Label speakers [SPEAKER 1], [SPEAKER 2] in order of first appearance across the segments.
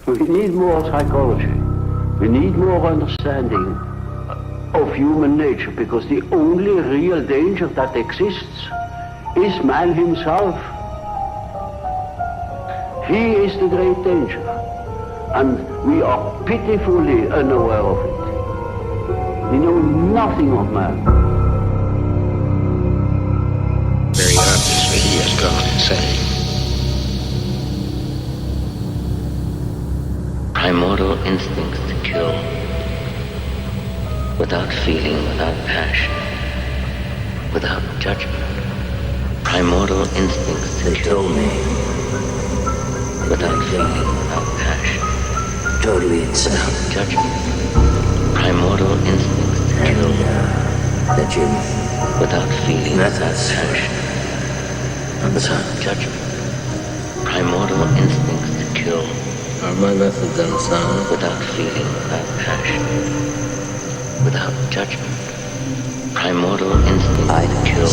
[SPEAKER 1] We need more psychology. We need more understanding of human nature, because the only real danger that exists is man himself. He is the great danger, and we are pitifully unaware of it. We know nothing of man.
[SPEAKER 2] Very obviously, he has gone insane. Primordial instincts to kill, without feeling, without passion, without judgment. Primordial instincts to kill me, without feeling, without passion, totally insane, without judgment. Primordial instincts to kill, that you, without feeling, without passion, without judgment. Primordial instincts to kill.
[SPEAKER 3] Are my methods unsound?
[SPEAKER 2] Without feeling, without passion, without judgment. Primordial instinct to kill.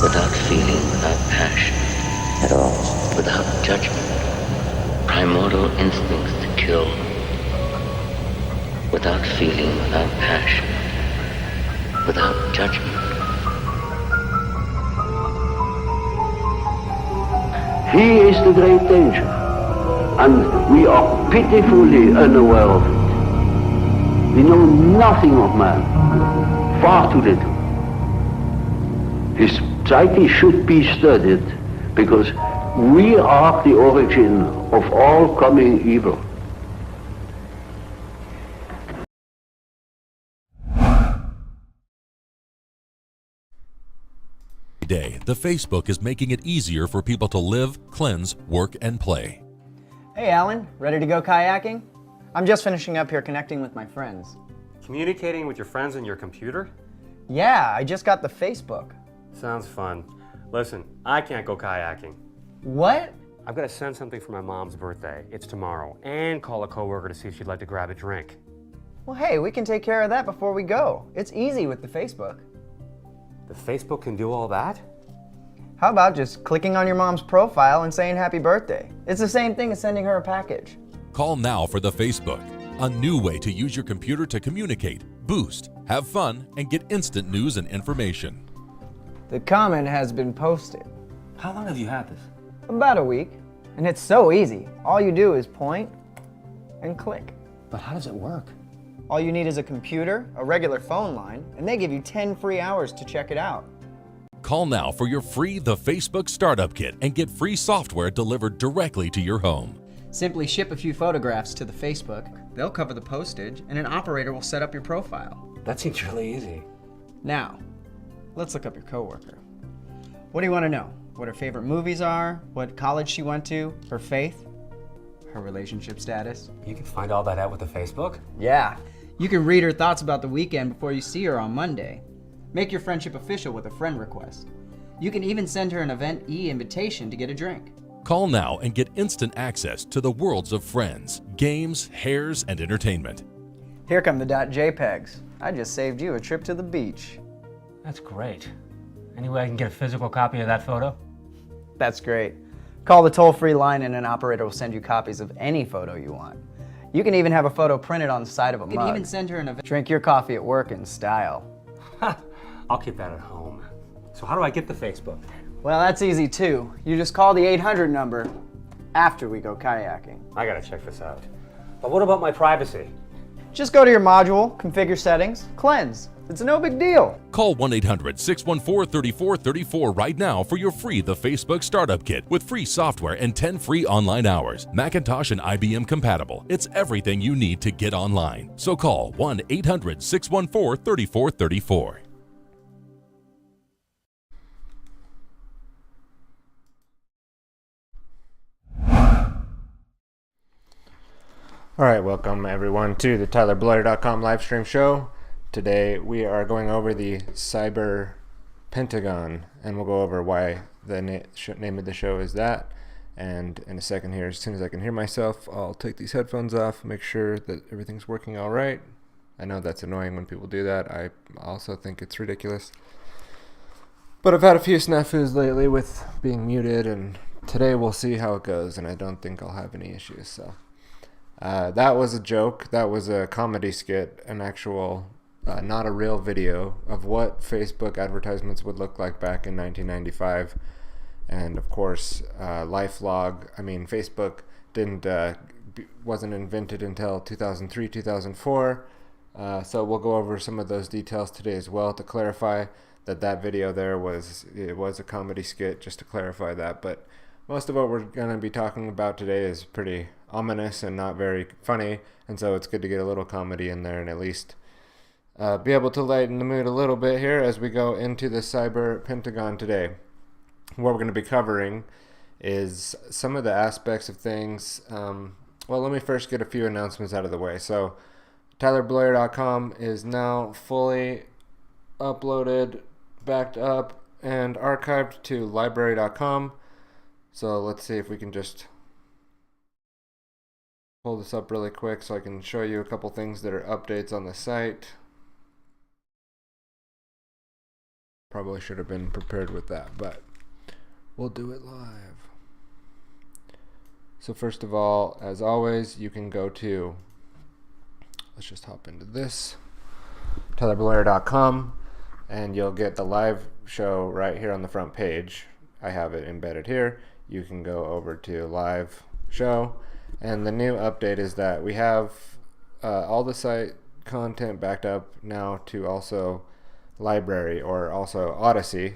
[SPEAKER 2] Without feeling, without passion,
[SPEAKER 3] At all.
[SPEAKER 2] without judgment. Primordial instincts to kill. Without feeling, without passion, without judgment.
[SPEAKER 1] He is the great danger, and we are pitifully unaware of it. We know nothing of man, far too little. His psyche should be studied, because we are the origin of all coming evil.
[SPEAKER 4] Day, the Facebook is making it easier for people to live, cleanse, work, and play.
[SPEAKER 5] Hey Alan, ready to go kayaking? I'm just finishing up here connecting with my friends.
[SPEAKER 6] Communicating with your friends on your computer?
[SPEAKER 5] Yeah, I just got the Facebook.
[SPEAKER 6] Sounds fun. Listen, I can't go kayaking.
[SPEAKER 5] What?
[SPEAKER 6] I've got to send something for my mom's birthday. It's tomorrow. And call a coworker to see if she'd like to grab a drink.
[SPEAKER 5] Well, hey, we can take care of that before we go. It's easy with the Facebook.
[SPEAKER 6] The Facebook can do all that?
[SPEAKER 5] How about just clicking on your mom's profile and saying happy birthday? It's the same thing as sending her a package.
[SPEAKER 4] Call now for the Facebook, a new way to use your computer to communicate, boost, have fun, and get instant news and information.
[SPEAKER 5] The comment has been posted.
[SPEAKER 6] How long have you had this?
[SPEAKER 5] About a week. And it's so easy. All you do is point and click.
[SPEAKER 6] But how does it work?
[SPEAKER 5] All you need is a computer, a regular phone line, and they give you 10 free hours to check it out.
[SPEAKER 4] Call now for your free The Facebook Startup Kit and get free software delivered directly to your home.
[SPEAKER 5] Simply ship a few photographs to the Facebook. They'll cover the postage, and an operator will set up your profile.
[SPEAKER 6] That seems really easy.
[SPEAKER 5] Now, let's look up your coworker. What do you want to know? What her favorite movies are? What college she went to? Her faith? Her relationship status?
[SPEAKER 6] You can find all that out with the Facebook?
[SPEAKER 5] Yeah. You can read her thoughts about the weekend before you see her on Monday. Make your friendship official with a friend request. You can even send her an event e-invitation to get a drink.
[SPEAKER 4] Call now and get instant access to the worlds of friends, games, hairs, and entertainment.
[SPEAKER 5] Here come the .jpegs. I just saved you a trip to the beach.
[SPEAKER 7] That's great. Any way I can get a physical copy of that photo?
[SPEAKER 5] That's great. Call the toll-free line and an operator will send you copies of any photo you want. You can even have a photo printed on the side of a mug. You can even send her an event. Drink your coffee at work in style.
[SPEAKER 6] I'll keep that at home. So how do I get the Facebook?
[SPEAKER 5] Well, that's easy too. You just call the 800 number after we go kayaking.
[SPEAKER 6] I gotta check this out. But what about my privacy?
[SPEAKER 5] Just go to your module, configure settings, cleanse. It's no big deal.
[SPEAKER 4] Call 1-800-614-3434 right now for your free The Facebook Startup Kit with free software and 10 free online hours. Macintosh and IBM compatible. It's everything you need to get online. So call 1-800-614-3434.
[SPEAKER 8] All right, welcome everyone to the TylerBloody.com live stream show. Today we are going over the CyberPentagon, and we'll go over why the name of the show is that. And in a second here, as soon as I can hear myself, I'll take these headphones off, make sure that everything's working all right. I know that's annoying when people do that. I also think it's ridiculous. But I've had a few snafus lately with being muted and today we'll see how it goes, and I don't think I'll have any issues. So that was a joke. That was a comedy skit, an actual, not a real video of what Facebook advertisements would look like back in 1995. And of course, LifeLog. I mean, Facebook wasn't invented until 2003, 2004. So we'll go over some of those details today as well to clarify that video there was a comedy skit, just to clarify that. But most of what we're going to be talking about today is pretty ominous and not very funny, and so it's good to get a little comedy in there and at least be able to lighten the mood a little bit here as we go into the CyberPentagon today. What we're going to be covering is some of the aspects of things. Well, let me first get a few announcements out of the way. So TylerBlawyer.com is now fully uploaded, backed up, and archived to library.com. So let's see if we can just pull this up really quick so I can show you a couple things that are updates on the site. Probably should have been prepared with that, but we'll do it live. So first of all, as always, you can go to, let's just hop into this, TylerBlawyer.com, and you'll get the live show right here on the front page. I have it embedded here. You can go over to live show, and the new update is that we have all the site content backed up now to also library, or also Odyssey.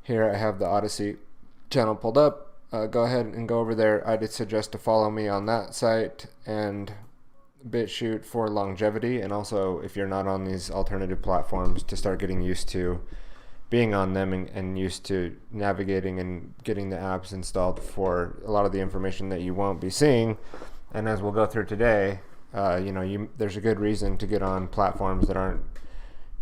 [SPEAKER 8] Here I have the Odyssey channel pulled up. Go ahead and go over there. I'd suggest to follow me on that site and BitChute for longevity, and also if you're not on these alternative platforms, to start getting used to being on them and used to navigating and getting the apps installed for a lot of the information that you won't be seeing. And as we'll go through today, there's a good reason to get on platforms that aren't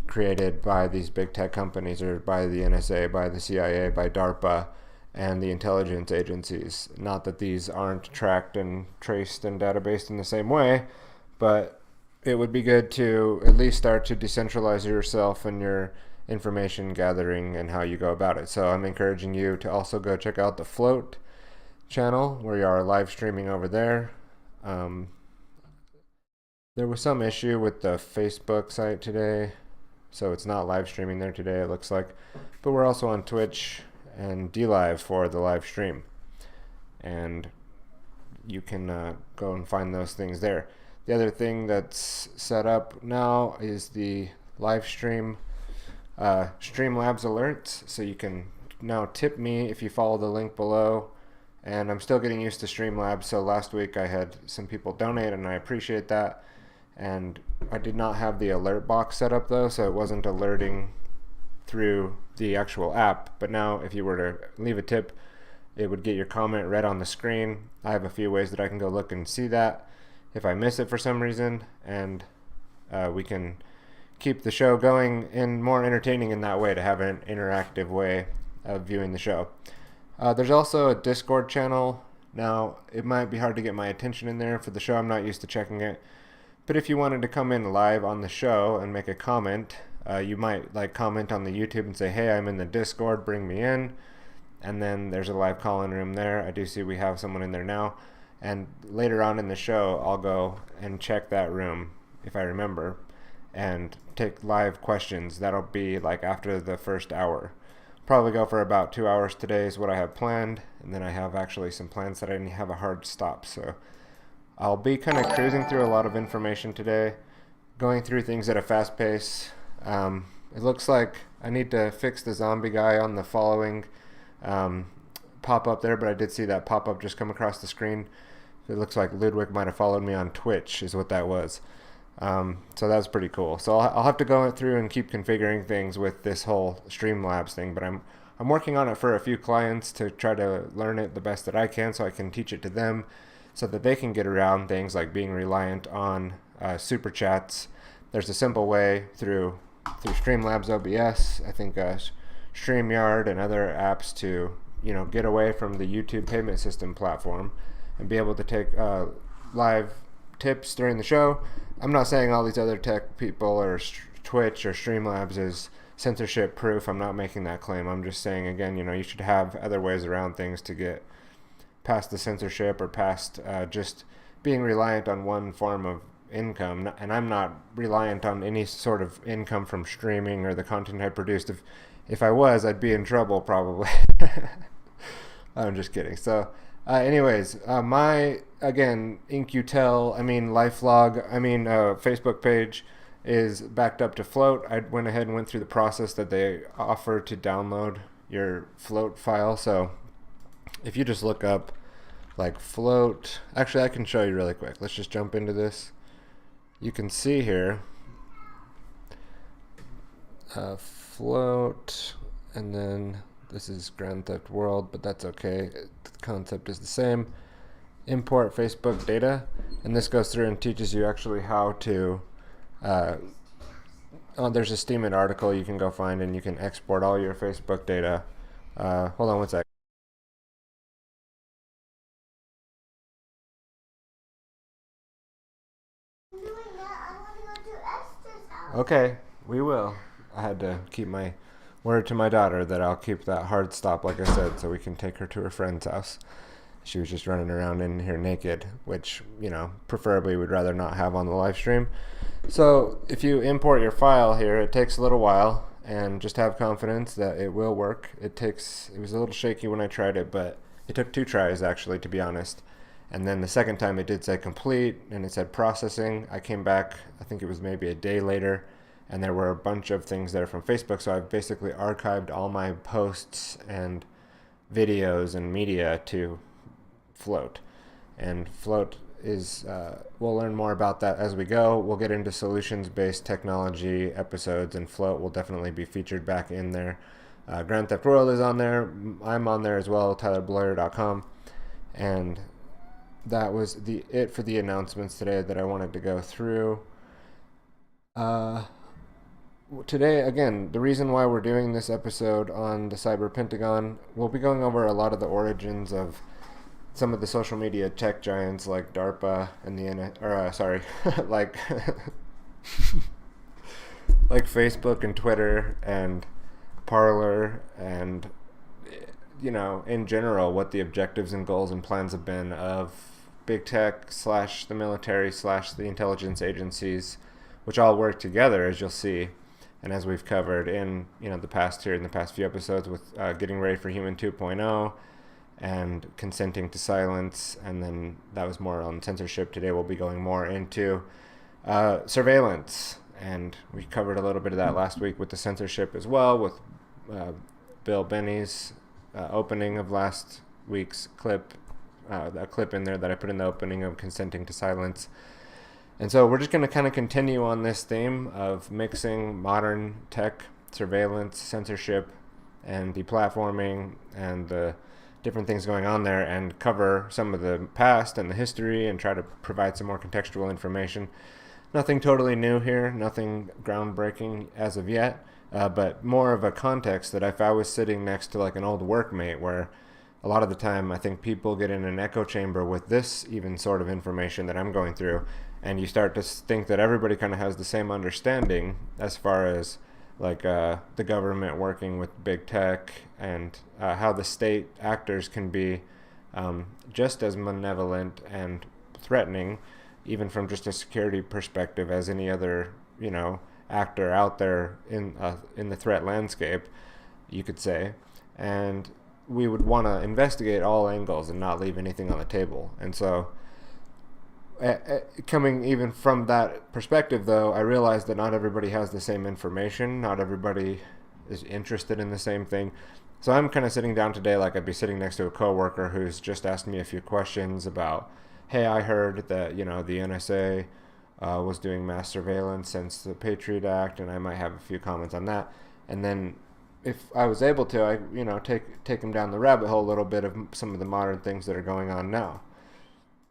[SPEAKER 8] created by these big tech companies or by the NSA, by the CIA, by DARPA, and the intelligence agencies. Not that these aren't tracked and traced and databased in the same way, but it would be good to at least start to decentralize yourself and your information gathering and how you go about it. So I'm encouraging you to also go check out the Float channel, where you are live streaming over there. There was some issue with the Facebook site today, so it's not live streaming there today, it looks like. But we're also on Twitch and DLive for the live stream, and you can go and find those things there. The other thing that's set up now is the live stream Streamlabs alerts, so you can now tip me if you follow the link below. And I'm still getting used to Streamlabs, so last week I had some people donate, and I appreciate that. And I did not have the alert box set up though, so it wasn't alerting through the actual app. But now if you were to leave a tip, it would get your comment read on the screen. I have a few ways that I can go look and see that if I miss it for some reason, and we can keep the show going and more entertaining in that way, to have an interactive way of viewing the show. There's also a Discord channel. Now, it might be hard to get my attention in there for the show. I'm not used to checking it. But if you wanted to come in live on the show and make a comment, you might comment on the YouTube and say, hey, I'm in the Discord, bring me in. And then there's a live call-in room there. I do see we have someone in there now. And later on in the show, I'll go and check that room, if I remember, and take live questions. That'll be after the first hour. Probably go for about 2 hours today is what I have planned, and then I have actually some plans that I didn't have a hard stop. So I'll be kind of cruising through a lot of information today, going through things at a fast pace. It looks like I need to fix the zombie guy on the following pop-up there, but I did see that pop-up just come across the screen. It looks like Ludwig might have followed me on Twitch is what that was. So that's pretty cool. So I'll have to go through and keep configuring things with this whole Streamlabs thing, but I'm working on it for a few clients to try to learn it the best that I can, so I can teach it to them so that they can get around things like being reliant on super chats. There's a simple way through Streamlabs OBS, I think StreamYard and other apps to get away from the YouTube payment system platform and be able to take live tips during the show. I'm not saying all these other tech people or Twitch or Streamlabs is censorship proof. I'm not making that claim. I'm just saying, again, you should have other ways around things to get past the censorship or past just being reliant on one form of income. And I'm not reliant on any sort of income from streaming or the content I produced. If I was, I'd be in trouble probably. I'm just kidding. So anyways, my, again, LifeLog, Facebook page is backed up to Float. I went ahead and went through the process that they offer to download your Float file. So if you just look up like Float, actually I can show you really quick. Let's just jump into this. You can see here Float, and then this is Grand Theft World, but that's okay. The concept is the same. Import Facebook data, and this goes through and teaches you actually how to there's a Steemit article you can go find, and you can export all your Facebook data. Hold on one sec. Okay, we will. I had to keep my word to my daughter that I'll keep that hard stop, like I said, so we can take her to her friend's house. She was just running around in here naked, which, preferably would rather not have on the live stream. So if you import your file here, it takes a little while, and just have confidence that it will work. It was a little shaky when I tried it, but it took 2 tries actually, to be honest. And then the second time it did say complete, and it said processing. I came back, I think it was maybe a day later, and there were a bunch of things there from Facebook. So I've basically archived all my posts and videos and media to Float. And Float is, we'll learn more about that as we go. We'll get into solutions-based technology episodes, and Float will definitely be featured back in there. Grand Theft World is on there. I'm on there as well, tylerblair.com. And that was it for the announcements today that I wanted to go through. Today, again, the reason why we're doing this episode on the CyberPentagon, we'll be going over a lot of the origins of some of the social media tech giants like DARPA and like like Facebook and Twitter and Parler, and in general what the objectives and goals and plans have been of big tech / the military / the intelligence agencies, which all work together, as you'll see, and as we've covered in the past few episodes with getting ready for Human 2.0 and consenting to silence, and then that was more on censorship. Today we'll be going more into surveillance, and we covered a little bit of that last week with the censorship as well, with Bill Benny's opening of last week's clip, that clip in there that I put in the opening of consenting to silence. And so we're just going to kind of continue on this theme of mixing modern tech, surveillance, censorship, and deplatforming, and the different things going on there, and cover some of the past and the history, and try to provide some more contextual information. Nothing totally new here, nothing groundbreaking as of yet, but more of a context that if I was sitting next to like an old workmate, where a lot of the time I think people get in an echo chamber with this even sort of information that I'm going through, and you start to think that everybody kind of has the same understanding as far as like the government working with big tech, and how the state actors can be just as malevolent and threatening, even from just a security perspective, as any other actor out there in the threat landscape, you could say. And we would want to investigate all angles and not leave anything on the table. And so coming even from that perspective, though, I realize that not everybody has the same information. Not everybody is interested in the same thing. So I'm kind of sitting down today like I'd be sitting next to a coworker who's just asked me a few questions about, hey, I heard that, the NSA was doing mass surveillance since the Patriot Act, and I might have a few comments on that. And then if I was able to, I take them down the rabbit hole a little bit of some of the modern things that are going on now.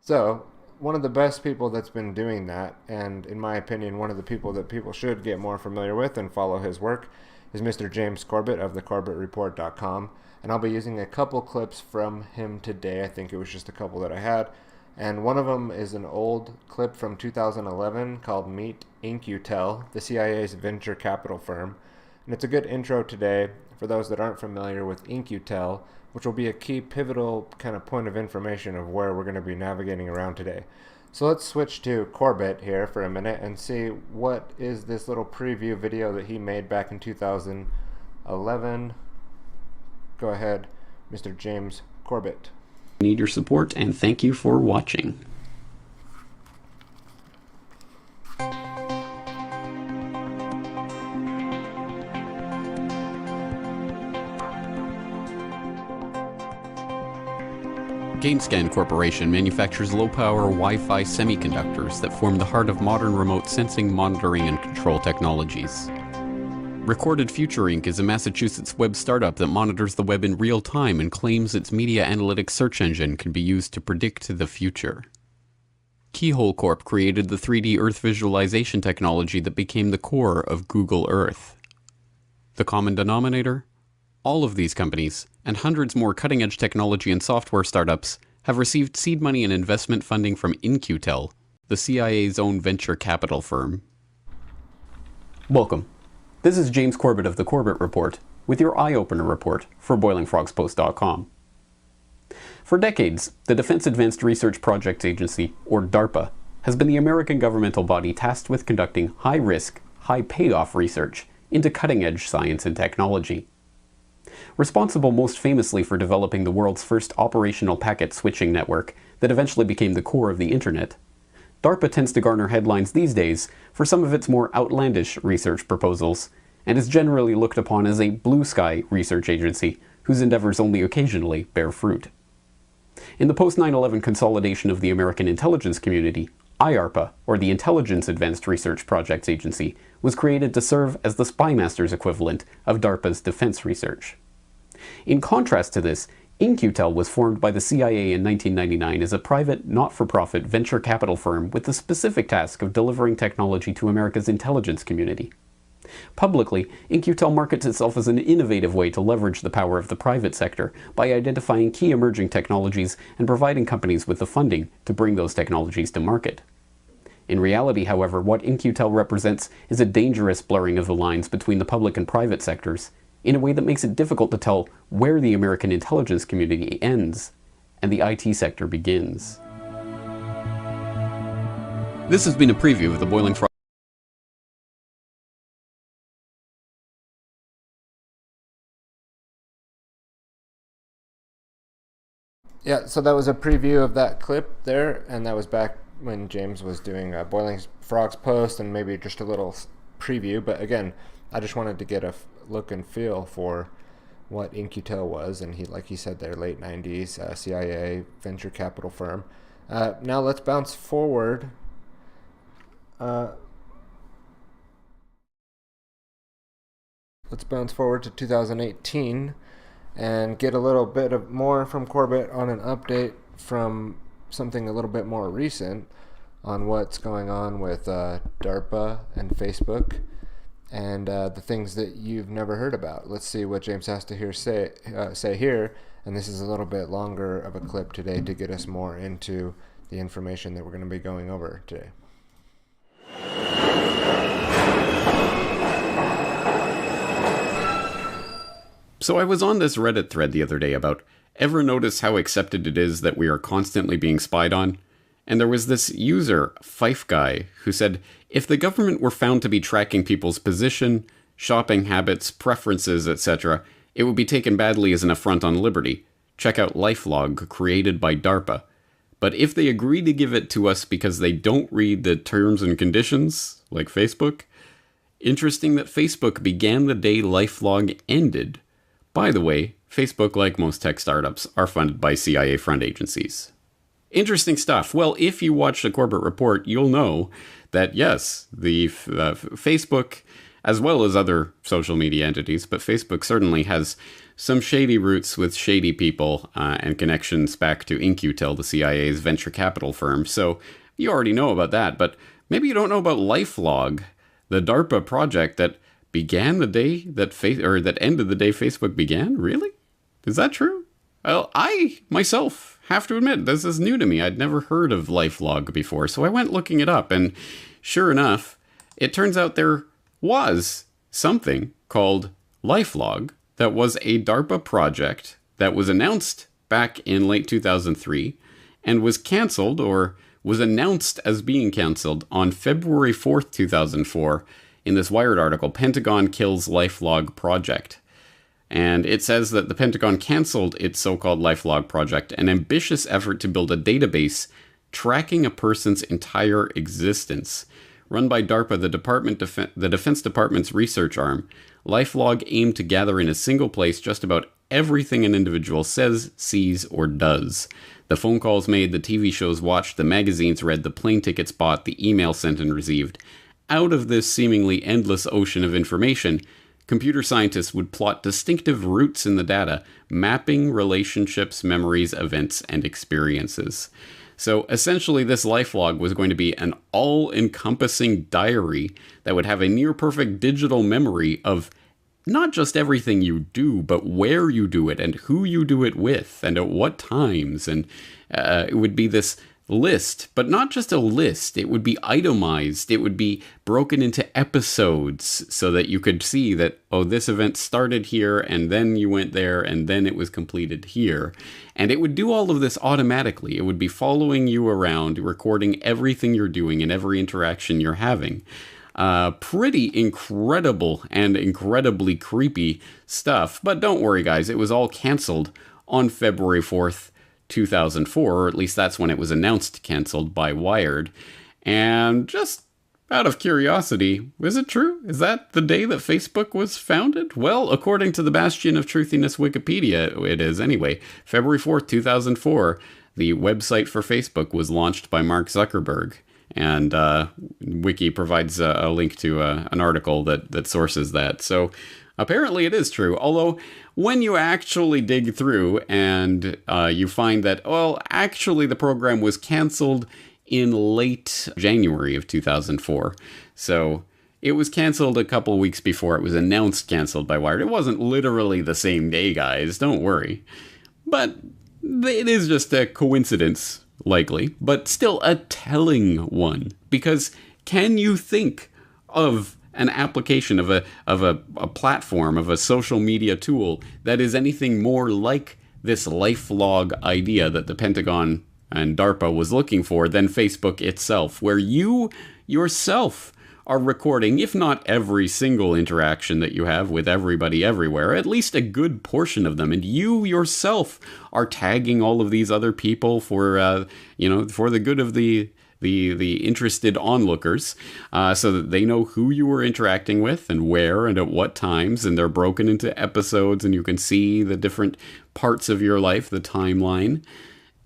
[SPEAKER 8] So one of the best people that's been doing that, and in my opinion, one of the people that people should get more familiar with and follow his work, is Mr. James Corbett of thecorbettreport.com. And I'll be using a couple clips from him today. I think it was just a couple that I had. And one of them is an old clip from 2011 called Meet Ncri, the CIA's venture capital firm. And it's a good intro today for those that aren't familiar with In-Q-Tel, which will be a key pivotal kind of point of information of where we're going to be navigating around today. So let's switch to Corbett here for a minute and see what is this little preview video that he made back in 2011. Go ahead, Mr. James Corbett.
[SPEAKER 9] Need your support, and thank you for watching. GameScan Corporation manufactures low-power Wi-Fi semiconductors that form the heart of modern remote sensing, monitoring, and control technologies. Recorded Future Inc. is a Massachusetts web startup that monitors the web in real time and claims its media analytics search engine can be used to predict the future. Keyhole Corp created the 3D Earth visualization technology that became the core of Google Earth. The common denominator? All of these companies, and hundreds more cutting-edge technology and software startups, have received seed money and investment funding from In-Q-Tel, the CIA's own venture capital firm. Welcome. This is James Corbett of the Corbett Report, with your eye-opener report for BoilingFrogsPost.com. For decades, the Defense Advanced Research Projects Agency, or DARPA, has been the American governmental body tasked with conducting high-risk, high-payoff research into cutting-edge science and technology. Responsible most famously for developing the world's first operational packet switching network that eventually became the core of the internet, DARPA tends to garner headlines these days for some of its more outlandish research proposals, and is generally looked upon as a blue sky research agency whose endeavors only occasionally bear fruit. In the post-9/11 consolidation of the American intelligence community, IARPA, or the Intelligence Advanced Research Projects Agency, was created to serve as the spymaster's equivalent of DARPA's defense research. In contrast to this, In-Q-Tel was formed by the CIA in 1999 as a private, not-for-profit venture capital firm with the specific task of delivering technology to America's intelligence community. Publicly, In-Q-Tel markets itself as an innovative way to leverage the power of the private sector by identifying key emerging technologies and providing companies with the funding to bring those technologies to market. In reality, however, what In-Q-Tel represents is a dangerous blurring of the lines between the public and private sectors, in a way that makes it difficult to tell where the American intelligence community ends and the IT sector begins. This has been a preview of the Boiling Frog.
[SPEAKER 8] Yeah, so that was a preview of that clip there, and that was back when James was doing Boiling Frogs Post, and maybe just a little preview. But again, I just wanted to get a look and feel for what In-Q-Tel was, and like he said there, late 90s CIA venture capital firm. Now let's bounce forward. Let's bounce forward to 2018 and get a little bit of more from Corbett on an update from something a little bit more recent on what's going on with DARPA and Facebook and the things that you've never heard about. Let's see what James has to say here, and this is a little bit longer of a clip today to get us more into the information that we're going to be going over today.
[SPEAKER 9] So I was on this Reddit thread the other day about, ever notice how accepted it is that we are constantly being spied on? And there was this user, Fife Guy, who said, if the government were found to be tracking people's position, shopping habits, preferences, etc., it would be taken badly as an affront on liberty. Check out LifeLog, created by DARPA. But if they agree to give it to us because they don't read the terms and conditions, like Facebook, interesting that Facebook began the day LifeLog ended. By the way, Facebook, like most tech startups, are funded by CIA front agencies. Interesting stuff. Well, if you watch the Corbett Report, you'll know that yes, the Facebook, as well as other social media entities, but Facebook certainly has some shady roots with shady people and connections back to In-Q-Tel, the CIA's venture capital firm. So you already know about that, but maybe you don't know about LifeLog, the DARPA project that began the day that that ended the day Facebook began? Really? Is that true? Well, I myself have to admit, this is new to me. I'd never heard of LifeLog before, so I went looking it up, and sure enough, it turns out there was something called LifeLog that was a DARPA project that was announced back in late 2003 and was canceled, or was announced as being canceled, on February 4th, 2004 in this Wired article, Pentagon Kills LifeLog Project. And it says that the Pentagon canceled its so-called LifeLog project, an ambitious effort to build a database tracking a person's entire existence. Run by DARPA, the Defense Department's research arm, LifeLog aimed to gather in a single place just about everything an individual says, sees, or does. The phone calls made, the TV shows watched, the magazines read, the plane tickets bought, the email sent and received. Out of this seemingly endless ocean of information, computer scientists would plot distinctive routes in the data, mapping relationships, memories, events, and experiences. So essentially, this LifeLog was going to be an all-encompassing diary that would have a near-perfect digital memory of not just everything you do, but where you do it and who you do it with and at what times. And it would be this list, but not just a list. It would be itemized. It would be broken into episodes so that you could see that, oh, this event started here and then you went there and then it was completed here. And it would do all of this automatically. It would be following you around, recording everything you're doing and every interaction you're having. Pretty incredible and incredibly creepy stuff. But don't worry, guys. It was all canceled on February 4th, 2004, or at least that's when it was announced canceled by Wired. And just out of curiosity, is it true? Is that the day that Facebook was founded? Well, according to the bastion of truthiness Wikipedia, it is anyway. February 4th, 2004, the website for Facebook was launched by Mark Zuckerberg. And Wiki provides a link to an article that sources that. So apparently it is true. Although when you actually dig through and you find that, well, actually the program was canceled in late January of 2004. So it was canceled a couple weeks before it was announced canceled by Wired. It wasn't literally the same day, guys. Don't worry. But it is just a coincidence, likely, but still a telling one. Because can you think of an application of a platform, of a social media tool that is anything more like this LifeLog idea that the Pentagon and DARPA was looking for than Facebook itself, where you yourself are recording, if not every single interaction that you have with everybody everywhere, at least a good portion of them, and you yourself are tagging all of these other people for for the good of the interested onlookers, so that they know who you were interacting with and where and at what times, and they're broken into episodes and you can see the different parts of your life, the timeline.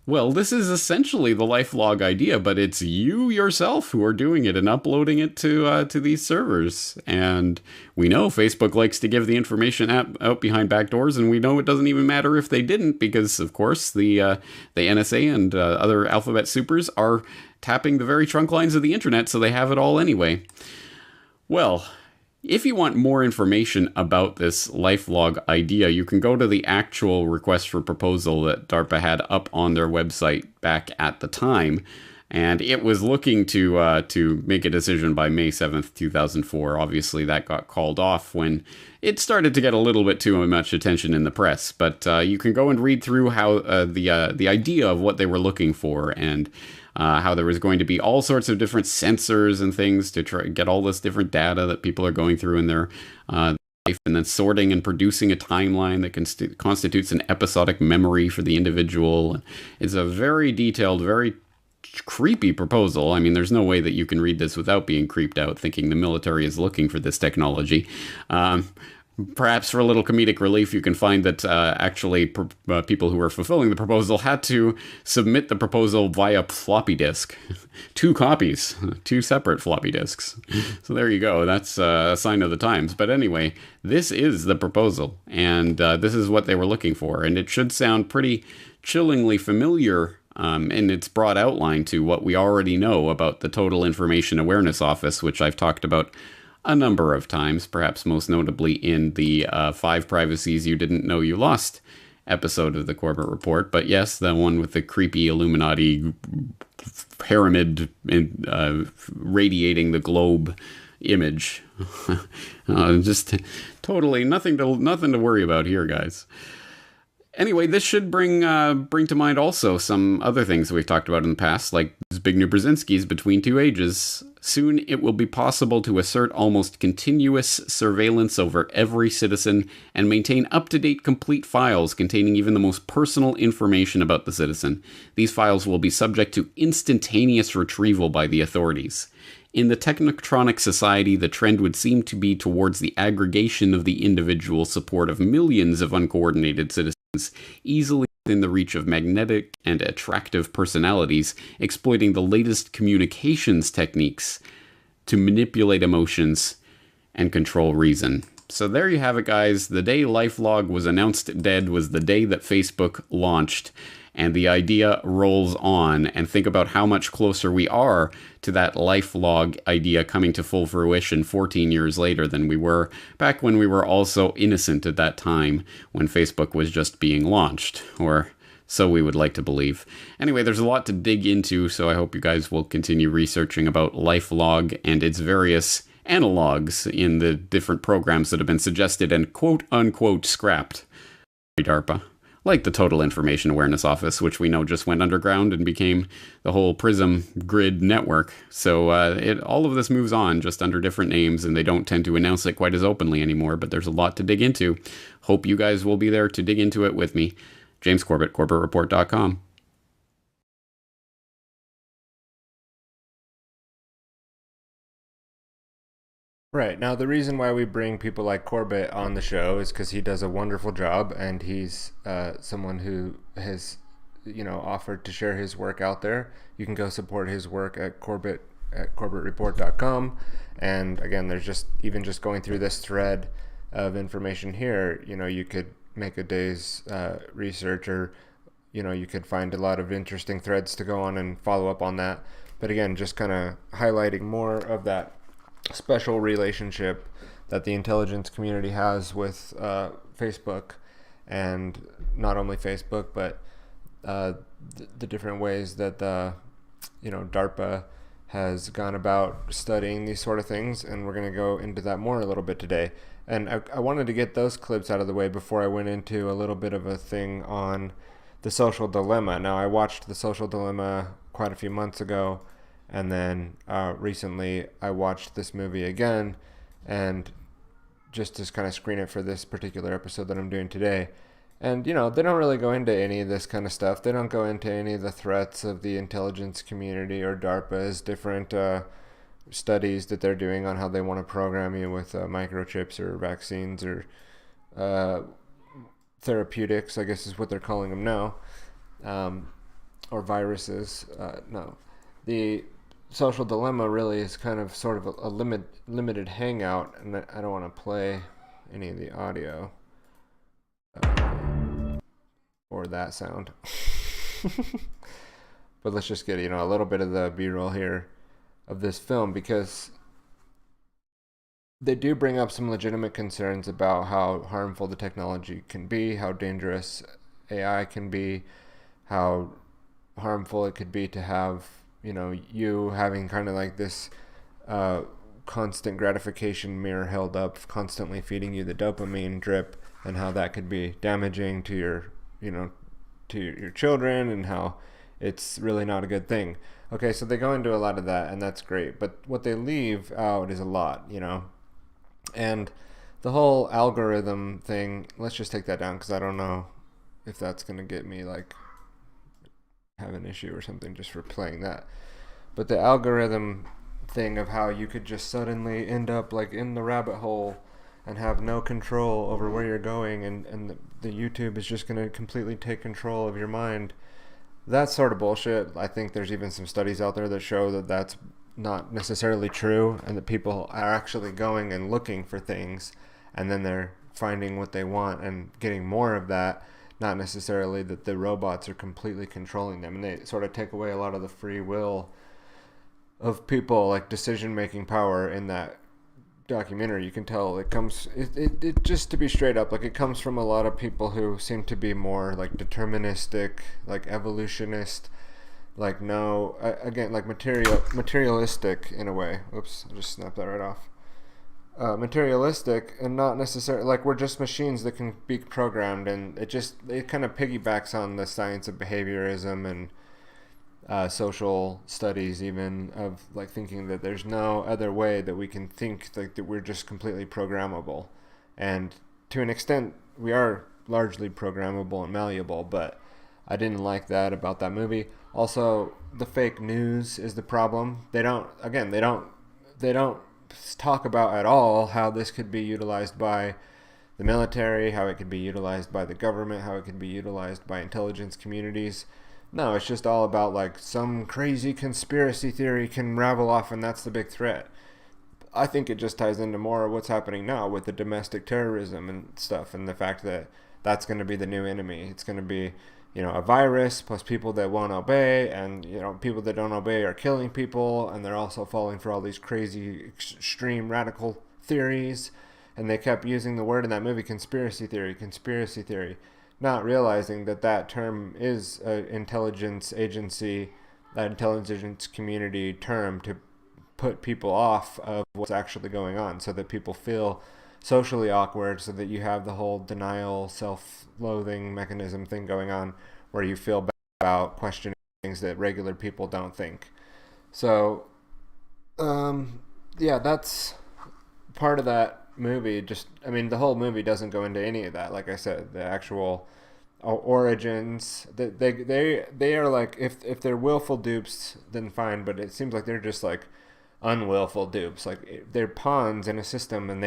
[SPEAKER 9] Well, this is essentially the LifeLog idea, but it's you yourself who are doing it and uploading it to these servers. And we know Facebook likes to give the information out behind back doors, and we know it doesn't even matter if they didn't, because, of course, the NSA and other alphabet supers are tapping the very trunk lines of the internet, so they have it all anyway. Well, if you want more information about this LifeLog idea, you can go to the actual request for proposal that DARPA had up on their website back at the time. And it was looking to make a decision by May 7th, 2004. Obviously, that got called off when it started to get a little bit too much attention in the press. But you can go and read through how the idea of what they were looking for, and how there was going to be all sorts of different sensors and things to try get all this different data that people are going through in their life, and then sorting and producing a timeline that constitutes an episodic memory for the individual. It's a very detailed, very creepy proposal. I mean, there's no way that you can read this without being creeped out, thinking the military is looking for this technology. Perhaps for a little comedic relief, you can find that actually people who were fulfilling the proposal had to submit the proposal via floppy disk. 2 copies, 2 separate floppy disks. So there you go. That's a sign of the times. But anyway, this is the proposal, and this is what they were looking for. And it should sound pretty chillingly familiar in its broad outline to what we already know about the Total Information Awareness Office, which I've talked about a number of times, perhaps most notably in the 5 Privacies You Didn't Know You Lost episode of the Corbett Report. But yes, the one with the creepy Illuminati pyramid radiating the globe image. Just totally nothing to worry about here, guys. Anyway, this should bring to mind also some other things that we've talked about in the past, like Zbigniew Brzezinski's Between Two Ages. Soon it will be possible to assert almost continuous surveillance over every citizen and maintain up-to-date complete files containing even the most personal information about the citizen. These files will be subject to instantaneous retrieval by the authorities. In the technotronic society, the trend would seem to be towards the aggregation of the individual support of millions of uncoordinated citizens, easily within the reach of magnetic and attractive personalities, exploiting the latest communications techniques to manipulate emotions and control reason. So there you have it, guys. The day LifeLog was announced dead was the day that Facebook launched, and the idea rolls on. And think about how much closer we are to that LifeLog idea coming to full fruition 14 years later than we were back when we were all so innocent at that time when Facebook was just being launched, or so we would like to believe. Anyway, there's a lot to dig into, so I hope you guys will continue researching about LifeLog and its various analogs in the different programs that have been suggested and quote-unquote scrapped by DARPA. Like the Total Information Awareness Office, which we know just went underground and became the whole PRISM grid network. So all of this moves on just under different names, and they don't tend to announce it quite as openly anymore, but there's a lot to dig into. Hope you guys will be there to dig into it with me. James Corbett, CorbettReport.com.
[SPEAKER 8] Right. Now, the reason why we bring people like Corbett on the show is because he does a wonderful job, and he's someone who has, offered to share his work out there. You can go support his work at CorbettReport.com. And again, there's just going through this thread of information here, you could make a day's research, or, you could find a lot of interesting threads to go on and follow up on that. But again, just kind of highlighting more of that special relationship that the intelligence community has with Facebook, and not only Facebook, but the different ways that DARPA has gone about studying these sort of things, and we're going to go into that more a little bit today. And I wanted to get those clips out of the way before I went into a little bit of a thing on The Social Dilemma. Now, I watched The Social Dilemma quite a few months ago, and then recently I watched this movie again, and just to kind of screen it for this particular episode that I'm doing today. And, they don't really go into any of this kind of stuff. They don't go into any of the threats of the intelligence community or DARPA's different studies that they're doing on how they want to program you with microchips or vaccines or therapeutics, I guess is what they're calling them now, or viruses. No. The Social Dilemma really is kind of sort of a limited hangout, and I don't want to play any of the audio or that sound. But let's just get a little bit of the B-roll here of this film, because they do bring up some legitimate concerns about how harmful the technology can be, how dangerous AI can be, how harmful it could be to have you having kind of like this constant gratification mirror held up, constantly feeding you the dopamine drip, and how that could be damaging to your children, and how it's really not a good thing. Okay, so they go into a lot of that, and that's great. But what they leave out is a lot, And the whole algorithm thing, let's just take that down, because I don't know if that's going to get me, have an issue or something just for playing that. But the algorithm thing of how you could just suddenly end up, in the rabbit hole and have no control over where you're going, and the YouTube is just going to completely take control of your mind. That's sort of bullshit. I think there's even some studies out there that show that that's not necessarily true, and that people are actually going and looking for things, and then they're finding what they want and getting more of that, not necessarily that the robots are completely controlling them. And they sort of take away a lot of the free will of people, decision-making power in that documentary. You can tell it comes, it just to be straight up, it comes from a lot of people who seem to be more deterministic, evolutionist, materialistic in a way. Oops, I just snapped that right off. materialistic and not necessarily like we're just machines that can be programmed, and it kind of piggybacks on the science of behaviorism and social studies, even, of like thinking that there's no other way that we can think, like that we're just completely programmable. And to an extent we are largely programmable and malleable, but I didn't like that about that movie. Also, the fake news is the problem. They don't talk about at all how this could be utilized by the military, how it could be utilized by the government, how it could be utilized by intelligence communities. No, it's just all about like some crazy conspiracy theory can ravel off and that's the big threat. I think it just ties into more of what's happening now with the domestic terrorism and stuff, and the fact that that's going to be the new enemy. It's going to be, a virus plus people that won't obey, and people that don't obey are killing people, and they're also falling for all these crazy extreme radical theories. And they kept using the word in that movie, conspiracy theory, not realizing that term is an intelligence agency, that intelligence community term to put people off of what's actually going on, so that people feel socially awkward, so that you have the whole denial, self-loathing mechanism thing going on, where you feel bad about questioning things that regular people don't think. So, that's part of that movie. The whole movie doesn't go into any of that. Like I said, the actual origins, they are like, if they're willful dupes, then fine, but it seems like they're just like unwillful dupes. Like they're pawns in a system, and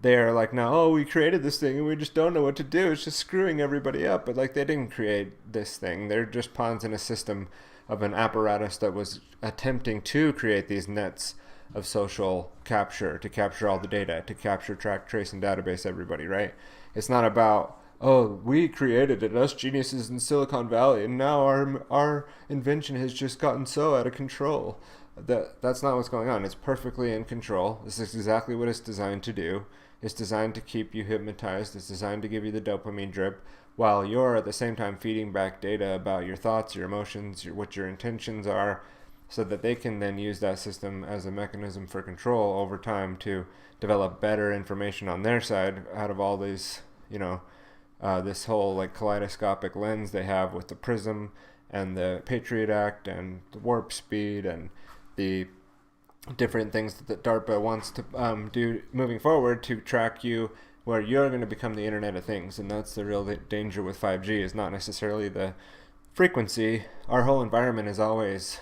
[SPEAKER 8] they're like, no, we created this thing and we just don't know what to do. It's just screwing everybody up. But like, they didn't create this thing. They're just pawns in a system of an apparatus that was attempting to create these nets of social capture, to capture all the data, to capture, track, trace, and database everybody, right? It's not about, oh, we created it, us geniuses in Silicon Valley, and now our invention has just gotten so out of control. That's not what's going on. It's perfectly in control. This is exactly what it's designed to do. It's designed to keep you hypnotized. It's designed to give you the dopamine drip, while you're at the same time feeding back data about your thoughts, your emotions, what your intentions are, so that they can then use that system as a mechanism for control over time to develop better information on their side out of all these, this whole like kaleidoscopic lens they have with the Prism and the Patriot Act and the warp speed and the different things that DARPA wants to do moving forward to track you, where you're going to become the Internet of Things. And that's the real danger with 5G, is not necessarily the frequency. Our whole environment is always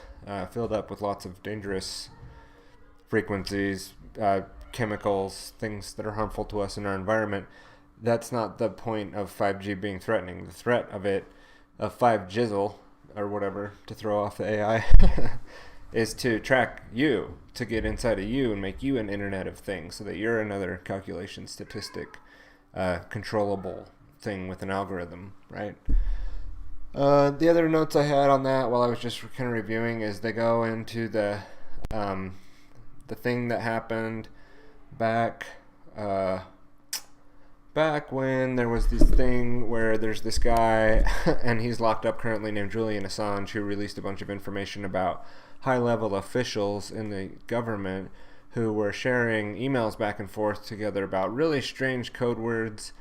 [SPEAKER 8] filled up with lots of dangerous frequencies, chemicals, things that are harmful to us in our environment. That's not the point of 5G being threatening. The threat of it, of 5Jizzle, or whatever, to throw off the AI, is to track you, to get inside of you and make you an Internet of Things, so that you're another calculation statistic, controllable thing with an algorithm, right? The other notes I had on that while I was just kind of reviewing is they go into the thing that happened back when there was this thing where there's this guy and he's locked up currently named Julian Assange, who released a bunch of information about high-level officials in the government who were sharing emails back and forth together about really strange code words,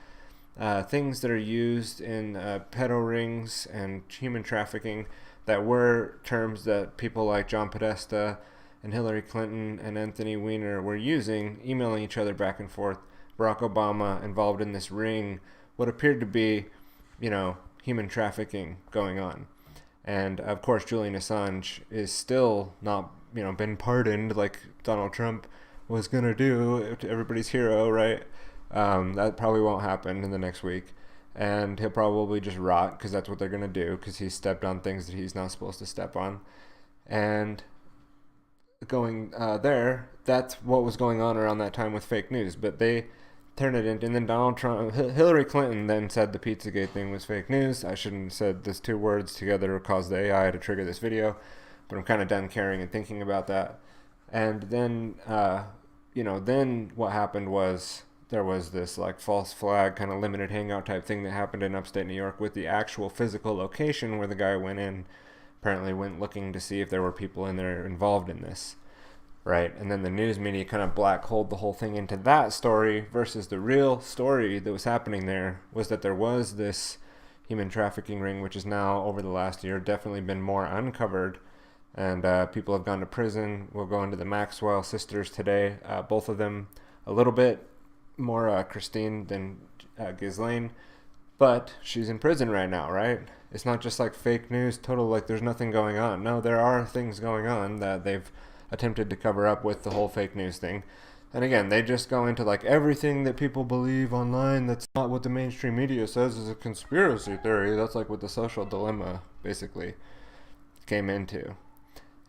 [SPEAKER 8] things that are used in pedo rings and human trafficking, that were terms that people like John Podesta and Hillary Clinton and Anthony Weiner were using, emailing each other back and forth. Barack Obama involved in this ring, what appeared to be, human trafficking going on. And of course, Julian Assange is still not, been pardoned like Donald Trump was going to do, everybody's hero, right? That probably won't happen in the next week. And he'll probably just rot, because that's what they're going to do, because he stepped on things that he's not supposed to step on. And going there, that's what was going on around that time with fake news. But they turned it into, and then Donald Trump, Hillary Clinton then said the Pizzagate thing was fake news. I shouldn't have said those two words together or caused the AI to trigger this video, but I'm kind of done caring and thinking about that. And then, then what happened was there was this like false flag kind of limited hangout type thing that happened in upstate New York with the actual physical location where the guy went in, apparently went looking to see if there were people in there involved in this. right? And then the news media kind of black holed the whole thing into that story, versus the real story that was happening there was that there was this human trafficking ring, which is now, over the last year, definitely been more uncovered. And people have gone to prison. We'll go into the Maxwell sisters today. Both of them a little bit more Christine than Ghislaine. But she's in prison right now, right? It's not just like fake news, total like there's nothing going on. No, there are things going on that they've attempted to cover up with the whole fake news thing. And again, they just go into like everything that people believe online that's not what the mainstream media says is a conspiracy theory. That's like what the social dilemma basically came into.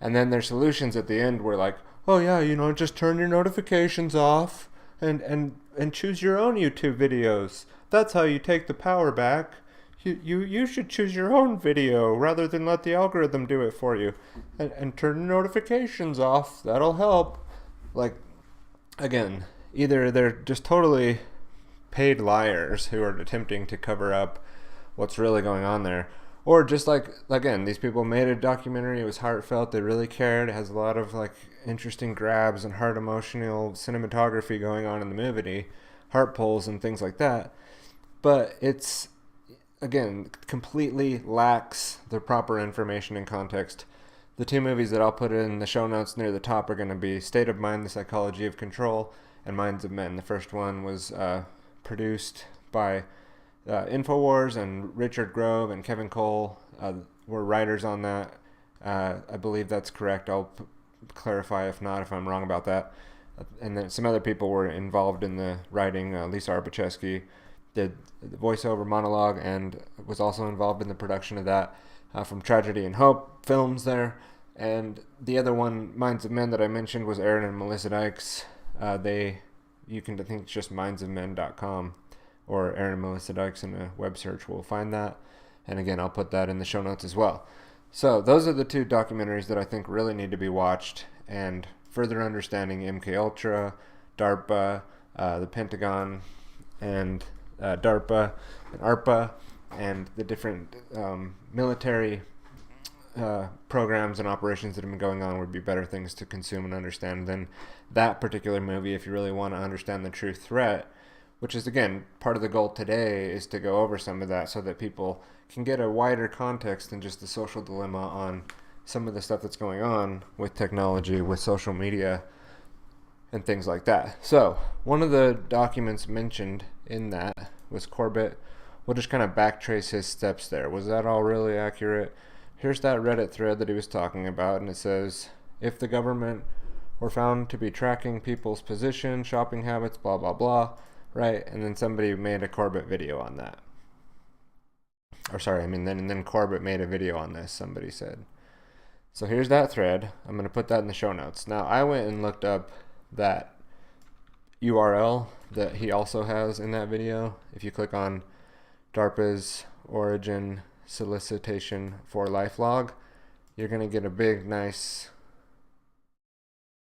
[SPEAKER 8] And then their solutions at the end were like, oh yeah, you know, just turn your notifications off and choose your own YouTube videos. That's how you take the power back. You should choose your own video rather than let the algorithm do it for you. And turn notifications off. That'll help. Like, again, either they're just totally paid liars who are attempting to cover up what's really going on there, or just like, again, these people made a documentary. It was heartfelt. They really cared. It has a lot of like interesting grabs and heart emotional cinematography going on in the movie, heart pulls and things like that. But it's, again, completely lacks the proper information and context. The two movies that I'll put in the show notes near the top are going to be State of Mind, The Psychology of Control, and Minds of Men. The first one was produced by InfoWars, and Richard Grove and Kevin Cole were writers on that. I believe that's correct. I'll clarify if not, if I'm wrong about that. And then some other people were involved in the writing. Lisa Arbucheski did the voiceover monologue and was also involved in the production of that, from Tragedy and Hope films there. And the other one, Minds of Men, that I mentioned was Aaron and Melissa Dykes. You can, I think it's just mindsofmen.com, or Aaron and Melissa Dykes in a web search will find that. And again, I'll put that in the show notes as well. So those are the two documentaries that I think really need to be watched, and further understanding MKUltra, DARPA, the Pentagon, and DARPA and ARPA, and the different military programs and operations that have been going on would be better things to consume and understand than that particular movie if you really want to understand the true threat, which is, again, part of the goal today is to go over some of that so that people can get a wider context than just the social dilemma on some of the stuff that's going on with technology, with social media, and things like that. So one of the documents mentioned in that was Corbett. We'll just kind of backtrace his steps there. Was that all really accurate? Here's that Reddit thread that he was talking about, and it says, if the government were found to be tracking people's position, shopping habits, blah, blah, blah, right? And then somebody made a Corbett video on that. Or sorry, then Corbett made a video on this, somebody said. So here's that thread. I'm going to put that in the show notes. Now, I went and looked up that URL that he also has in that video. If you click on DARPA's origin solicitation for lifelog, you're going to get a big, nice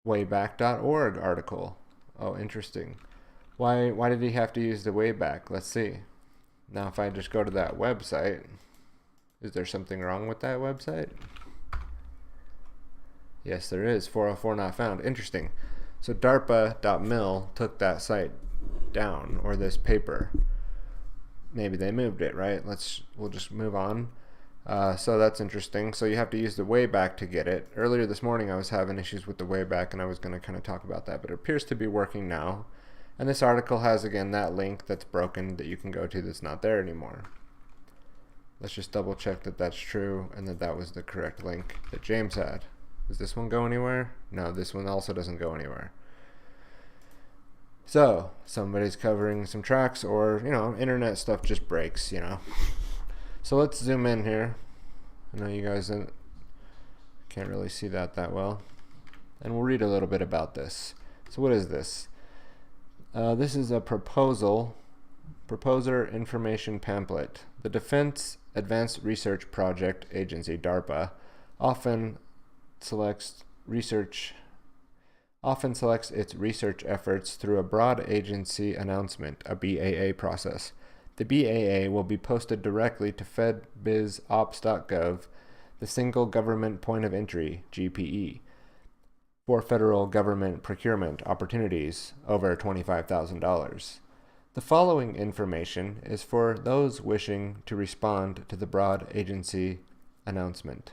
[SPEAKER 8] wayback.org article. Oh, interesting. Why did he have to use the Wayback? Let's see. Now, if I just go to that website, is there something wrong with that website? Yes, there is. 404 not found. Interesting. So DARPA.mil took that site down, or this paper. Maybe they moved it, right? We'll just move on. So that's interesting. So you have to use the Wayback to get it. Earlier this morning I was having issues with the Wayback, and I was going to kind of talk about that, but it appears to be working now. And this article has, again, that link that's broken that you can go to that's not there anymore. Let's just double check that that's true and that that was the correct link that James had. Does this one go anywhere? No, this one also doesn't go anywhere. So, somebody's covering some tracks, or, internet stuff just breaks, So let's zoom in here. I know you guys can't really see that well. And we'll read a little bit about this. So what is this? This is a proposer information pamphlet. The Defense Advanced Research Project Agency, DARPA, often selects its research efforts through a broad agency announcement, a BAA process. The BAA will be posted directly to fedbizops.gov, the Single Government Point of Entry, GPE. for federal government procurement opportunities over $25,000. The following information is for those wishing to respond to the broad agency announcement.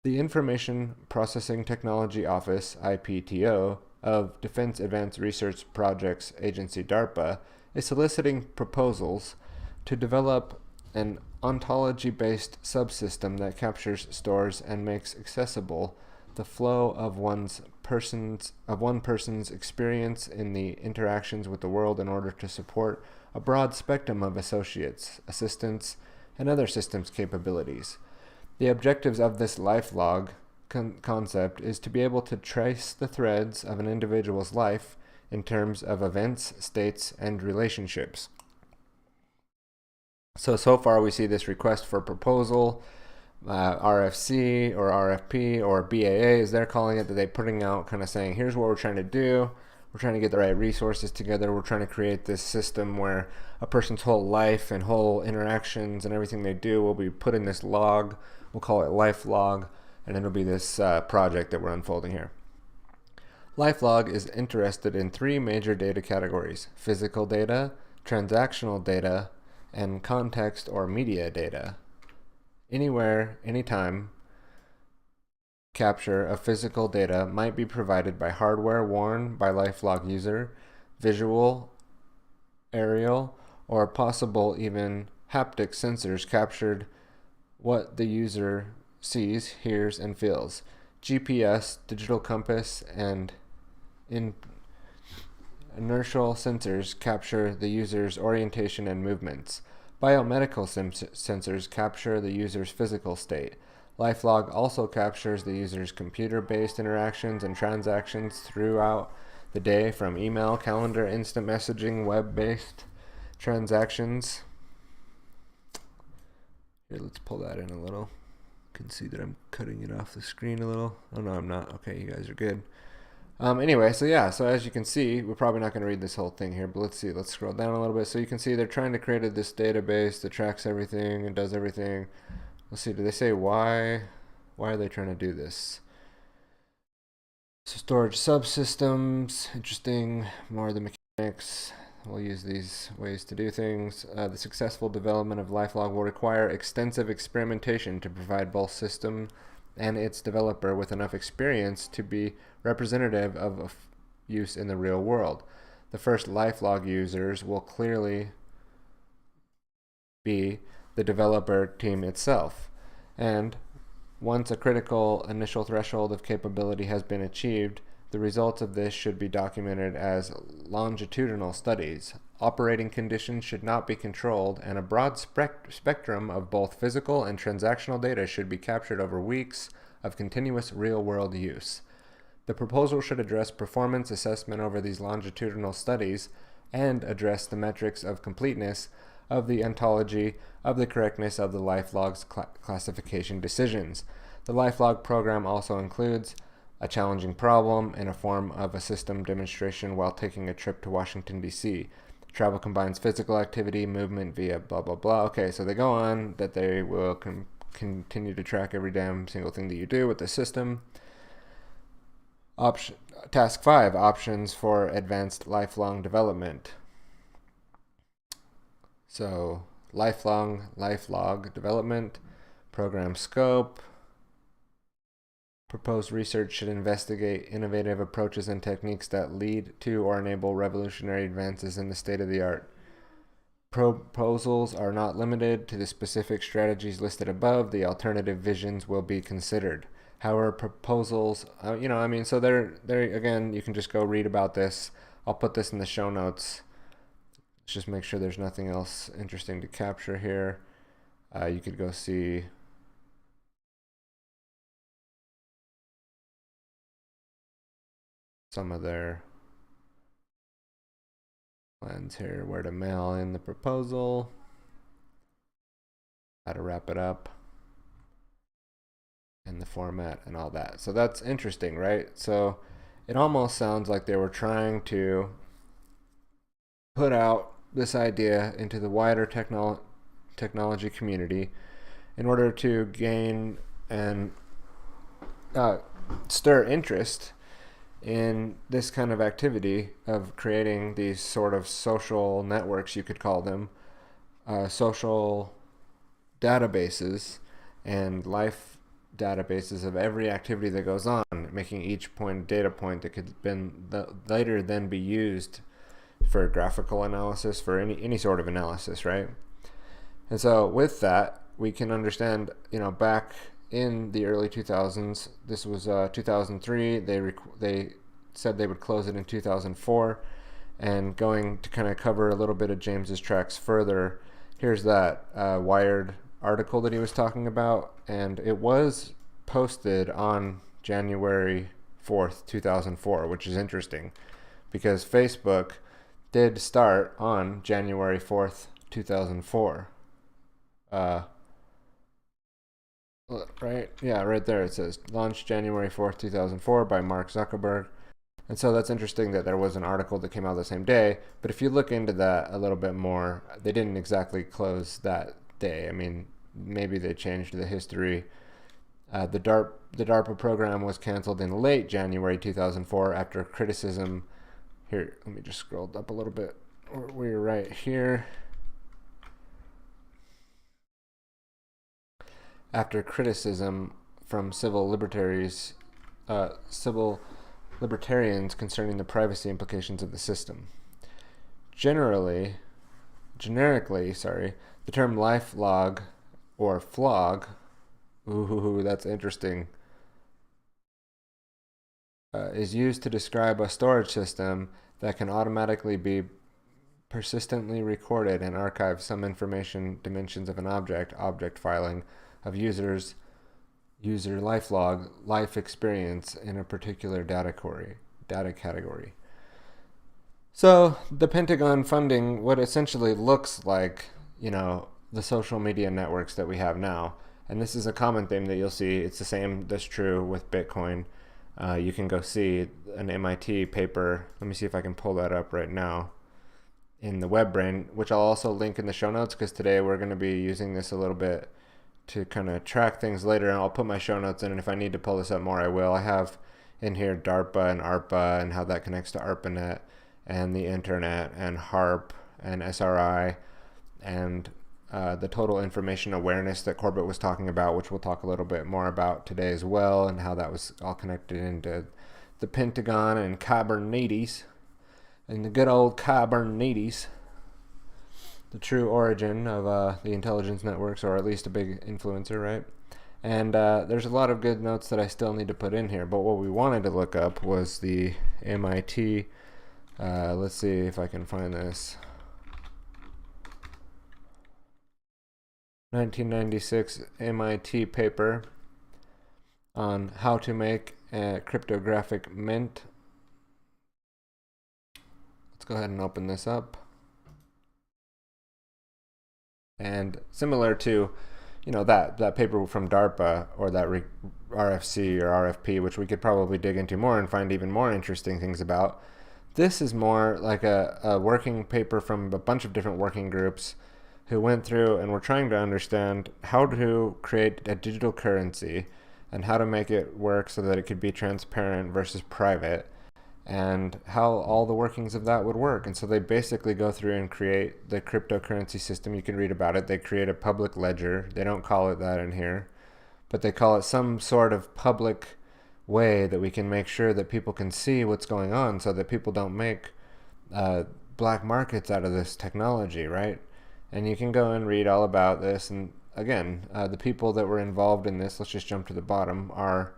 [SPEAKER 8] The Information Processing Technology Office, IPTO, of Defense Advanced Research Projects Agency DARPA is soliciting proposals to develop an ontology-based subsystem that captures, stores, and makes accessible the flow of one person's experience in the interactions with the world in order to support a broad spectrum of associates, assistants, and other systems capabilities. The objectives of this lifelog concept is to be able to trace the threads of an individual's life in terms of events, states, and relationships. So far we see this request for proposal, RFC or RFP or BAA as they're calling it, that they're putting out, kind of saying, here's what we're trying to do. We're trying to get the right resources together. We're trying to create this system where a person's whole life and whole interactions and everything they do will be put in this log. We'll call it life log, and it'll be this project that we're unfolding here. LifeLog is interested in three major data categories: physical data, transactional data, and context or media data. Anywhere, anytime, capture of physical data might be provided by hardware worn by LifeLog user, visual, aerial, or possible even haptic sensors captured what the user sees, hears, and feels. GPS, digital compass, and inertial sensors capture the user's orientation and movements. Biomedical sensors capture the user's physical state. LifeLog also captures the user's computer-based interactions and transactions throughout the day, from email, calendar, instant messaging, web-based transactions. Here, let's pull that in a little. You can see that I'm cutting it off the screen a little. Oh no, I'm not. Okay, you guys are good. Anyway, so as you can see, we're probably not going to read this whole thing here, but let's see. Let's scroll down a little bit. So you can see they're trying to create this database that tracks everything and does everything. Let's see. Do they say why? Why are they trying to do this? So storage subsystems. Interesting. More of the mechanics. We'll use these ways to do things. The successful development of LifeLog will require extensive experimentation to provide both system and its developer with enough experience to be representative of use in the real world. The first LifeLog users will clearly be the developer team itself, and once a critical initial threshold of capability has been achieved, the results of this should be documented as longitudinal studies. Operating conditions should not be controlled, and a broad spectrum of both physical and transactional data should be captured over weeks of continuous real-world use. The proposal should address performance assessment over these longitudinal studies and address the metrics of completeness of the ontology of the correctness of the LifeLog's classification decisions. The LifeLog program also includes a challenging problem in a form of a system demonstration while taking a trip to Washington, D.C. Travel combines physical activity, movement via blah, blah, blah. Okay, so they go on that they will continue to track every damn single thing that you do with the system. Task 5, options for advanced lifelong development. So, LifeLog development, program scope. Proposed research should investigate innovative approaches and techniques that lead to or enable revolutionary advances in the state-of-the-art. Proposals are not limited to the specific strategies listed above. The alternative visions will be considered. However, proposals, so they're again, you can just go read about this. I'll put this in the show notes. Let's just make sure there's nothing else interesting to capture here. You could go see some of their plans here, where to mail in the proposal, how to wrap it up, and the format and all that. So that's interesting, right? So it almost sounds like they were trying to put out this idea into the wider technology community in order to gain and stir interest in this kind of activity of creating these sort of social networks, you could call them, social databases and life databases of every activity that goes on, making each point a data point that could later then be used for graphical analysis, for any sort of analysis, right? And so with that, we can understand, back in the early 2000s, this was 2003, they said they would close it in 2004, and going to kind of cover a little bit of James's tracks further, here's that Wired article that he was talking about, and it was posted on January 4th, 2004, which is interesting because Facebook did start on January 4th, 2004. Right? Yeah, right there it says launched January 4th, 2004 by Mark Zuckerberg. And so that's interesting that there was an article that came out the same day, but if you look into that a little bit more, they didn't exactly close that day. I mean, maybe they changed the history. The DARPA program was canceled in late January 2004 after criticism. Here, let me just scroll up a little bit. We're right here. After criticism from civil libertarians concerning the privacy implications of the system. Generically, the term lifelog or flog, ooh, that's interesting, is used to describe a storage system that can automatically be persistently recorded and archive some information dimensions of an object filing of user lifelog, life experience in a particular data category. So the Pentagon funding what essentially looks like, the social media networks that we have now. And this is a common theme that you'll see. It's the same that's true with Bitcoin. You can go see an MIT paper. Let me see if I can pull that up right now in the WebBrain, which I'll also link in the show notes because today we're going to be using this a little bit to kind of track things later, and I'll put my show notes in, and if I need to pull this up more, I will. I have in here DARPA and ARPA and how that connects to ARPANET and the internet and HARP and SRI and the total information awareness that Corbett was talking about, which we'll talk a little bit more about today as well, and how that was all connected into the Pentagon and Kubernetes and the good old Kubernetes. The true origin of the intelligence networks, or at least a big influencer, right? And there's a lot of good notes that I still need to put in here, but what we wanted to look up was the MIT, let's see if I can find this, 1996 MIT paper on how to make a cryptographic mint. Let's go ahead and open this up. And similar to, that paper from DARPA or that RFC or RFP, which we could probably dig into more and find even more interesting things about, this is more like a working paper from a bunch of different working groups who went through and were trying to understand how to create a digital currency and how to make it work so that it could be transparent versus private, and how all the workings of that would work. And so they basically go through and create the cryptocurrency system. You can read about it. They create a public ledger. They don't call it that in here, but they call it some sort of public way that we can make sure that people can see what's going on so that people don't make black markets out of this technology, right? And you can go and read all about this. And again, the people that were involved in this, let's just jump to the bottom, are,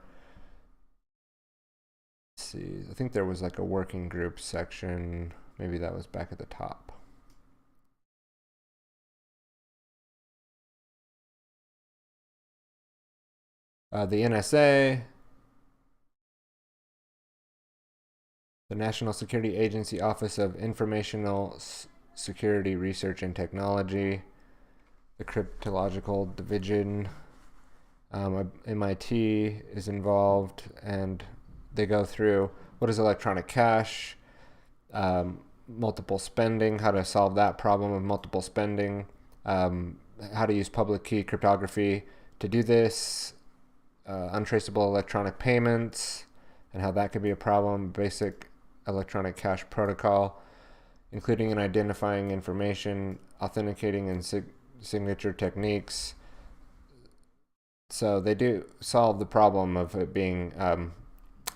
[SPEAKER 8] see, I think there was like a working group section. Maybe that was back at the top. The NSA, the National Security Agency Office of Informational Security Research and Technology, the Cryptological Division, MIT is involved, and they go through what is electronic cash, multiple spending, how to solve that problem of multiple spending, how to use public key cryptography to do this, untraceable electronic payments and how that could be a problem, basic electronic cash protocol, including in identifying information, authenticating and signature techniques. So they do solve the problem of it being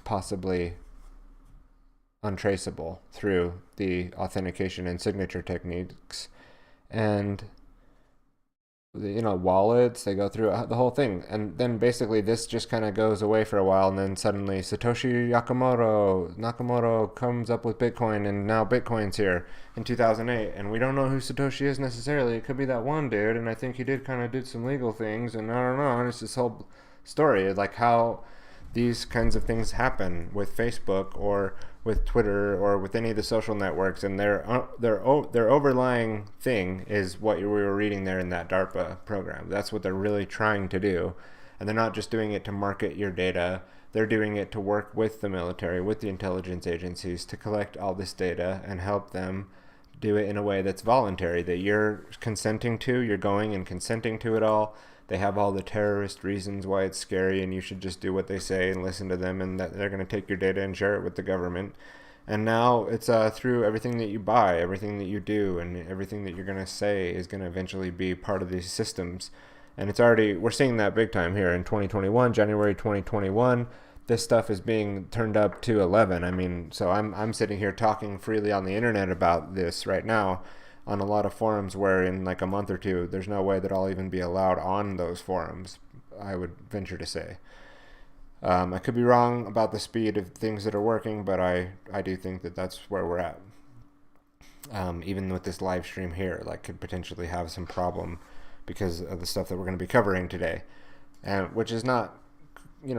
[SPEAKER 8] possibly untraceable through the authentication and signature techniques. And wallets, they go through the whole thing. And then basically this just kind of goes away for a while, and then suddenly Satoshi Nakamoto comes up with Bitcoin, and now Bitcoin's here in 2008, and we don't know who Satoshi is necessarily. It could be that one dude, and I think he did some legal things, and I don't know, and it's this whole story, like how these kinds of things happen with Facebook or with Twitter or with any of the social networks, and their overlying thing is what we were reading there in that DARPA program. That's what they're really trying to do, and they're not just doing it to market your data. They're doing it to work with the military, with the intelligence agencies, to collect all this data and help them do it in a way that's voluntary, that you're consenting to, you're going and consenting to it all. They have all the terrorist reasons why it's scary and you should just do what they say and listen to them, and that they're going to take your data and share it with the government. And now it's through everything that you buy, everything that you do, and everything that you're going to say is going to eventually be part of these systems. And we're seeing that big time here in 2021, January 2021. This stuff is being turned up to 11. I mean, so I'm sitting here talking freely on the internet about this right now, on a lot of forums where in like a month or two, there's no way that I'll even be allowed on those forums, I would venture to say. I could be wrong about the speed of things that are working, but I do think that that's where we're at. Even with this live stream here, like, could potentially have some problem because of the stuff that we're going to be covering today, which is not,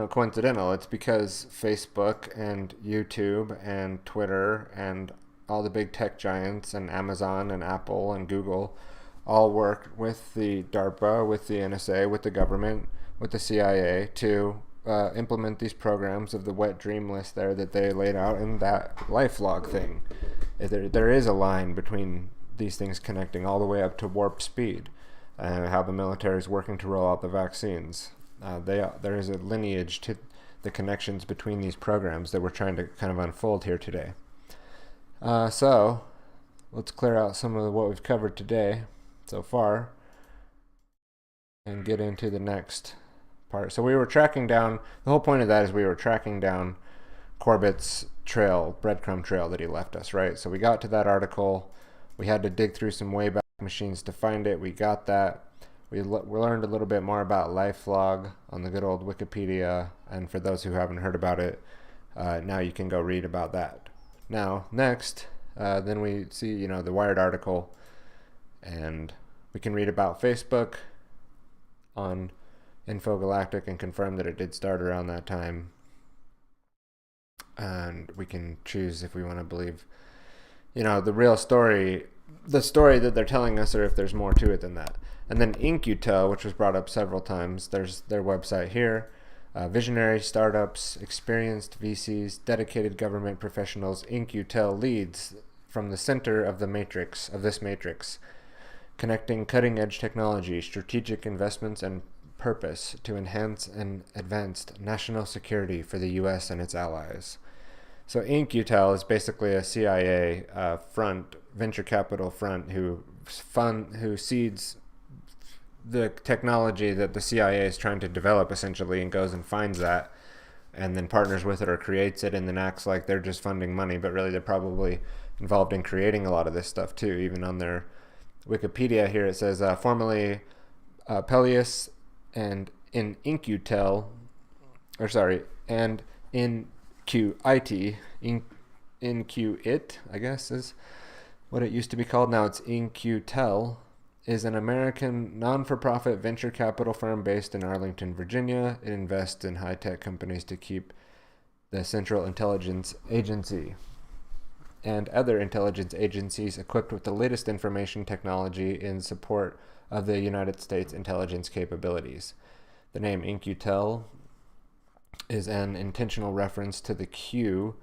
[SPEAKER 8] coincidental. It's because Facebook and YouTube and Twitter and all the big tech giants and Amazon and Apple and Google all worked with the DARPA, with the NSA, with the government, with the CIA to implement these programs of the wet dream list there that they laid out in that LifeLog thing. There is a line between these things connecting all the way up to warp speed, and how the military is working to roll out the vaccines. There is a lineage to the connections between these programs that we're trying to kind of unfold here today. So let's clear out some of what we've covered today so far and get into the next part. So we were tracking down, the whole point of that is we were tracking down Corbett's breadcrumb trail that he left us, right? So we got to that article. We had to dig through some Wayback Machines to find it. We got that. We learned a little bit more about LifeLog on the good old Wikipedia, and for those who haven't heard about it, now you can go read about that. Now, next, then we see, the Wired article, and we can read about Facebook on Infogalactic and confirm that it did start around that time. And we can choose if we want to believe, the real story, the story that they're telling us, or if there's more to it than that. And then In-Q-Tel, which was brought up several times, there's their website here. Visionary startups, experienced VCs, dedicated government professionals, In-Q-Tel leads from the center of this matrix, connecting cutting-edge technology, strategic investments, and purpose to enhance and advance national security for the U.S. and its allies. So In-Q-Tel is basically a CIA venture capital front who seeds the technology that the CIA is trying to develop, essentially, and goes and finds that and then partners with it or creates it, and then acts like they're just funding money, but really they're probably involved in creating a lot of this stuff too. Even on their Wikipedia here it says formerly Peleus and In-Q-Tel, and In-Q-IT, In-Q-IT, I guess is what it used to be called. Now it's In-Q-Tel, is an American non-for-profit venture capital firm based in Arlington, Virginia. It invests in high-tech companies to keep the Central Intelligence Agency and other intelligence agencies equipped with the latest information technology in support of the United States intelligence capabilities. The name In-Q-Tel is an intentional reference to the Q,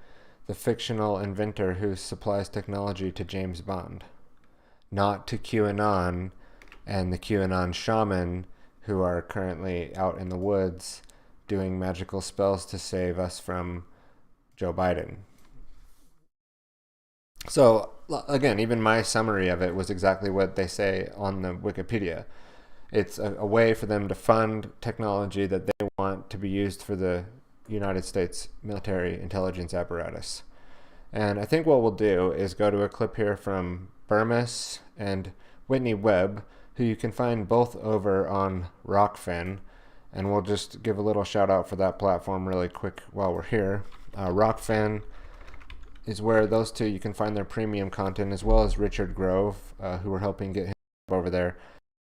[SPEAKER 8] the fictional inventor who supplies technology to James Bond, not to QAnon and the QAnon shaman who are currently out in the woods doing magical spells to save us from Joe Biden. So again, even my summary of it was exactly what they say on the Wikipedia. It's a way for them to fund technology that they want to be used for the United States military intelligence apparatus. And I think what we'll do is go to a clip here from Burmis and Whitney Webb, who you can find both over on Rockfin. And we'll just give a little shout out for that platform really quick while we're here. Rockfin is where those two, you can find their premium content, as well as Richard Grove, who we're helping get him over there.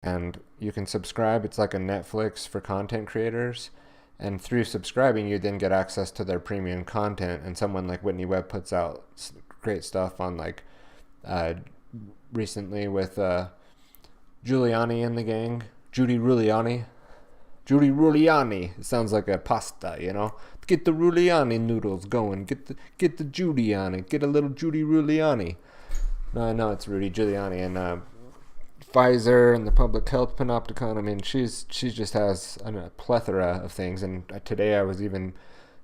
[SPEAKER 8] And you can subscribe. It's like a Netflix for content creators. And through subscribing, you then get access to their premium content. And someone like Whitney Webb puts out great stuff on, like, recently with Giuliani and the gang. Judy Giuliani. It sounds like a pasta, you know. Get the Giuliani noodles going. Get the Judy on it. Get a little Judy Giuliani. No, I know it's Rudy Giuliani and Pfizer and the Public Health Panopticon. I mean, she just has a plethora of things. And today I was even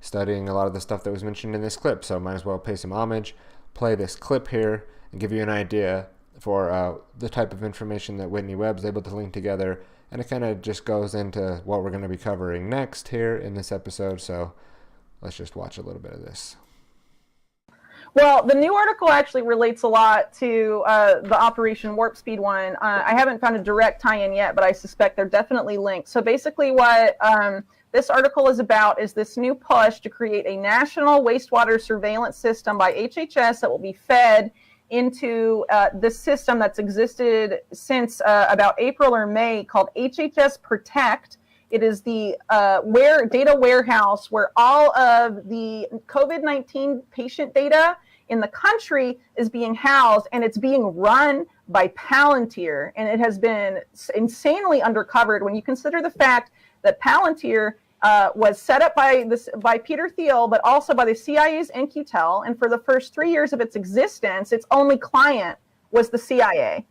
[SPEAKER 8] studying a lot of the stuff that was mentioned in this clip. So I might as well pay some homage, play this clip here, and give you an idea for the type of information that Whitney Webb's able to link together. And it kind of just goes into what we're going to be covering next here in this episode. So let's just watch a little bit of this.
[SPEAKER 10] Well, the new article actually relates a lot to the Operation Warp Speed one. I haven't found a direct tie-in yet, but I suspect they're definitely linked. So basically what this article is about is this new push to create a national wastewater surveillance system by HHS that will be fed into this system that's existed since about April or May, called HHS Protect. It is the data warehouse where all of the COVID-19 patient data in the country is being housed, and it's being run by Palantir. And it has been insanely undercovered when you consider the fact that Palantir was set up by Peter Thiel, but also by the CIA's Ncri. And for the first 3 years of its existence, its only client was the CIA.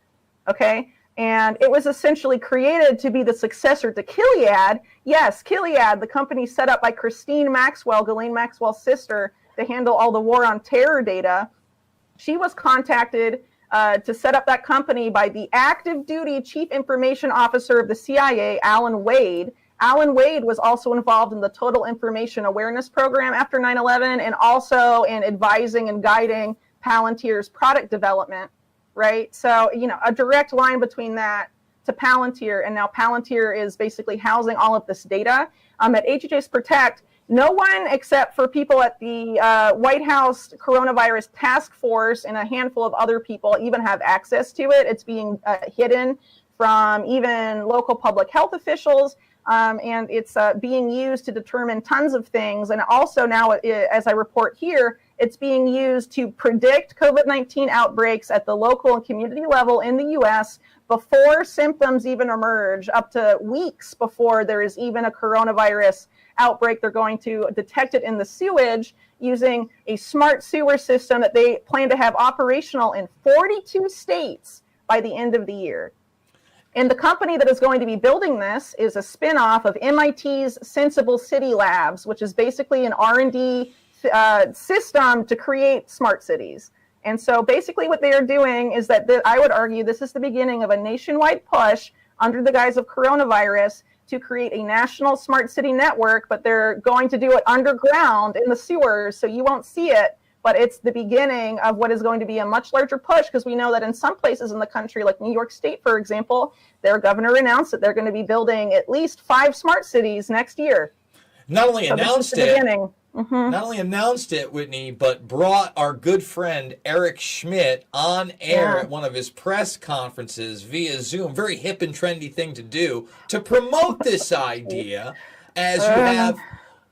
[SPEAKER 10] Okay? And it was essentially created to be the successor to Gilead. Yes, Gilead, the company set up by Christine Maxwell, Ghislaine Maxwell's sister, to handle all the war on terror data. She was contacted to set up that company by the active duty chief information officer of the CIA, Alan Wade. Alan Wade was also involved in the Total Information Awareness Program after 9/11, and also in advising and guiding Palantir's product development, right? So, you know, a direct line between that to Palantir, and now Palantir is basically housing all of this data. At HHS Protect, no one except for people at the White House Coronavirus Task Force and a handful of other people even have access to it. It's being hidden from even local public health officials. And it's being used to determine tons of things. And also now, as I report here, it's being used to predict COVID-19 outbreaks at the local and community level in the U.S. before symptoms even emerge, up to weeks before there is even a coronavirus outbreak. They're going to detect it in the sewage using a smart sewer system that they plan to have operational in 42 states by the end of the year. And the company that is going to be building this is a spin-off of MIT's Sensible City Labs, which is basically an R&D system to create smart cities. And so basically what they are doing is that I would argue this is the beginning of a nationwide push under the guise of coronavirus to create a national smart city network, but they're going to do it underground in the sewers, so you won't see it. But it's the beginning of what is going to be a much larger push, because we know that in some places in the country, like New York State, for example, their governor announced that they're going to be building at least 5 smart cities next year.
[SPEAKER 11] Not only announced it,
[SPEAKER 10] not
[SPEAKER 11] only announced it, Whitney, but brought our good friend Eric Schmidt on air at one of his press conferences via Zoom. Very hip and trendy thing to do to promote this idea, as you have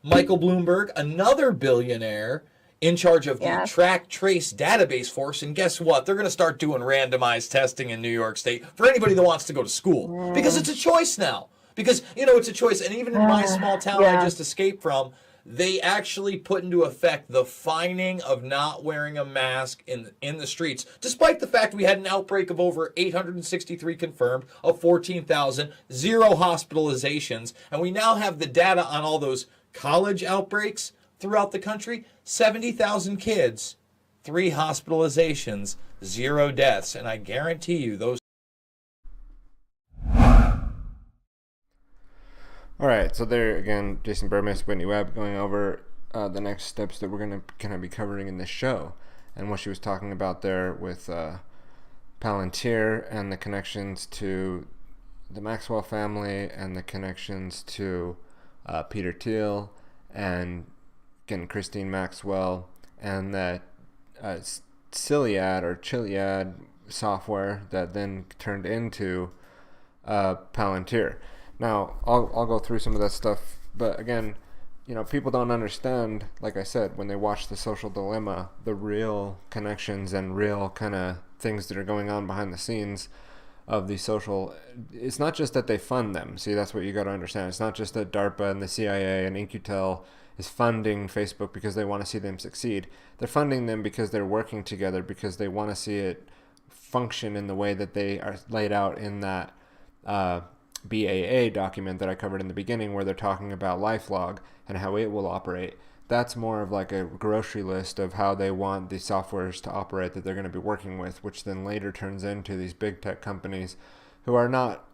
[SPEAKER 11] Michael Bloomberg, another billionaire, in charge of the track trace database force. And guess what? They're going to start doing randomized testing in New York State for anybody that wants to go to school, because it's a choice now. Because, you know, it's a choice. And even in my small town I just escaped from, they actually put into effect the fining of not wearing a mask in the streets, despite the fact we had an outbreak of over 863 confirmed, of 14,000, 0 hospitalizations, and we now have the data on all those College outbreaks throughout the country, 70,000 kids, 3 hospitalizations, 0 deaths. And I guarantee you those.
[SPEAKER 8] All right, so there again, Jason Burmess, Whitney Webb, going over the next steps that we're going to be covering in this show, and what she was talking about there with Palantir and the connections to the Maxwell family and the connections to Peter Thiel and again Christine Maxwell and that Chiliad software that then turned into Palantir. Now, I'll go through some of that stuff, but again, you know, people don't understand, like I said, when they watch The Social Dilemma, the real connections and real kind of things that are going on behind the scenes of the social. It's not just that they fund them. See, that's what you got to understand. It's not just that DARPA and the CIA and Incutel is funding Facebook because they want to see them succeed. They're funding them because they're working together, because they want to see it function in the way that they are laid out in that BAA document that I covered in the beginning, where they're talking about LifeLog and how it will operate. That's more of like a grocery list of how they want the softwares to operate that they're going to be working with, which then later turns into these big tech companies who are not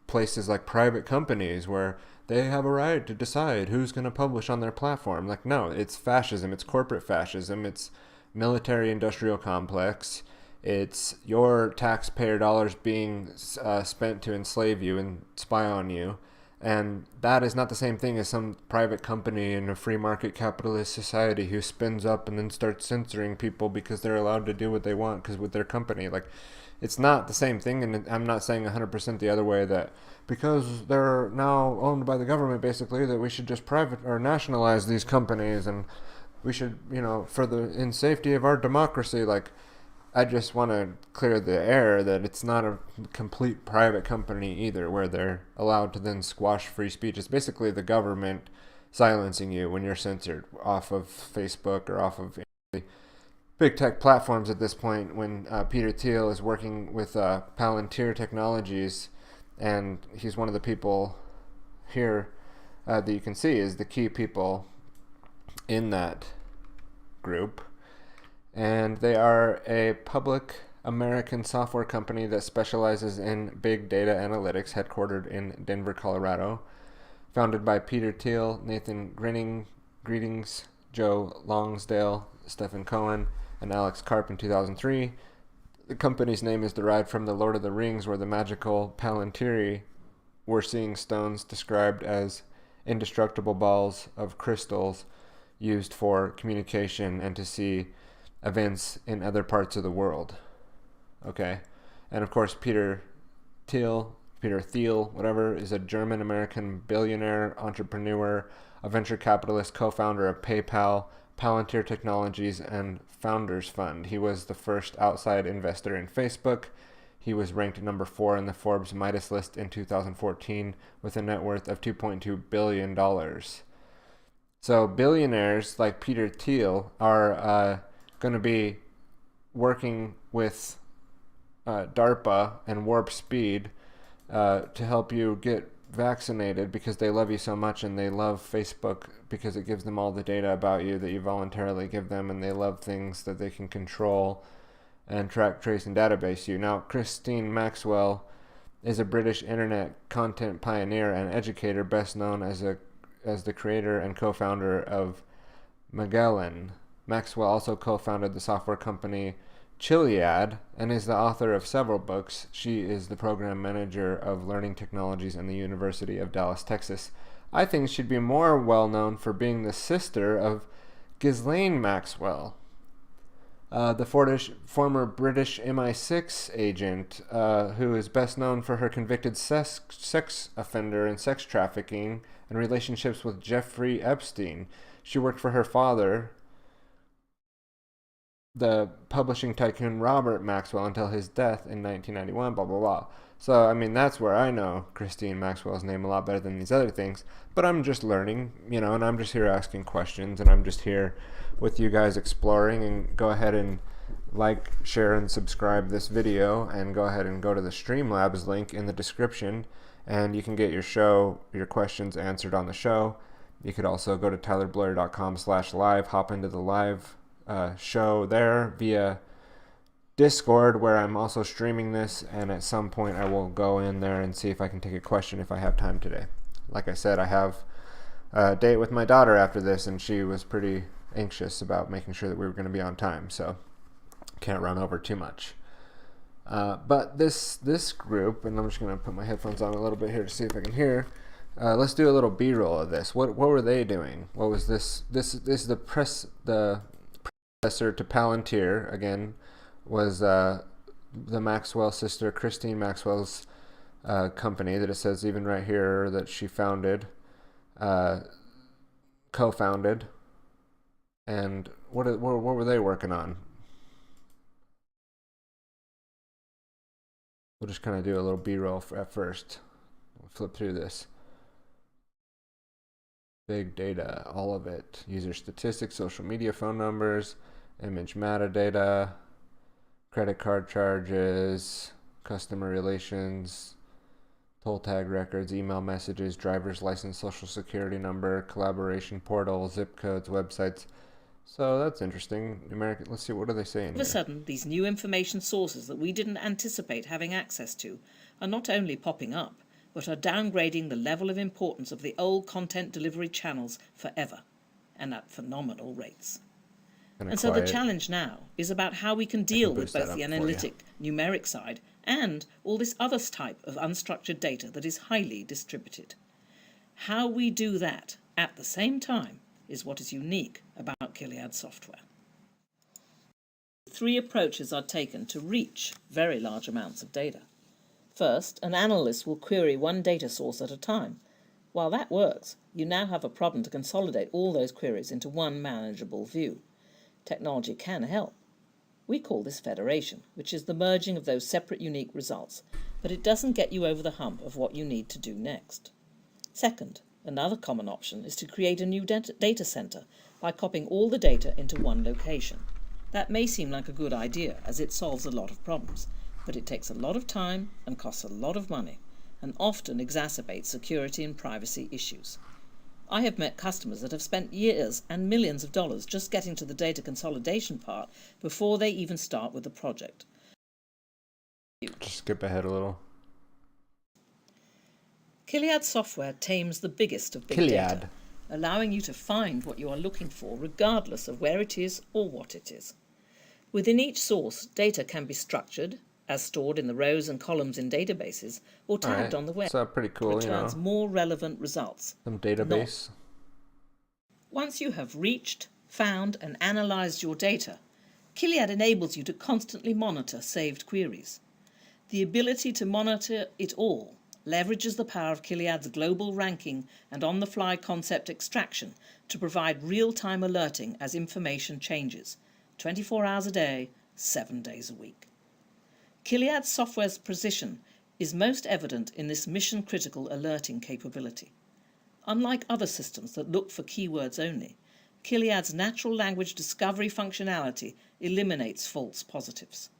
[SPEAKER 8] places like private companies where they have a right to decide who's going to publish on their platform. Like, no, it's fascism, it's corporate fascism, it's military industrial complex. It's your taxpayer dollars being spent to enslave you and spy on you. And that is not the same thing as some private company in a free market capitalist society who spins up and then starts censoring people because they're allowed to do what they want because with their company. Like, it's not the same thing. And I'm not saying 100% the other way, that because they're now owned by the government, basically, that we should just private or nationalize these companies and we should, you know, for the in safety of our democracy. Like, I just want to clear the air that it's not a complete private company either, where they're allowed to then squash free speech. It's basically the government silencing you when you're censored off of Facebook or off of big tech platforms at this point, when Peter Thiel is working with Palantir Technologies, and he's one of the people here that you can see is the key people in that group. And they are a public American software company that specializes in big data analytics, headquartered in Denver, Colorado. Founded by Peter Thiel, Nathan Greetings, Joe Longsdale, Stephen Cohen, and Alex Karp in 2003. The company's name is derived from the Lord of the Rings, where the magical Palantiri were seeing stones described as indestructible balls of crystals used for communication and to see events in other parts of the world. Okay. And of course, Peter Thiel, whatever, is a German-American billionaire, entrepreneur, a venture capitalist, co-founder of PayPal, Palantir Technologies, and Founders Fund. He was the first outside investor in Facebook. He was ranked number 4 in the Forbes Midas list in 2014 with a net worth of $2.2 billion. So billionaires like Peter Thiel are going to be working with DARPA and Warp Speed to help you get vaccinated because they love you so much, and they love Facebook because it gives them all the data about you that you voluntarily give them, and they love things that they can control and track, trace, and database you. Now, Christine Maxwell is a British internet content pioneer and educator, best known as the creator and co-founder of Magellan. Maxwell also co-founded the software company Chiliad and is the author of several books. She is the program manager of learning technologies in the University of Dallas, Texas. I think she'd be more well known for being the sister of Ghislaine Maxwell, the former British MI6 agent who is best known for her convicted sex offender and sex trafficking and relationships with Jeffrey Epstein. She worked for her father, the publishing tycoon Robert Maxwell, until his death in 1991, blah, blah, blah. So, I mean, that's where I know Christine Maxwell's name a lot better than these other things. But I'm just learning, you know, and I'm just here asking questions, and I'm just here with you guys exploring. And go ahead and like, share, and subscribe this video, and go ahead and go to the Streamlabs link in the description, and you can get your questions answered on the show. You could also go to tylerbloyer.com/live, hop into the live show there via Discord, where I'm also streaming this, and at some point I will go in there and see if I can take a question if I have time today. Like I said, I have a date with my daughter after this, and she was pretty anxious about making sure that we were going to be on time, so can't run over too much. But this group, and I'm just going to put my headphones on a little bit here to see if I can hear. Let's do a little B-roll of this. What were they doing? What was this? This is the predecessor to Palantir. Again, was the Maxwell sister, Christine Maxwell's company that it says even right here that she founded, co-founded. And what were they working on? We'll just kind of do a little B-roll at first. We'll flip through this. Big data, all of it. User statistics, social media phone numbers, image metadata, credit card charges, customer relations, toll tag records, email messages, driver's license, social security number, collaboration portal, zip codes, websites. So that's interesting. Let's see, what are they saying?
[SPEAKER 12] All of a sudden, these new information sources that we didn't anticipate having access to are not only popping up, but are downgrading the level of importance of the old content delivery channels forever, and at phenomenal rates. And so the challenge now is about how we can deal with both the analytic, numeric side and all this other type of unstructured data that is highly distributed. How we do that at the same time is what is unique about Gilead software. 3 approaches are taken to reach very large amounts of data. First, an analyst will query one data source at a time. While that works, you now have a problem to consolidate all those queries into one manageable view. Technology can help. We call this federation, which is the merging of those separate unique results, but it doesn't get you over the hump of what you need to do next. Second, another common option is to create a new data center by copying all the data into one location. That may seem like a good idea, as it solves a lot of problems, but it takes a lot of time and costs a lot of money, and often exacerbates security and privacy issues. I have met customers that have spent years and millions of dollars just getting to the data consolidation part before they even start with the project.
[SPEAKER 8] Just skip ahead a little.
[SPEAKER 12] Gilead software tames the biggest of big data, allowing you to find what you are looking for regardless of where it is or what it is. Within each source, data can be structured, as stored in the rows and columns in databases, or tagged on the web.
[SPEAKER 8] So pretty cool,
[SPEAKER 12] returns more relevant results.
[SPEAKER 8] Some database.
[SPEAKER 12] Once you have reached, found, and analyzed your data, Gilead enables you to constantly monitor saved queries. The ability to monitor it all leverages the power of Gilead's global ranking and on-the-fly concept extraction to provide real-time alerting as information changes, 24 hours a day, 7 days a week. Gilead software's precision is most evident in this mission-critical alerting capability. Unlike other systems that look for keywords only, Gilead's natural language discovery functionality eliminates false positives.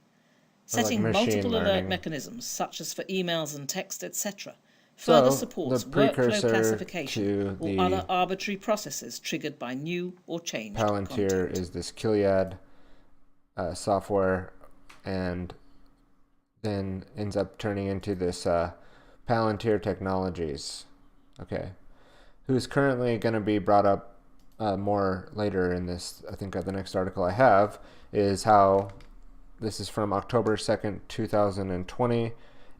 [SPEAKER 12] Setting multiple alert mechanisms, such as for emails and text, etc., further supports workflow classification or other arbitrary processes triggered by new or changed content.
[SPEAKER 8] Palantir is this Gilead software, and then ends up turning into this Palantir Technologies, who's currently going to be brought up more later in this. I think the next article I have is how this is from October 2nd, 2020,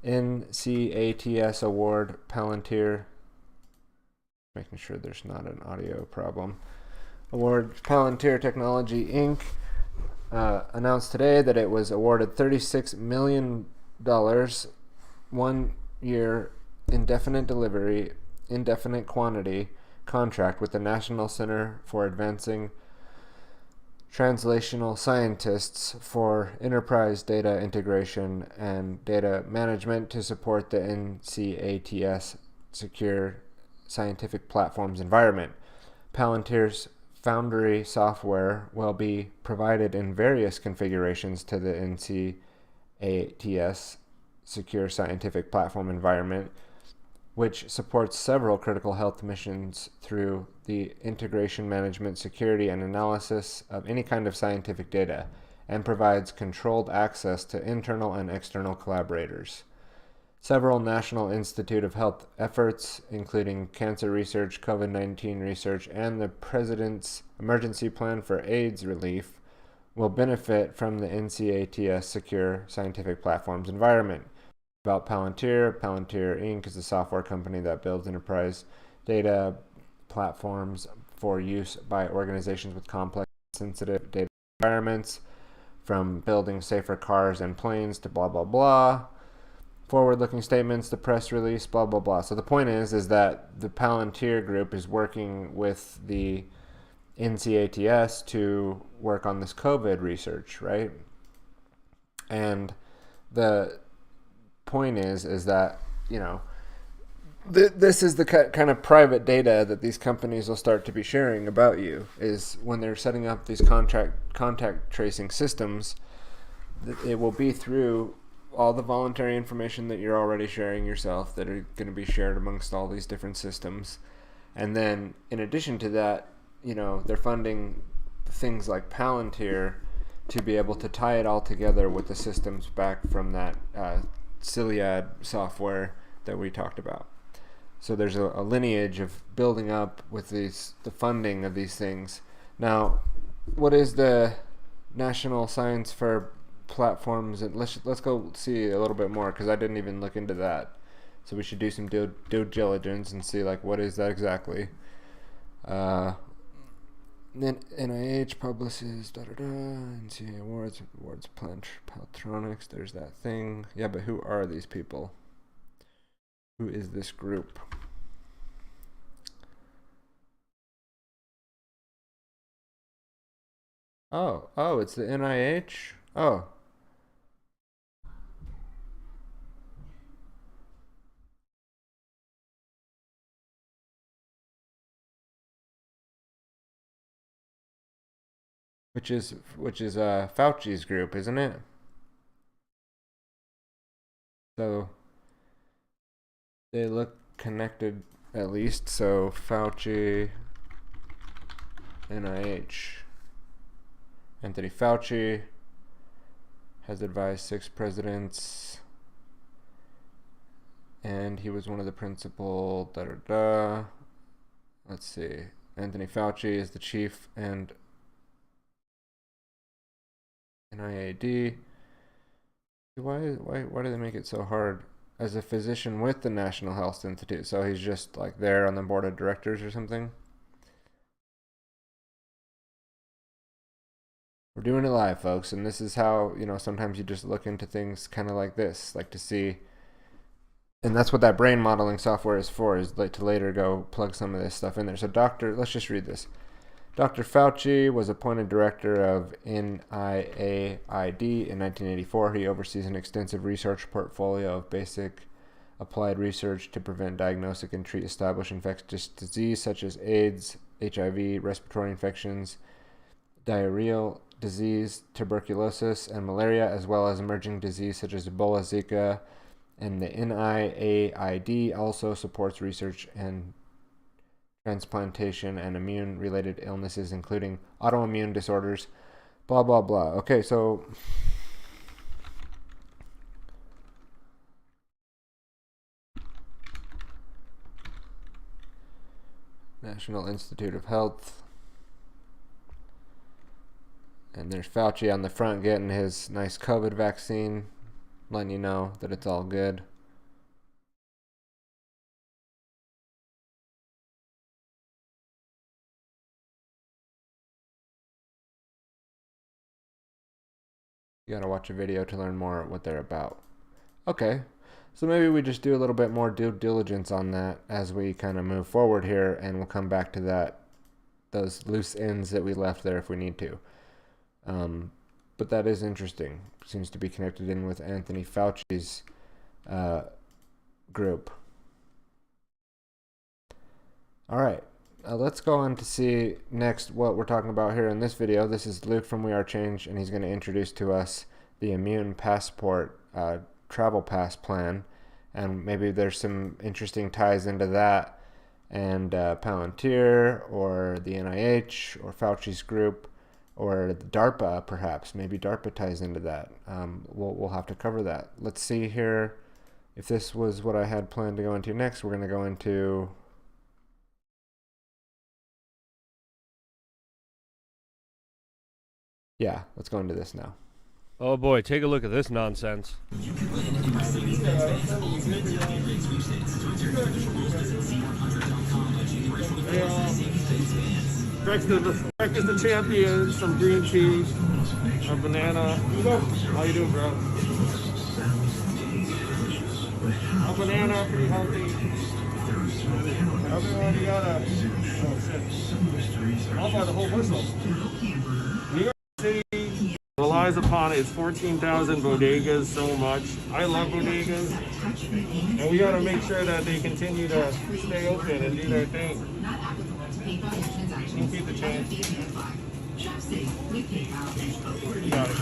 [SPEAKER 8] NCATS Award Palantir, making sure there's not an audio problem, Award Palantir Technology Inc. Announced today that it was awarded $36 million, 1 year, indefinite delivery, indefinite quantity contract with the National Center for Advancing Translational Scientists for enterprise data integration and data management to support the NCATS secure scientific platforms environment. Palantir's Foundry software will be provided in various configurations to the NCATS secure scientific platform environment, which supports several critical health missions through the integration, management, security, and analysis of any kind of scientific data, and provides controlled access to internal and external collaborators. Several National Institute of Health efforts, including cancer research, COVID-19 research, and the President's Emergency Plan for AIDS Relief, will benefit from the NCATS Secure Scientific Platforms environment. About Palantir. Palantir Inc. is a software company that builds enterprise data platforms for use by organizations with complex, sensitive data environments, from building safer cars and planes to blah, blah, blah. Forward-looking statements, the press release, blah, blah, blah. So the point is that the Palantir group is working with the NCATS to work on this COVID research, right? And the point is that, you know, this is the kind of private data that these companies will start to be sharing about you, is when they're setting up these contact tracing systems. It will be through all the voluntary information that you're already sharing yourself that are going to be shared amongst all these different systems. And then in addition to that, you know, they're funding things like Palantir to be able to tie it all together with the systems back from that Ciliad software that we talked about. So there's a lineage of building up with the funding of these things. Now, what is the National Science for Platforms? And let's go see a little bit more, because I didn't even look into that. So we should do some due diligence and see, like, what is that exactly. Then NIH publishes NCA awards Plantronics. There's that thing. Yeah, but who are these people? Who is this group? Oh, it's the NIH? Oh. Which is Fauci's group, isn't it? So they look connected, at least. So Fauci, NIH. Anthony Fauci has advised 6 presidents, and he was one of the principal. Let's see. Anthony Fauci is the chief and NIAID. Why do they make it so hard? As a physician with the National Health Institute, so he's just like there on the board of directors or something. We're doing it live, folks, and this is how, you know, sometimes you just look into things kind of like this, like to see, and that's what that brain modeling software is for, is like to later go plug some of this stuff in there. So let's just read this. Dr. Fauci was appointed director of NIAID in 1984. He oversees an extensive research portfolio of basic applied research to prevent, diagnose, and treat established infectious disease such as AIDS, HIV, respiratory infections, diarrheal disease, tuberculosis, and malaria, as well as emerging disease such as Ebola, Zika. And the NIAID also supports research and transplantation and immune-related illnesses, including autoimmune disorders, blah, blah, blah. Okay, so National Institute of Health. And there's Fauci on the front getting his nice COVID vaccine, letting you know that it's all good. You gotta watch a video to learn more what they're about. Okay, so maybe we just do a little bit more due diligence on that as we kind of move forward here, and we'll come back to those loose ends that we left there if we need to. But that is interesting. Seems to be connected in with Anthony Fauci's group. All right. Let's go on to see next what we're talking about here in this video. This is Luke from We Are Change, and he's going to introduce to us the Immune Passport travel pass plan and maybe there's some interesting ties into that and Palantir or the NIH or Fauci's group or DARPA, perhaps. Maybe DARPA ties into that. We'll have to cover that. Let's see here if this was what I had planned to go into next. We're going to go into... Yeah, let's go into this now.
[SPEAKER 13] Oh boy, take a look at this nonsense.
[SPEAKER 14] Breakfast the champions, some green tea, a banana. How you doing, bro? A banana, pretty healthy. Everyone got a... Oh shit. I'll buy the whole bushel. New York City relies upon its 14,000 bodegas so much. I love bodegas. And we gotta make sure that they continue to stay open and do their thing. You can keep the change. You got it.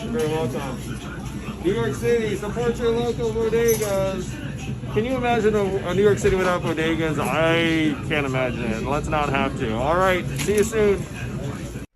[SPEAKER 14] You're very welcome. New York City, support your local bodegas. Can you imagine a New York City without bodegas? I can't imagine it. Let's not have to. All right, see you soon.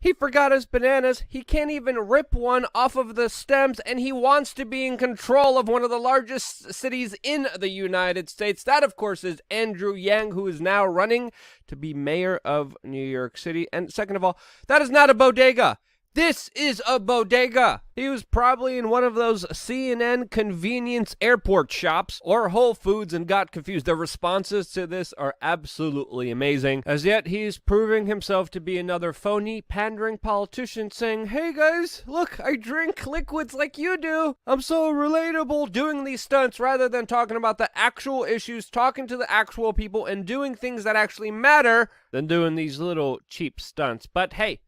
[SPEAKER 13] He forgot his bananas, he can't even rip one off of the stems, and he wants to be in control of one of the largest cities in the United States. That, of course, is Andrew Yang, who is now running to be mayor of New York City. And second of all, that is not a bodega. This is a bodega. He was probably in one of those CNN convenience airport shops or Whole Foods and got confused. The responses to this are absolutely amazing. As yet, he's proving himself to be another phony, pandering politician saying, hey guys, look, I drink liquids like you do. I'm so relatable, doing these stunts rather than talking about the actual issues, talking to the actual people, and doing things that actually matter than doing these little cheap stunts. But hey,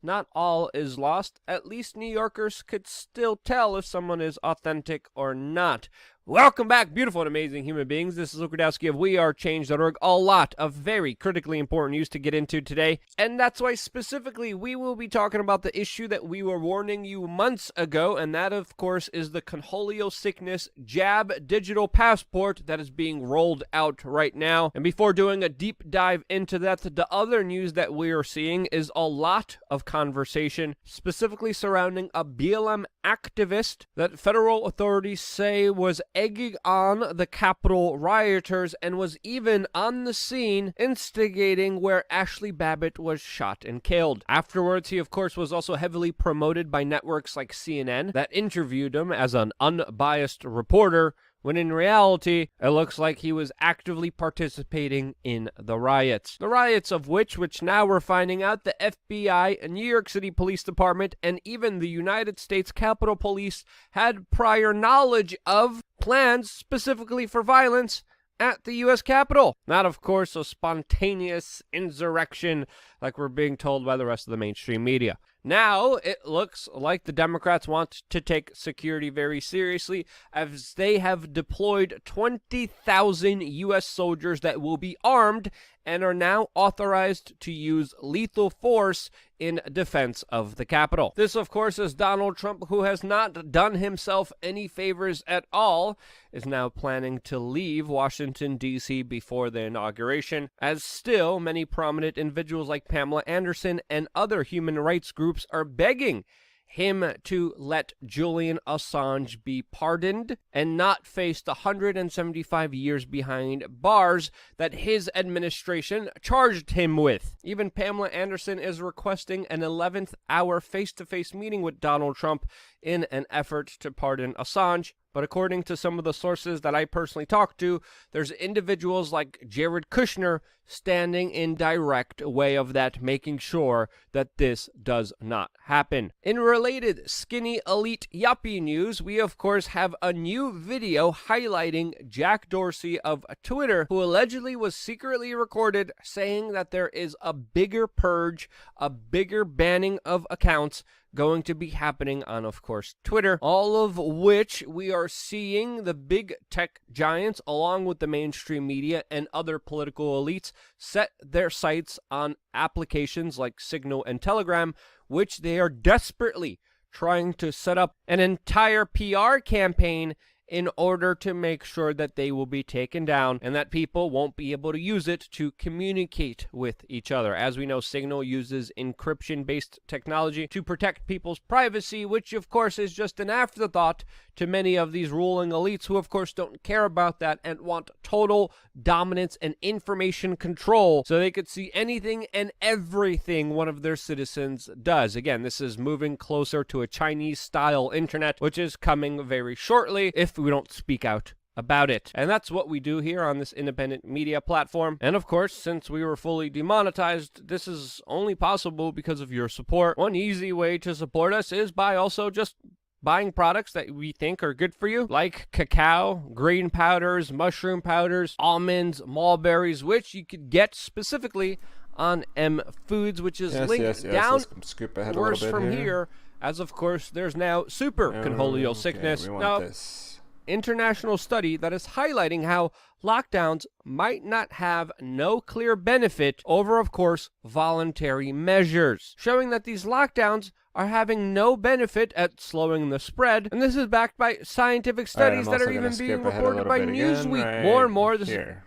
[SPEAKER 13] not all is lost. At least New Yorkers could still tell if someone is authentic or not. Welcome back, beautiful and amazing human beings. This is Luke Radowski of WeAreChange.org. A lot of very critically important news to get into today, and that's why specifically we will be talking about the issue that we were warning you months ago, and that, of course, is the Conholio sickness jab digital passport that is being rolled out right now. And before doing a deep dive into that, the other news that we are seeing is a lot of conversation, specifically surrounding a BLM activist that federal authorities say was egging on the Capitol rioters and was even on the scene instigating where Ashley Babbitt was shot and killed. Afterwards, he of course was also heavily promoted by networks like CNN that interviewed him as an unbiased reporter, when in reality, it looks like he was actively participating in the riots. The riots of which now we're finding out the FBI and New York City Police Department and even the United States Capitol Police had prior knowledge of plans specifically for violence at the U.S. Capitol. Not, of course, a spontaneous insurrection like we're being told by the rest of the mainstream media. Now, it looks like the Democrats want to take security very seriously, as they have deployed 20,000 U.S. soldiers that will be armed and are now authorized to use lethal force in defense of the Capitol. This, of course, is Donald Trump, who has not done himself any favors at all, is now planning to leave Washington, D.C. before the inauguration, as still many prominent individuals like Pamela Anderson and other human rights groups are begging him to let Julian Assange be pardoned and not face the 175 years behind bars that his administration charged him with. Even Pamela Anderson is requesting an 11th hour face-to-face meeting with Donald Trump in an effort to pardon Assange. But according to some of the sources that I personally talked to, there's individuals like Jared Kushner standing in direct way of that, making sure that this does not happen. In related skinny elite yuppie news, we of course have a new video highlighting Jack Dorsey of Twitter, who allegedly was secretly recorded saying that there is a bigger purge, a bigger banning of accounts going to be happening on, of course, Twitter, all of which we are seeing the big tech giants, along with the mainstream media and other political elites, set their sights on applications like Signal and Telegram, which they are desperately trying to set up an entire PR campaign in order to make sure that they will be taken down and that people won't be able to use it to communicate with each other. As we know, Signal uses encryption-based technology to protect people's privacy, which of course is just an afterthought to many of these ruling elites who of course don't care about that and want total dominance and information control so they could see anything and everything one of their citizens does. Again, this is moving closer to a Chinese-style internet, which is coming very shortly if we don't speak out about it. And that's what we do here on this independent media platform. And of course, since we were fully demonetized, this is only possible because of your support. One easy way to support us is by also just buying products that we think are good for you, like cacao, green powders, mushroom powders, almonds, mulberries, which you could get specifically on M Foods, which is linked down
[SPEAKER 8] scoop ahead
[SPEAKER 13] worse
[SPEAKER 8] a little bit
[SPEAKER 13] from here. As of course, there's now super conholio sickness.
[SPEAKER 8] We want
[SPEAKER 13] now,
[SPEAKER 8] this
[SPEAKER 13] international study that is highlighting how lockdowns might not have no clear benefit over, of course, voluntary measures, showing that these lockdowns are having no benefit at slowing the spread, and this is backed by scientific studies that are even being reported by Newsweek. More and more, this is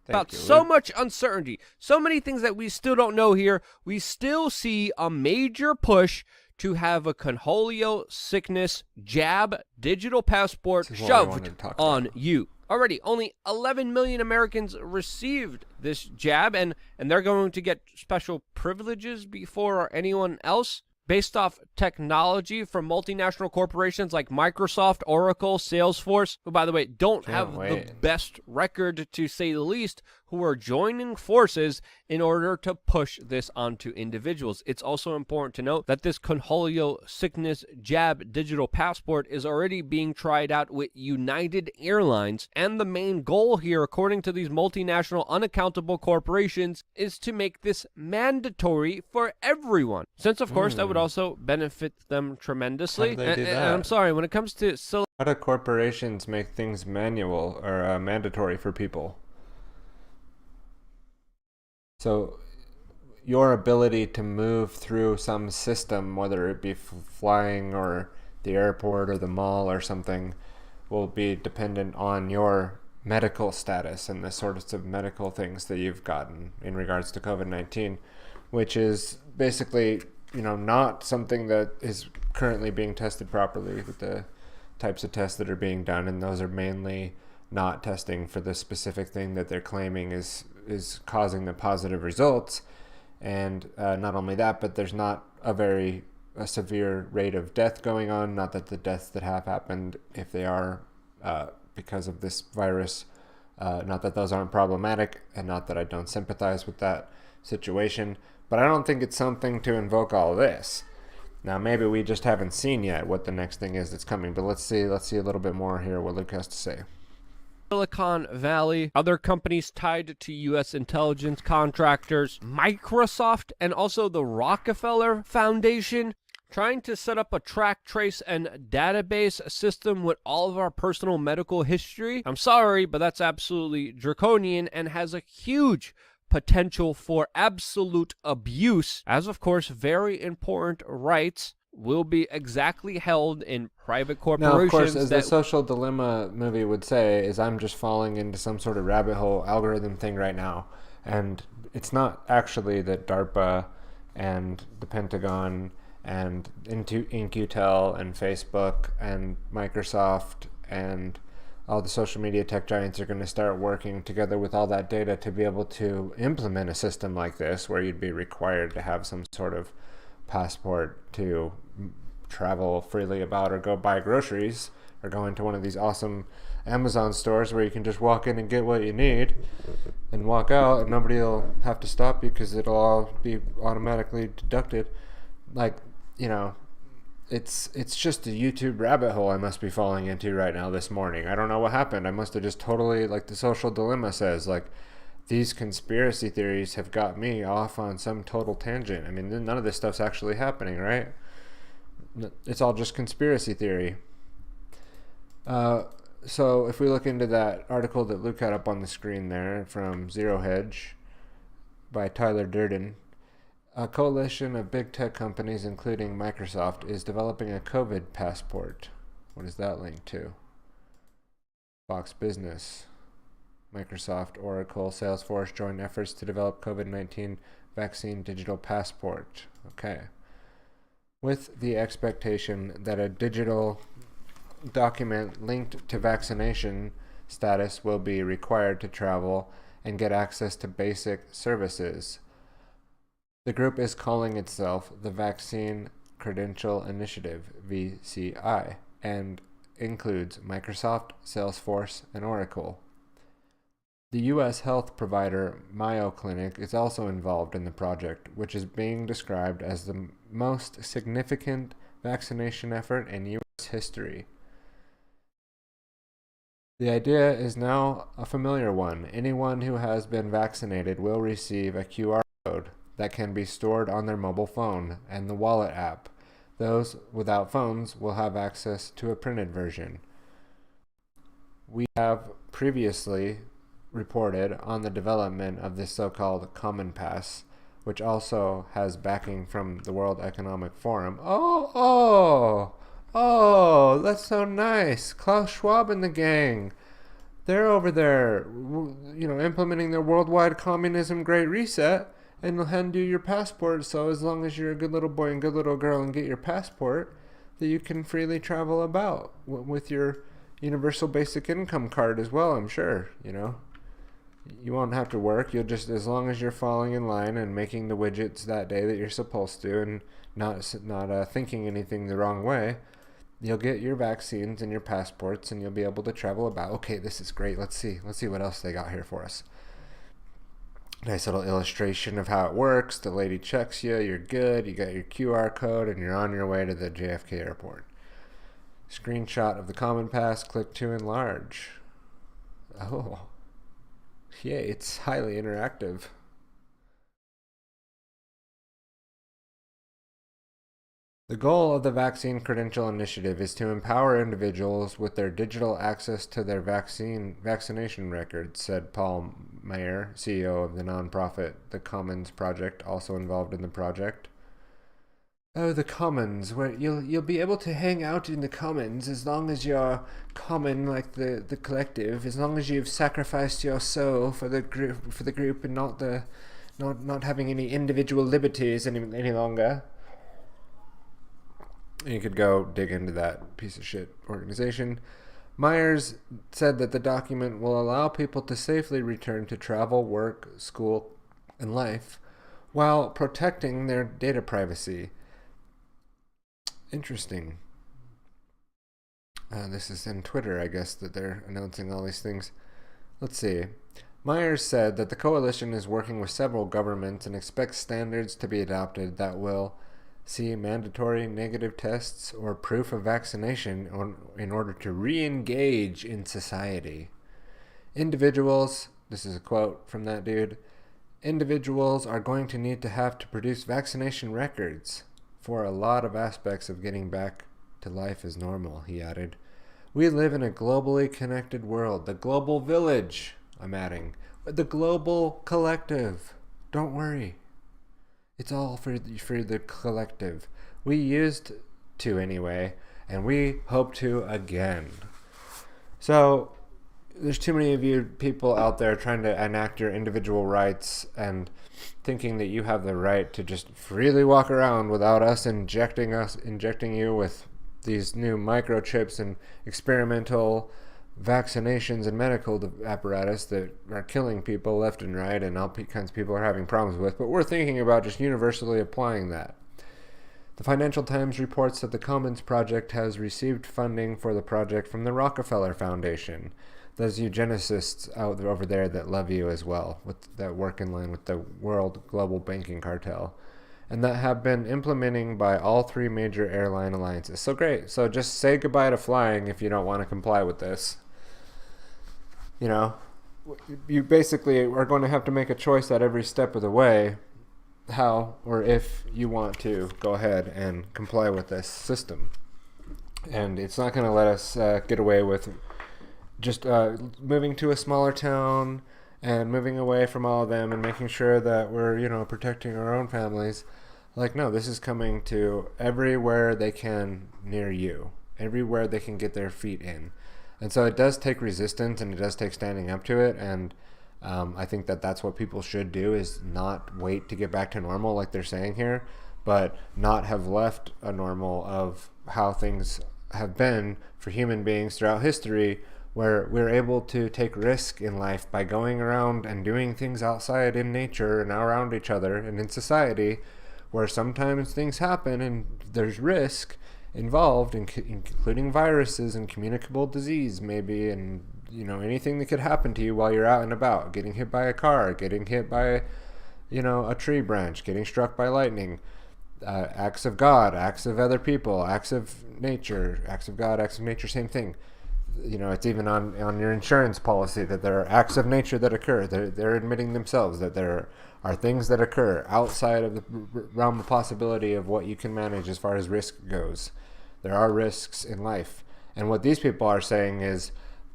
[SPEAKER 13] about so much uncertainty, so many things that we still don't know here. We still see a major push to have a conholio sickness jab digital passport shoved on you. Already, only 11 million Americans received this jab, and they're going to get special privileges before anyone else based off technology from multinational corporations like Microsoft, Oracle, Salesforce, who, by the way, don't have the best record, to say the least, who are joining forces in order to push this onto individuals. It's also important to note that this conholio sickness jab digital passport is already being tried out with United Airlines, and the main goal here, according to these multinational unaccountable corporations, is to make this mandatory for everyone, since of course that would also benefit them tremendously.
[SPEAKER 8] How do they do that?
[SPEAKER 13] And I'm sorry, when it comes to
[SPEAKER 8] how do corporations make things manual or mandatory for people? So your ability to move through some system, whether it be flying or the airport or the mall or something, will be dependent on your medical status and the sorts of medical things that you've gotten in regards to COVID-19, which is basically, not something that is currently being tested properly with the types of tests that are being done, and those are mainly not testing for the specific thing that they're claiming is causing the positive results. And not only that, but there's not a severe rate of death going on. Not that the deaths that have happened, if they are because of this virus, not that those aren't problematic, and not that I don't sympathize with that situation, but I don't think it's something to invoke all of this. Now, maybe we just haven't seen yet what the next thing is that's coming, but let's see a little bit more here what Luke has to say.
[SPEAKER 13] Silicon Valley, other companies tied to U.S. intelligence contractors, Microsoft, and also the Rockefeller Foundation, trying to set up a track, trace, and database system with all of our personal medical history. I'm sorry, but that's absolutely draconian and has a huge potential for absolute abuse, as of course very important rights will be exactly held in private corporations.
[SPEAKER 8] Now, of course, as the Social Dilemma movie would say, is I'm just falling into some sort of rabbit hole algorithm thing right now. And it's not actually that DARPA and the Pentagon and In-Q-Tel and Facebook and Microsoft and all the social media tech giants are going to start working together with all that data to be able to implement a system like this where you'd be required to have some sort of passport to travel freely about or go buy groceries or go into one of these awesome Amazon stores where you can just walk in and get what you need and walk out and nobody will have to stop you because it'll all be automatically deducted. Like, it's just a YouTube rabbit hole I must be falling into right now this morning. I don't know what happened. I must have just totally, like the Social Dilemma says, like, these conspiracy theories have got me off on some total tangent. I mean, none of this stuff's actually happening, right? It's all just conspiracy theory. So if we look into that article that Luke had up on the screen there from Zero Hedge by Tyler Durden, a coalition of big tech companies, including Microsoft, is developing a COVID passport. What is that linked to? Fox Business, Microsoft, Oracle, Salesforce join efforts to develop COVID-19 vaccine digital passport. Okay. With the expectation that a digital document linked to vaccination status will be required to travel and get access to basic services. The group is calling itself the Vaccine Credential Initiative, VCI, and includes Microsoft, Salesforce, and Oracle. The U.S. health provider Mayo Clinic is also involved in the project, which is being described as the most significant vaccination effort in U.S. history. The idea is now a familiar one. Anyone who has been vaccinated will receive a QR code that can be stored on their mobile phone and the wallet app. Those without phones will have access to a printed version. We have previously reported on the development of this so-called Common Pass, which also has backing from the World Economic Forum. Oh, that's so nice. Klaus Schwab and the gang. They're over there, implementing their worldwide communism great reset, and they'll hand you your passport, so as long as you're a good little boy and good little girl and get your passport, that you can freely travel about with your universal basic income card as well, I'm sure, You won't have to work. You'll just, as long as you're falling in line and making the widgets that day that you're supposed to and not thinking anything the wrong way, you'll get your vaccines and your passports and you'll be able to travel about. Okay, this is great. Let's see what else they got here for us. Nice little illustration of how it works. The lady checks you. You're good. You got your QR code and you're on your way to the JFK airport. Screenshot of the Common Pass. Click to enlarge. Oh. Yeah, it's highly interactive. The goal of the Vaccine Credential Initiative is to empower individuals with their digital access to their vaccination records, said Paul Mayer, CEO of the nonprofit The Commons Project, also involved in the project. Oh, the Commons, where you'll be able to hang out in the Commons as long as you're common, like the collective, as long as you've sacrificed your soul for the group and not having any individual liberties any longer. You could go dig into that piece of shit organization. Myers said that the document will allow people to safely return to travel, work, school, and life while protecting their data privacy. Interesting. This is in Twitter, I guess, that they're announcing all these things. Let's see. Myers said that the coalition is working with several governments and expects standards to be adopted that will see mandatory negative tests or proof of vaccination in order to re-engage in society. Individuals, this is a quote from that dude, individuals are going to need to have to produce vaccination records for a lot of aspects of getting back to life as normal, he added. We live in a globally connected world. The global village, I'm adding. The global collective. Don't worry. It's all for the collective. We used to anyway, and we hope to again. So, there's too many of you people out there trying to enact your individual rights and thinking that you have the right to just freely walk around without us injecting you with these new microchips and experimental vaccinations and medical apparatus that are killing people left and right and all kinds of people are having problems with, but we're thinking about just universally applying that. The Financial Times reports that the Commons Project has received funding for the project from the Rockefeller Foundation, those eugenicists out over there that love you as well, that work in line with the world global banking cartel, and that have been implementing by all three major airline alliances. So great. So just say goodbye to flying if you don't want to comply with this. You basically are going to have to make a choice at every step of the way how or if you want to go ahead and comply with this system. And it's not going to let us get away with just moving to a smaller town and moving away from all of them and making sure that we're, protecting our own families. Like, no, this is coming to everywhere they can near you, everywhere they can get their feet in. And so it does take resistance, and it does take standing up to it. And I think that that's what people should do, is not wait to get back to normal like they're saying here, but not have left a normal of how things have been for human beings throughout history, where we're able to take risk in life by going around and doing things outside in nature and around each other and in society, where sometimes things happen and there's risk involved, including viruses and communicable disease maybe, and anything that could happen to you while you're out and about, getting hit by a car, getting hit by a tree branch, getting struck by lightning. Acts of God, acts of other people, acts of nature, acts of God, acts of nature, same thing. It's even on your insurance policy that there are acts of nature that occur. They're admitting themselves that there are things that occur outside of the realm of possibility of what you can manage as far as risk goes. There are risks in life. And what these people are saying is,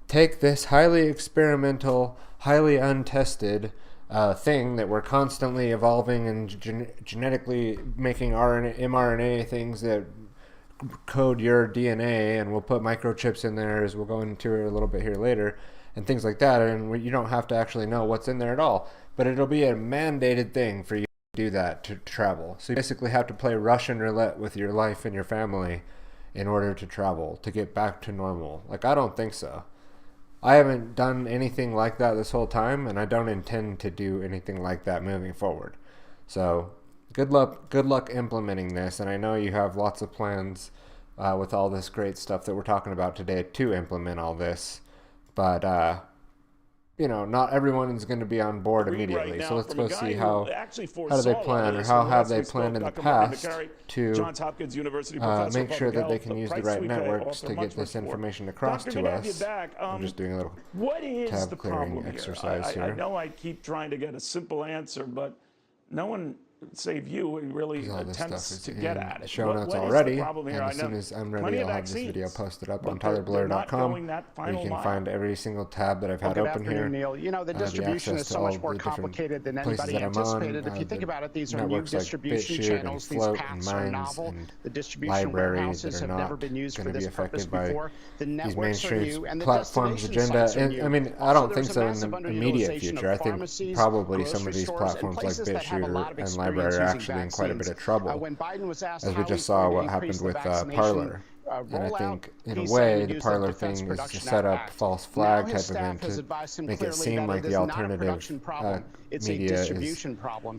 [SPEAKER 8] take this highly experimental, highly untested thing that we're constantly evolving and genetically making mRNA things that code your DNA, and we'll put microchips in there, as we'll go into it a little bit here later, and things like that, and you don't have to actually know what's in there at all, but it'll be a mandated thing for you to do that, to travel. So you basically have to play Russian roulette with your life and your family in order to travel, to get back to normal. Like, I don't think so. I haven't done anything like that this whole time, and I don't intend to do anything like that moving forward. So good luck implementing this, and I know you have lots of plans with all this great stuff that we're talking about today to implement all this, but not everyone is going to be on board immediately. So let's go see how do they plan, or how have they planned in the past to make sure that they can use the right networks to get this information across to us. I'm just doing a little tab clearing exercise here.
[SPEAKER 15] I know I keep trying to get a simple answer, but no one, save you, really attempts to get at it.
[SPEAKER 8] Show notes already, and as soon as I'm ready, I'll have this video posted up on tylerblur.com, where you can find every single tab that I've had open here.
[SPEAKER 16] Neil. The distribution is so much more complicated than anybody anticipated. If you think about it, these are new distribution channels. These paths are novel. The distribution warehouses have never been used for this purpose before. The networks are new, and the
[SPEAKER 8] platforms agenda. And I mean, I don't think so in the immediate future. I think probably some of these platforms like BitShooter and Library are actually in quite a bit of trouble, as we just saw what happened with Parler. And I think, in a way, the Parler thing is to set up false flag type event to make it seem like the alternative media is,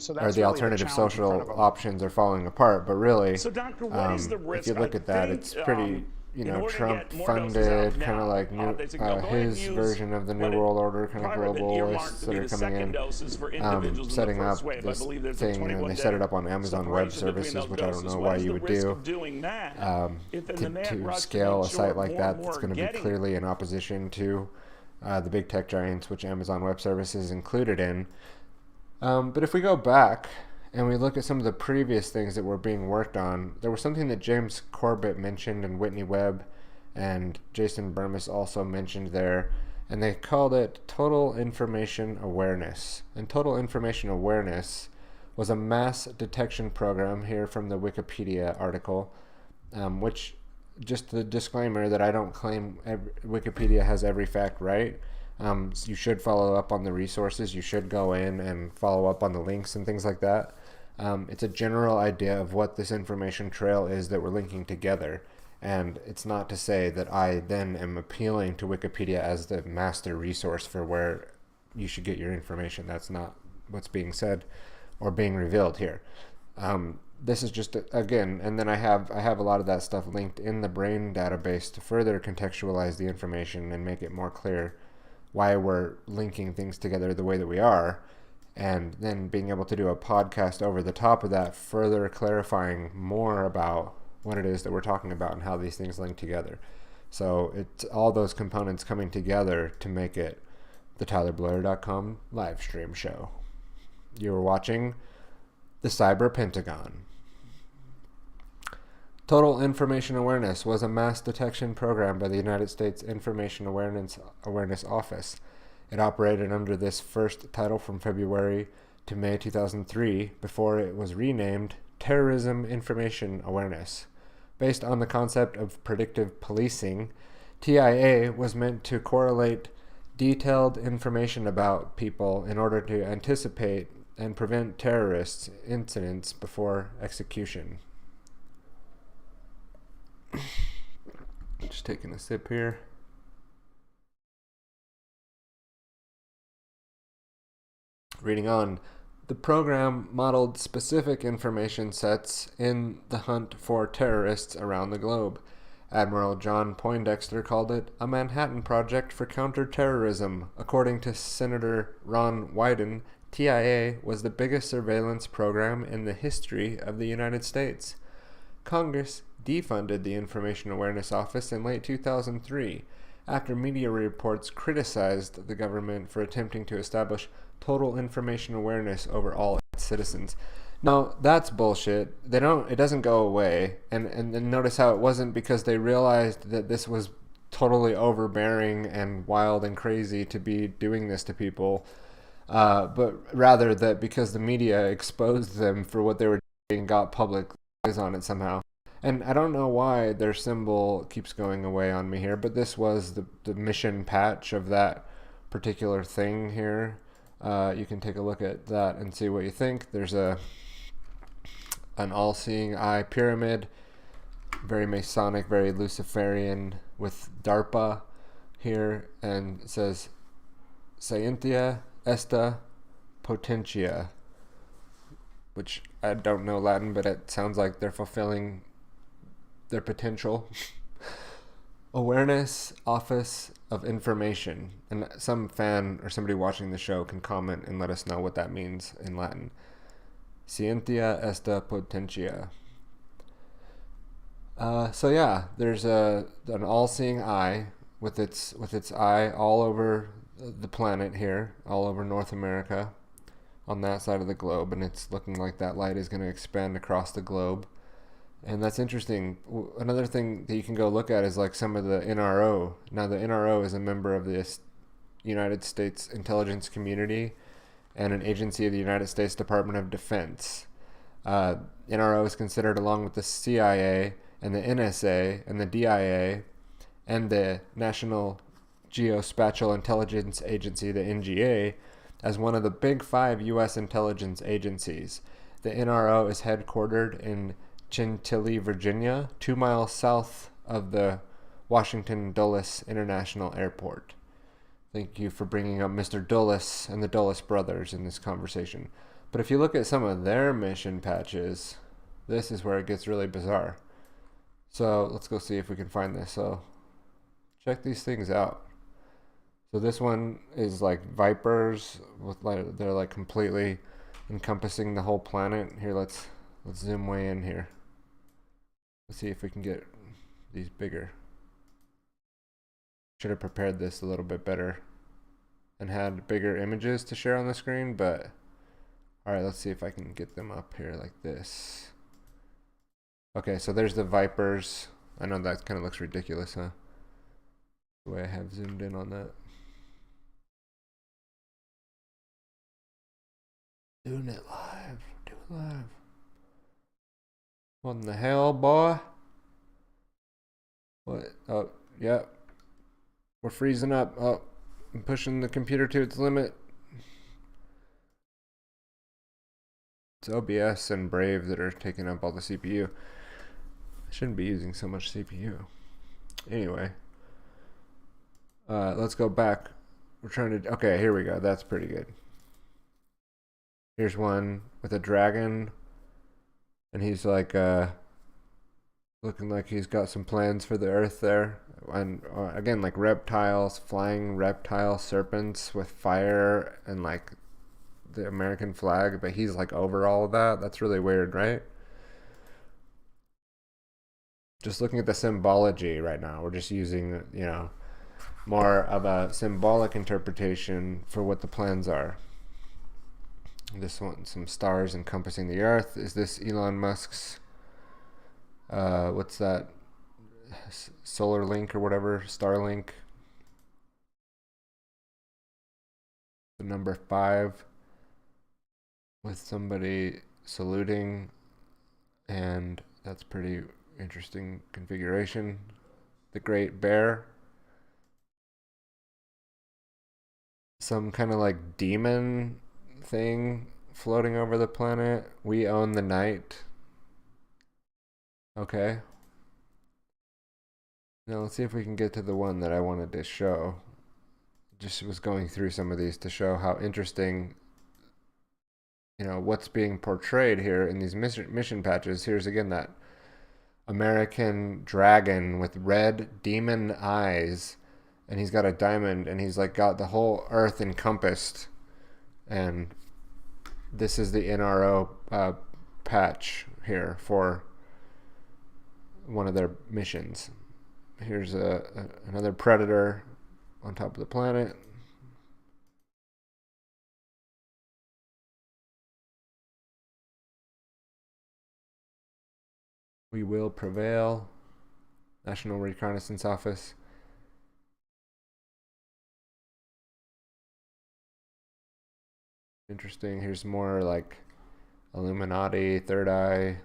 [SPEAKER 8] or the alternative social options are falling apart. But really, if you look at that, it's pretty, Trump-funded, kind of like his version of the New World Order, kind of globalists that are coming in, setting up this thing, and they set it up on Amazon Web Services, which I don't know why you would do. To scale a site like that, that's going to be clearly in opposition to the big tech giants, which Amazon Web Services is included in. But if we go back and we look at some of the previous things that were being worked on, there was something that James Corbett mentioned, and Whitney Webb and Jason Burmis also mentioned there, and they called it Total Information Awareness. And Total Information Awareness was a mass detection program, here from the Wikipedia article, which, just the disclaimer that I don't claim Wikipedia has every fact right. You should follow up on the resources. You should go in and follow up on the links and things like that. It's a general idea of what this information trail is that we're linking together. And it's not to say that I then am appealing to Wikipedia as the master resource for where you should get your information. That's not what's being said or being revealed here. This is just, again, and then I have a lot of that stuff linked in the Brain database to further contextualize the information and make it more clear why we're linking things together the way that we are, and then being able to do a podcast over the top of that, further clarifying more about what it is that we're talking about and how these things link together. So it's all those components coming together to make it the tylerblur.com live stream show. You're watching the CyberPentagon. Total Information Awareness was a mass detection program by the United States Information Awareness Office. It operated under this first title from February to May 2003, before it was renamed Terrorism Information Awareness. Based on the concept of predictive policing, TIA was meant to correlate detailed information about people in order to anticipate and prevent terrorist incidents before execution. Just taking a sip here. Reading on. The program modeled specific information sets in the hunt for terrorists around the globe. Admiral John Poindexter called it a Manhattan Project for Counterterrorism. According to Senator Ron Wyden, TIA was the biggest surveillance program in the history of the United States. Congress defunded the Information Awareness Office in late 2003 after media reports criticized the government for attempting to establish total information awareness over all its citizens. Now, that's bullshit. It doesn't go away. And notice how it wasn't because they realized that this was totally overbearing and wild and crazy to be doing this to people, but rather that because the media exposed them for what they were doing and got public eyes on it somehow. And I don't know why their symbol keeps going away on me here, but this was the mission patch of that particular thing here. You can take a look at that and see what you think. There's an all-seeing eye pyramid, very Masonic, very Luciferian, with DARPA here, and it says Scientia Esta Potentia, which I don't know Latin, but it sounds like they're fulfilling their potential. Awareness Office of Information. And some fan or somebody watching the show can comment and let us know what that means in Latin. Scientia Esta Potentia. So yeah, there's an all-seeing eye with its eye all over the planet here, all over North America, on that side of the globe, and it's looking like that light is going to expand across the globe. And that's interesting. Another thing that you can go look at is like some of the NRO. Now, the NRO is a member of the United States intelligence community and an agency of the United States Department of Defense. NRO is considered, along with the CIA and the NSA and the DIA and the National Geospatial Intelligence Agency, the NGA, as one of the big 5 U.S. intelligence agencies. The NRO is headquartered in Chantilly, Virginia, 2 miles south of the Washington Dulles International Airport. Thank you for bringing up Mr. Dulles and the Dulles brothers in this conversation. But if you look at some of their mission patches, this is where it gets really bizarre. So let's go see if we can find this. So check these things out. So this one is like vipers with like, they're like completely encompassing the whole planet. Here, let's zoom way in here. Let's see if we can get these bigger. Should have prepared this a little bit better and had bigger images to share on the screen, but alright, let's see if I can get them up here like this. Okay, so there's the vipers. I know that kind of looks ridiculous, huh? The way I have zoomed in on that. Doing it live. Do it live. What in the hell, boy? What? Oh, yep. We're freezing up. Oh, I'm pushing the computer to its limit. It's OBS and Brave that are taking up all the CPU. I shouldn't be using so much CPU. Anyway. Let's go back. We're trying to... Okay, here we go. That's pretty good. Here's one with a dragon. And he's like, looking like he's got some plans for the Earth there. And again, like reptiles, flying reptile serpents with fire and like the American flag. But he's like over all of that. That's really weird, right? Just looking at the symbology right now. We're just using, you know, more of a symbolic interpretation for what the plans are. This one, some stars encompassing the Earth. Is this Elon Musk's, what's that, Solar Link or whatever, Starlink? The number 5 with somebody saluting, and that's pretty interesting configuration. The Great Bear some kind of like demon thing floating over the planet. We own the night. Okay. Now let's see if we can get to the one that I wanted to show. Just was going through some of these to show how interesting, you know, what's being portrayed here in these mission patches. Here's again that American dragon with red demon eyes, and he's got a diamond, and he's like got the whole earth encompassed. And this is the NRO patch here for one of their missions. Here's another predator on top of the planet. We will prevail. National Reconnaissance Office. Interesting. Here's more like Illuminati, Third Eye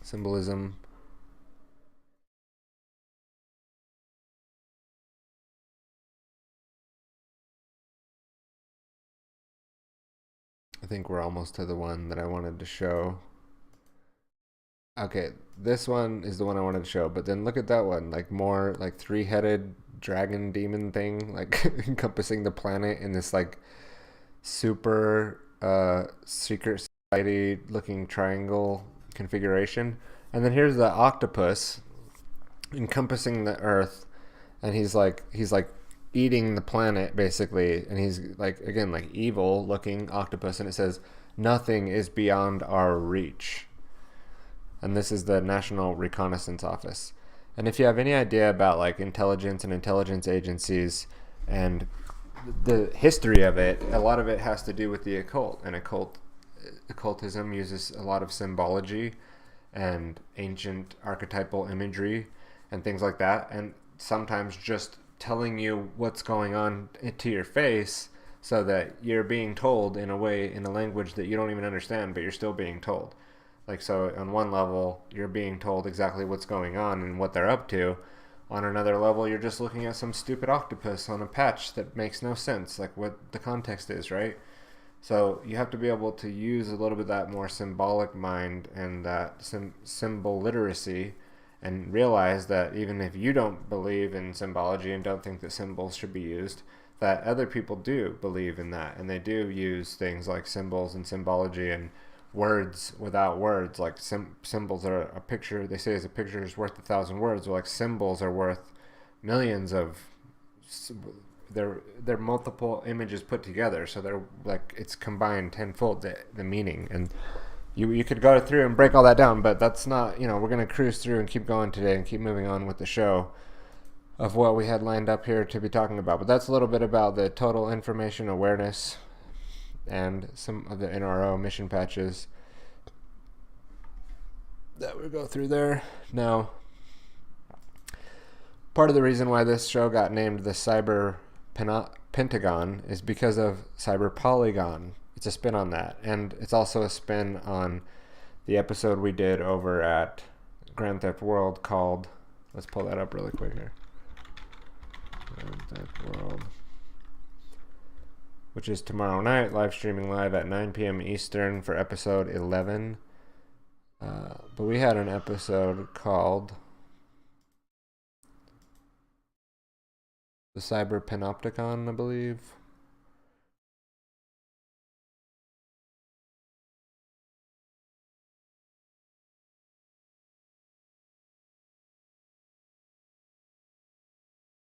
[SPEAKER 8] symbolism. I think we're almost to the one that I wanted to show. Okay, this one is the one I wanted to show, but then look at that one, like more like three-headed dragon demon thing, like encompassing the planet in this like super secret society looking triangle configuration. And then here's the octopus encompassing the earth, and he's like eating the planet basically, and he's like, again, like evil looking octopus, and it says nothing is beyond our reach. And this is the National Reconnaissance Office. And if you have any idea about like intelligence and intelligence agencies and the history of it, a lot of it has to do with the occult, and occultism uses a lot of symbology and ancient archetypal imagery and things like that, and sometimes just telling you what's going on to your face so that you're being told in a way, in a language that you don't even understand, but you're still being told. Like, so on one level, you're being told exactly what's going on and what they're up to. On another level, you're just looking at some stupid octopus on a patch that makes no sense, like what the context is, right? So you have to be able to use a little bit of that more symbolic mind and that symbol literacy, and realize that even if you don't believe in symbology and don't think that symbols should be used, that other people do believe in that, and they do use things like symbols and symbology and words without words. Like symbols are a picture, they say is a picture is worth 1,000 words, or like symbols are worth millions of, they're multiple images put together, so they're like, it's combined tenfold the meaning. And you could go through and break all that down, but that's not, you know, we're going to cruise through and keep going today and keep moving on with the show of what we had lined up here to be talking about. But that's a little bit about the total information awareness and some of the NRO mission patches that we go through there. Now, part of the reason why this show got named the CyberPentagon is because of Polygon. It's a spin on that, and it's also a spin on the episode we did over at Grand Theft World called, let's pull that up really quick here, Grand Theft World, which is tomorrow night, live streaming live at 9 p.m. Eastern for episode 11. But we had an episode called the CyberPentagon, I believe.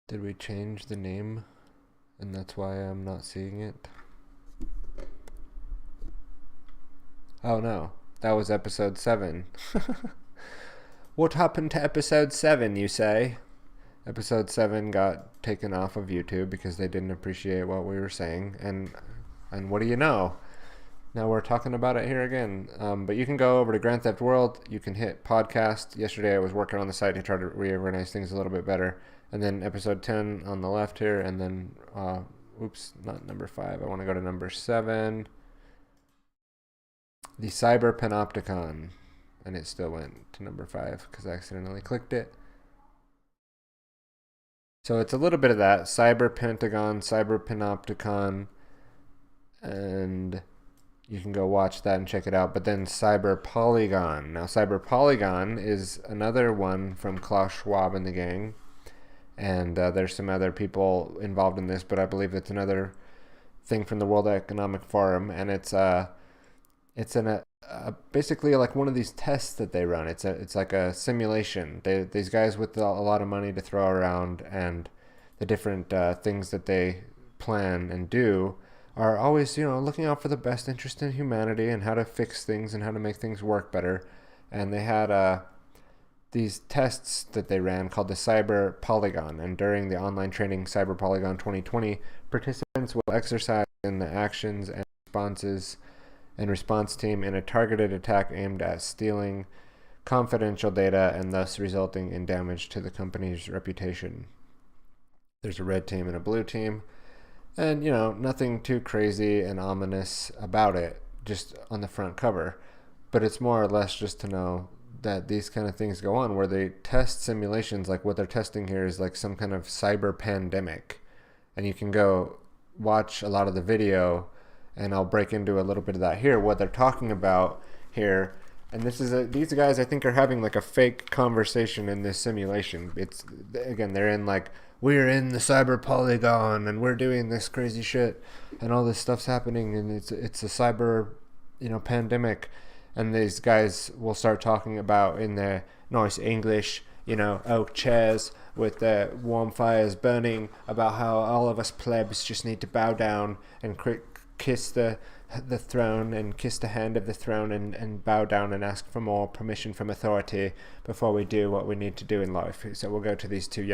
[SPEAKER 8] Did we change the name? And that's why I'm not seeing it. Oh no, that was episode 7. What happened to episode 7, you say? Episode 7 got taken off of YouTube because they didn't appreciate what we were saying. And what do you know? Now we're talking about it here again. But you can go over to Grand Theft World. You can hit podcast. Yesterday I was working on the site to try to reorganize things a little bit better. And then episode 10 on the left here, and then, oops, not number 5. I want to go to number 7. The CyberPentagon. And it still went to number 5 because I accidentally clicked it. So it's a little bit of that. CyberPentagon, CyberPanopticon, and you can go watch that and check it out. But then CyberPolygon. Now, CyberPolygon is another one from Klaus Schwab and the gang. And there's some other people involved in this, but I believe it's another thing from the World Economic Forum. And it's basically like one of these tests that they run. It's like a simulation. These guys with a lot of money to throw around and the different things that they plan and do are always, looking out for the best interest in humanity and how to fix things and how to make things work better. And they had these tests that they ran called the Cyber Polygon. And during the online training Cyber Polygon 2020, participants will exercise in the actions and response team in a targeted attack aimed at stealing confidential data and thus resulting in damage to the company's reputation. There's a red team and a blue team. And, nothing too crazy and ominous about it, just on the front cover. But it's more or less just to know that these kind of things go on where they test simulations. Like what they're testing here is like some kind of cyber pandemic. And you can go watch a lot of the video, and I'll break into a little bit of that here, what they're talking about here. And these guys, I think, are having like a fake conversation in this simulation. They're in like, we're in the cyber polygon and we're doing this crazy shit and all this stuff's happening and it's a cyber, pandemic. And these guys will start talking about in their nice English, oak chairs with the warm fires burning, about how all of us plebs just need to bow down and kiss the throne and kiss the hand of the throne and bow down and ask for more permission from authority before we do what we need to do in life. So we'll go to these two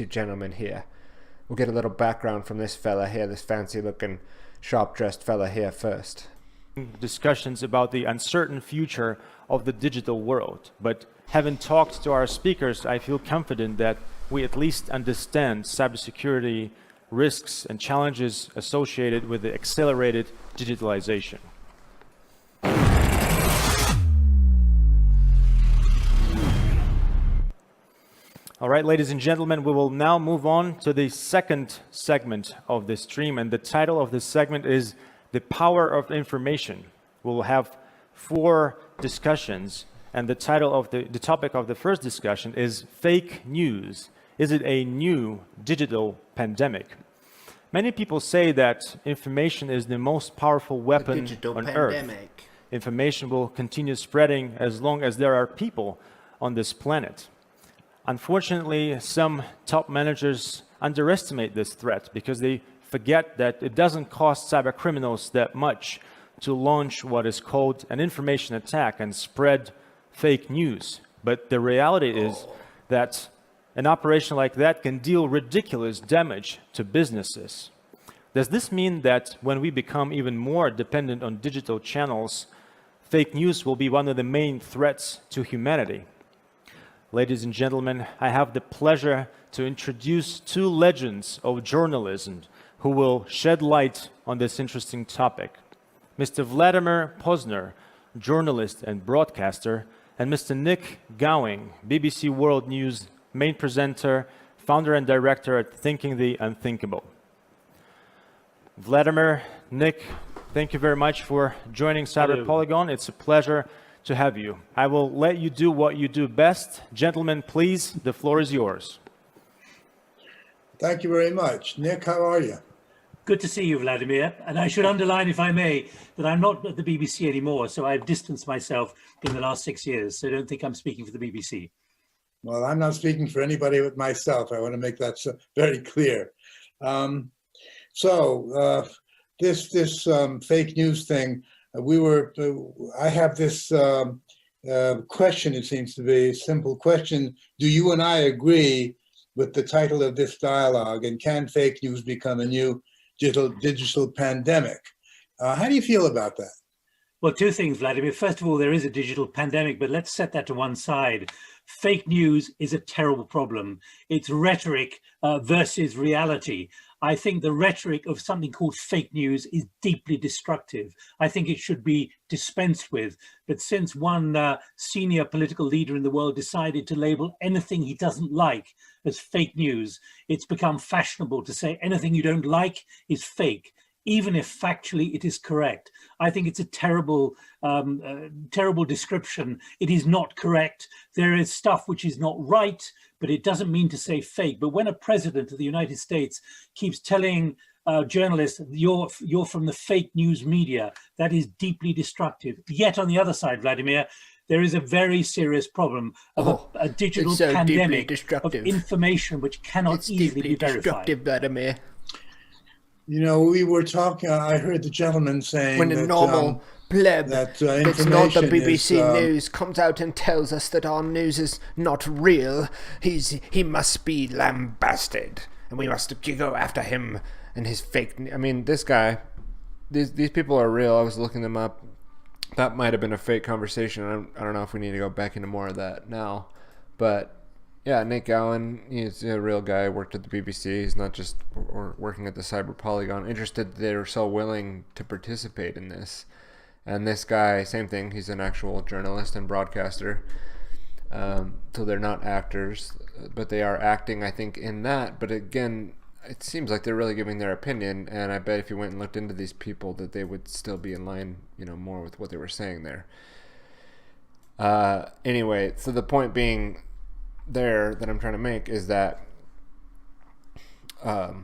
[SPEAKER 8] gentlemen here. We'll get a little background from this fella here, this fancy looking sharp dressed fella here first.
[SPEAKER 17] Discussions about the uncertain future of the digital world, but having talked to our speakers, I feel confident that we at least understand cybersecurity risks and challenges associated with the accelerated digitalization. All right, ladies and gentlemen, we will now move on to the second segment of this stream, and the title of this segment is The Power of Information. We'll have 4 discussions, and the topic of the first discussion is fake news. Is it a new digital pandemic? Many people say that information is the most powerful weapon on Earth. Information will continue spreading as long as there are people on this planet. Unfortunately, some top managers underestimate this threat because they forget that it doesn't cost cyber criminals that much to launch what is called an information attack and spread fake news. But the reality is that an operation like that can deal ridiculous damage to businesses. Does this mean that when we become even more dependent on digital channels, fake news will be one of the main threats to humanity? Ladies and gentlemen, I have the pleasure to introduce 2 legends of journalism who will shed light on this interesting topic. Mr. Vladimir Posner, journalist and broadcaster, and Mr. Nick Gowing, BBC World News main presenter, founder and director at Thinking the Unthinkable. Vladimir, Nick, thank you very much for joining Cyber Polygon. It's a pleasure to have you. I will let you do what you do best. Gentlemen, please, the floor is yours.
[SPEAKER 18] Thank you very much. Nick, how are you?
[SPEAKER 19] Good to see you, Vladimir. And I should underline, if I may, that I'm not at the BBC anymore, so I've distanced myself in the last 6 years, so don't think I'm speaking for the BBC.
[SPEAKER 18] Well, I'm not speaking for anybody but myself. I want to make that very clear. This fake news thing, I have this question, it seems to be a simple question. Do you and I agree with the title of this dialogue, and can fake news become a new digital pandemic? How do you feel about that?
[SPEAKER 19] Well, 2 things, Vladimir. First of all, there is a digital pandemic, but let's set that to one side. Fake news is a terrible problem. It's rhetoric versus reality. I think the rhetoric of something called fake news is deeply destructive. I think it should be dispensed with. But since one senior political leader in the world decided to label anything he doesn't like as fake news, it's become fashionable to say anything you don't like is fake, even if factually it is correct. I think it's a terrible, terrible description. It is not correct. There is stuff which is not right, but it doesn't mean to say fake. But when a president of the United States keeps telling journalists, you're from the fake news media, that is deeply destructive. Yet on the other side, Vladimir, there is a very serious problem of a digital pandemic of information which cannot easily be verified.
[SPEAKER 8] Vladimir.
[SPEAKER 18] You know, we were talking, I heard the gentleman saying
[SPEAKER 8] when a normal pleb
[SPEAKER 18] that's
[SPEAKER 8] not the BBC News comes out and tells us that our news is not real, he must be lambasted, and we must go after him and his fake. I mean, this guy, these people are real. I was looking them up. That might have been a fake conversation. I don't know if we need to go back into more of that now, but yeah, Nick Allen, he's a real guy. Worked at the BBC. He's not just working at the Polygon. Interested that they're so willing to participate in this. And this guy, same thing. He's an actual journalist and broadcaster. So they're not actors, but they are acting, I think, in that. But again, it seems like they're really giving their opinion. And I bet if you went and looked into these people, that they would still be in line, more with what they were saying there. Anyway, so the point being there that I'm trying to make is that that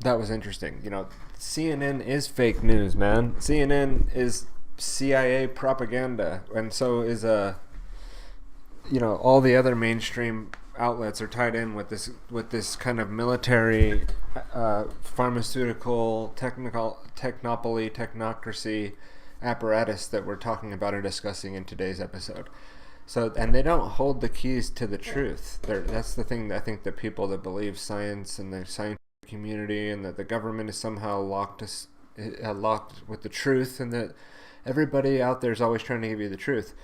[SPEAKER 8] was interesting. CNN is fake news, man. CNN is CIA propaganda, and so is all the other mainstream outlets are tied in with this kind of military, pharmaceutical, technocracy apparatus that we're talking about and discussing in today's episode. So, and they don't hold the keys to the truth. That's the thing that I think that people that believe science and the scientific community and that the government is somehow locked with the truth, and that everybody out there is always trying to give you the truth.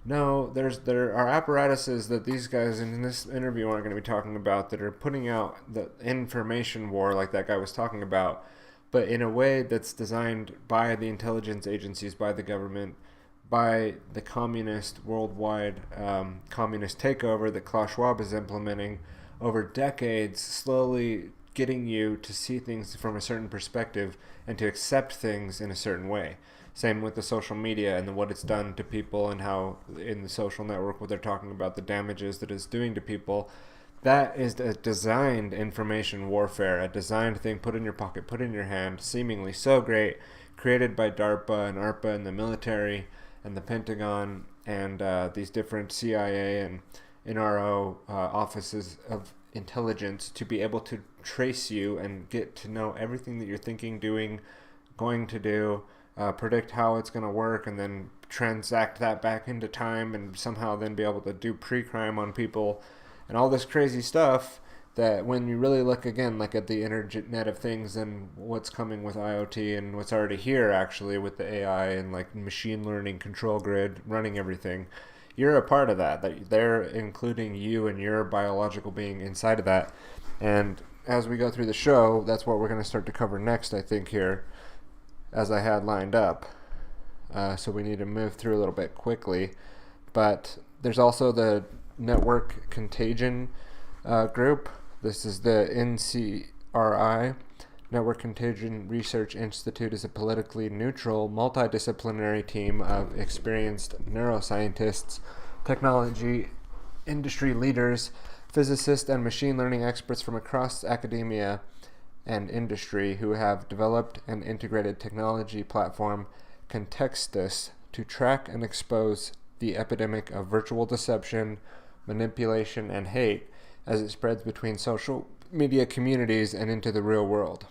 [SPEAKER 8] No, there are apparatuses that these guys in this interview aren't going to be talking about that are putting out the information war like that guy was talking about, but in a way that's designed by the intelligence agencies, by the government, by the communist worldwide communist takeover that Klaus Schwab is implementing over decades, slowly getting you to see things from a certain perspective and to accept things in a certain way. Same with the social media and what it's done to people, and how in the social network what they're talking about, the damages that it's doing to people. That is a designed information warfare, a designed thing put in your pocket, put in your hand, seemingly so great, created by DARPA and ARPA and the military and the Pentagon and these different CIA and NRO offices of intelligence to be able to trace you and get to know everything that you're thinking, doing, going to do, predict how it's going to work, and then transact that back into time and somehow then be able to do pre-crime on people and all this crazy stuff that when you really look again like at the Internet of Things and what's coming with IoT and what's already here actually with the AI and like machine learning control grid running everything, you're a part of that they're including you and your biological being inside of that. And as we go through the show, that's what we're going to start to cover next, I think, here as I had lined up. So we need to move through a little bit quickly, but there's also the network Contagion group. This is the Ncri. Network Contagion Research Institute is a politically neutral, multidisciplinary team of experienced neuroscientists, technology industry leaders, physicists, and machine learning experts from across academia and industry who have developed an integrated technology platform, Contextus, to track and expose the epidemic of virtual deception, manipulation, and hate as it spreads between social media communities and into the real world.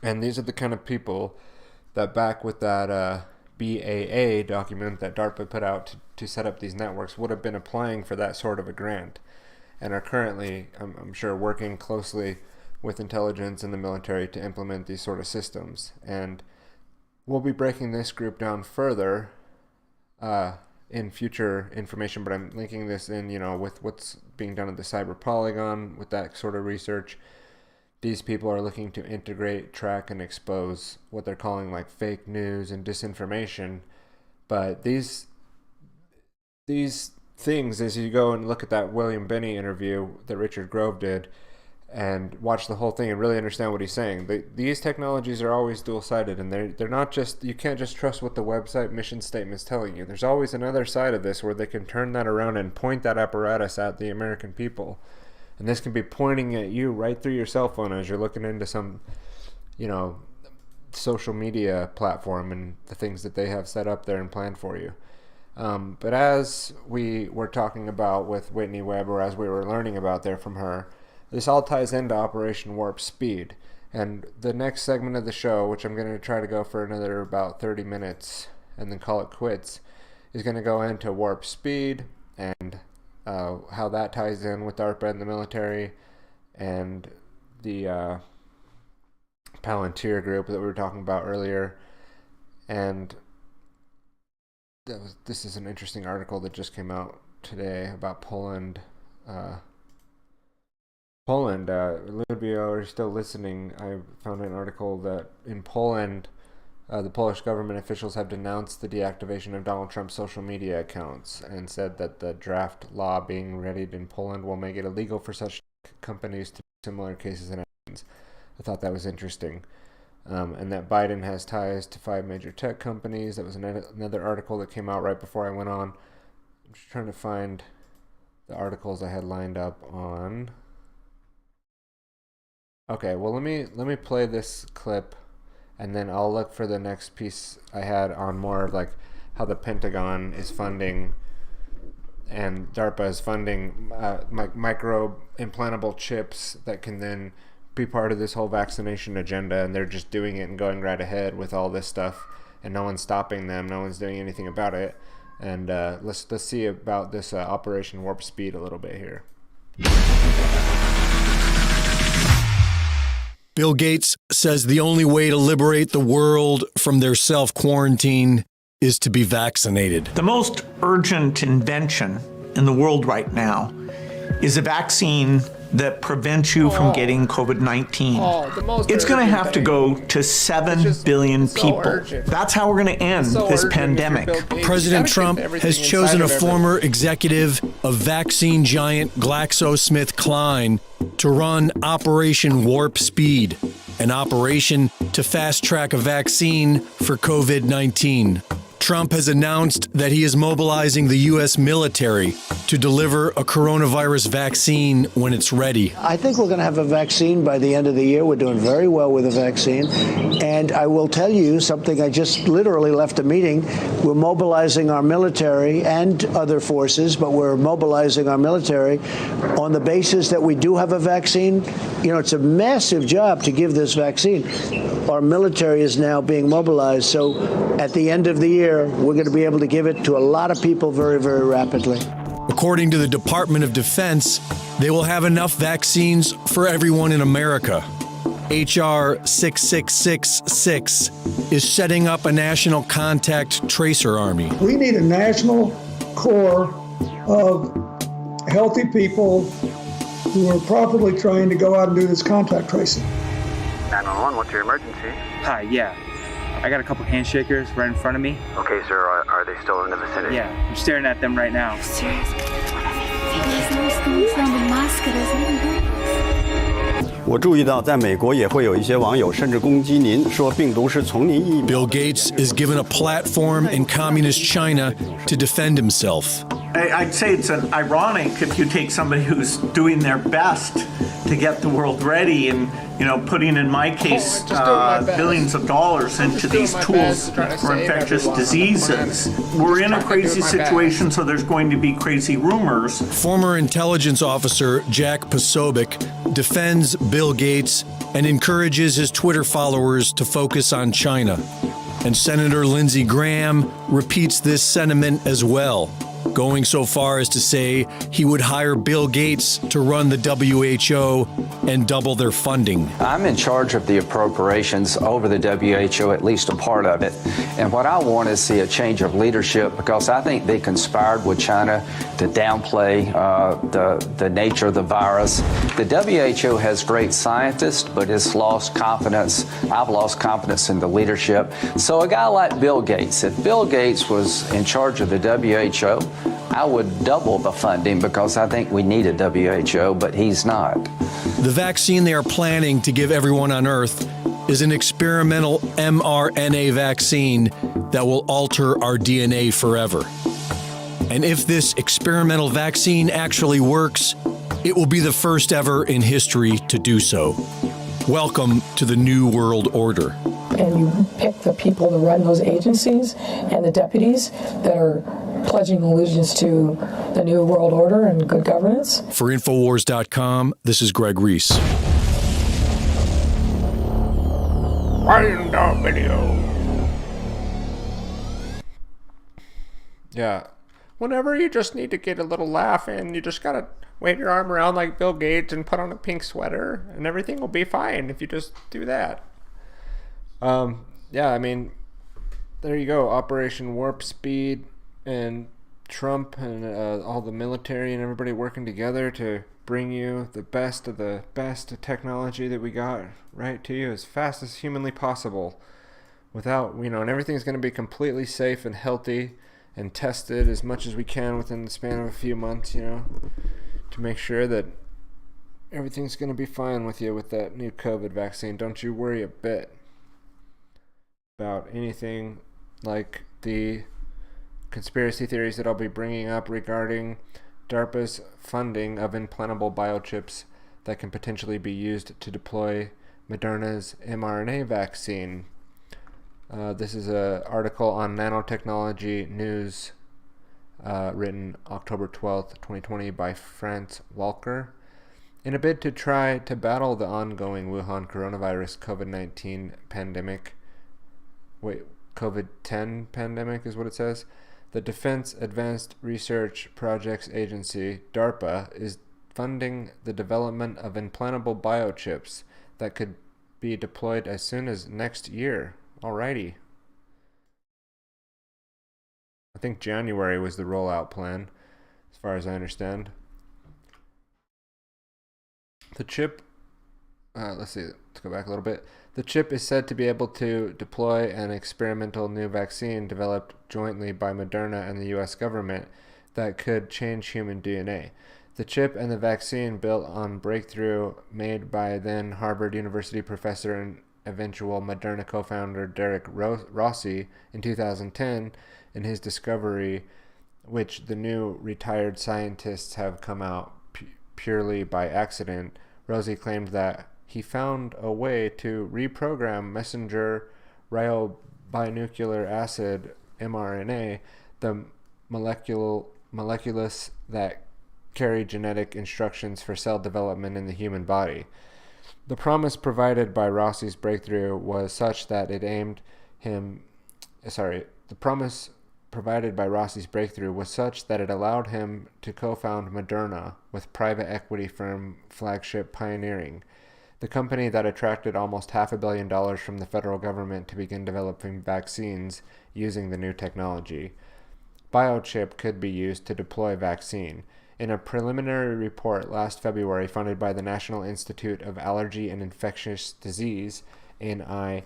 [SPEAKER 8] And these are the kind of people that, back with that BAA document that DARPA put out to set up these networks, would have been applying for that sort of a grant, and are currently, I'm sure, working closely with intelligence and the military to implement these sort of systems. And we'll be breaking this group down further in future information, but I'm linking this in, with what's being done at the CyberPentagon with that sort of research. these people are looking to integrate, track, and expose what they're calling like fake news and disinformation. But these things, as you go and look at that William Binney interview that Richard Grove did and watch the whole thing and really understand what he's saying, these technologies are always dual-sided, and they're not just, you can't just trust what the website mission statement is telling you. There's always another side of this where they can turn that around and point that apparatus at the American people. And this can be pointing at you right through your cell phone as you're looking into some, social media platform and the things that they have set up there and planned for you. But as we were talking about with Whitney Webb, or as we were learning about there from her, this all ties into Operation Warp Speed. And the next segment of the show, which I'm going to try to go for another about 30 minutes and then call it quits, is going to go into Warp Speed and how that ties in with DARPA and the military and the Palantir group that we were talking about earlier. And this is an interesting article that just came out today about Poland. Ludmila, are still listening? I found an article that in Poland, the Polish government officials have denounced the deactivation of Donald Trump's social media accounts and said that the draft law being readied in Poland will make it illegal for such companies to do similar cases and actions. I thought that was interesting. And that Biden has ties to 5 major tech companies. That was another article that came out right before I went on. I'm just trying to find the articles I had lined up on. Okay, well let me play this clip, and then I'll look for the next piece I had on more of like how the Pentagon is funding and DARPA is funding micro implantable chips that can then be part of this whole vaccination agenda, and they're just doing it and going right ahead with all this stuff, and no one's stopping them, no one's doing anything about it. And let's see about this Operation Warp Speed a little bit here.
[SPEAKER 20] Bill Gates says the only way to liberate the world from their self-quarantine is to be vaccinated.
[SPEAKER 21] The most urgent invention in the world right now is a vaccine that prevents you from getting COVID-19. It's going to have to go to 7 billion people. That's how we're going to end this pandemic.
[SPEAKER 20] President Trump has chosen a former executive of vaccine giant GlaxoSmithKline to run Operation Warp Speed, an operation to fast-track a vaccine for COVID-19. Trump has announced that he is mobilizing the U.S. military to deliver a coronavirus vaccine when it's ready.
[SPEAKER 22] I think we're going to have a vaccine by the end of the year. We're doing very well with the vaccine. And I will tell you something. I just literally left a meeting. We're mobilizing our military and other forces, but we're mobilizing our military on the basis that we do have a vaccine. It's a massive job to give this vaccine. Our military is now being mobilized. So at the end of the year, we're going to be able to give it to a lot of people very, very rapidly.
[SPEAKER 20] According to the Department of Defense, they will have enough vaccines for everyone in America. H.R. 6666 is setting up a national contact tracer army.
[SPEAKER 23] We need a national corps of healthy people who are properly trained to go out and do this contact tracing.
[SPEAKER 24] 911, what's your emergency?
[SPEAKER 25] Hi, yeah. I got a couple handshakers right in front of me.
[SPEAKER 24] Okay, sir, are they still in the vicinity?
[SPEAKER 25] Yeah, I'm staring at them right now.
[SPEAKER 20] Bill Gates is given a platform in communist China to defend himself.
[SPEAKER 21] I'd say it's ironic if you take somebody who's doing their best to get the world ready and, putting, in my case, billions of dollars into these tools for infectious diseases. We're in a crazy situation, so there's going to be crazy rumors.
[SPEAKER 20] Former intelligence officer Jack Posobiec defends Bill Gates and encourages his Twitter followers to focus on China. And Senator Lindsey Graham repeats this sentiment as well. going so far as to say he would hire Bill Gates to run the WHO and double their funding.
[SPEAKER 1] I'm in charge of the appropriations over the WHO, at least a part of it. And what I want is see a change of leadership, because I think they conspired with China to downplay the nature of the virus. The WHO has great scientists, but it's lost confidence. I've lost confidence in the leadership. So a guy like Bill Gates, if Bill Gates was in charge of the WHO, I would double the funding, because I think we need a WHO, but he's not.
[SPEAKER 20] The vaccine they are planning to give everyone on Earth is an experimental mRNA vaccine that will alter our DNA forever. And if this experimental vaccine actually works, it will be the first ever in history to do so. Welcome to the New World Order.
[SPEAKER 2] And you pick the people to run those agencies and the deputies that are pledging allegiance to the New World Order and good governance.
[SPEAKER 20] For Infowars.com, this is Greg Reese.
[SPEAKER 8] Find our video. Yeah. Whenever you just need to get a little laugh in, you just gotta wave your arm around like Bill Gates and put on a pink sweater, and everything will be fine if you just do that. Yeah, I mean, there you go. Operation Warp Speed, and Trump and all the military and everybody working together to bring you the best of the best technology that we got right to you as fast as humanly possible, without, and everything's going to be completely safe and healthy and tested as much as we can within the span of a few months, to make sure that everything's going to be fine with you with that new COVID vaccine. Don't you worry a bit about anything like the conspiracy theories that I'll be bringing up regarding DARPA's funding of implantable biochips that can potentially be used to deploy Moderna's mRNA vaccine. This is an article on Nanotechnology News, written October 12th, 2020 by France Walker. In a bid to try to battle the ongoing Wuhan coronavirus COVID-19 pandemic, COVID-10 pandemic is what it says, the Defense Advanced Research Projects Agency, DARPA, is funding the development of implantable biochips that could be deployed as soon as next year. Alrighty. I think January was the rollout plan, as far as I understand. The chip, let's go back a little bit. The chip is said to be able to deploy an experimental new vaccine developed jointly by Moderna and the US government that could change human DNA. The chip and the vaccine, built on breakthrough made by then Harvard University professor and eventual Moderna co-founder Derek Rossi in 2010, in his discovery, which the new retired scientists have come out purely by accident. Rossi claimed that he found a way to reprogram messenger ribonucleic acid mRNA, the molecules that carry genetic instructions for cell development in the human body. The promise provided by Rossi's breakthrough was such that it allowed him to co-found Moderna with private equity firm Flagship Pioneering, the company that attracted almost $500 million from the federal government to begin developing vaccines using the new technology. Biochip could be used to deploy vaccine. In a preliminary report last February funded by the National Institute of Allergy and Infectious Disease, NIAID,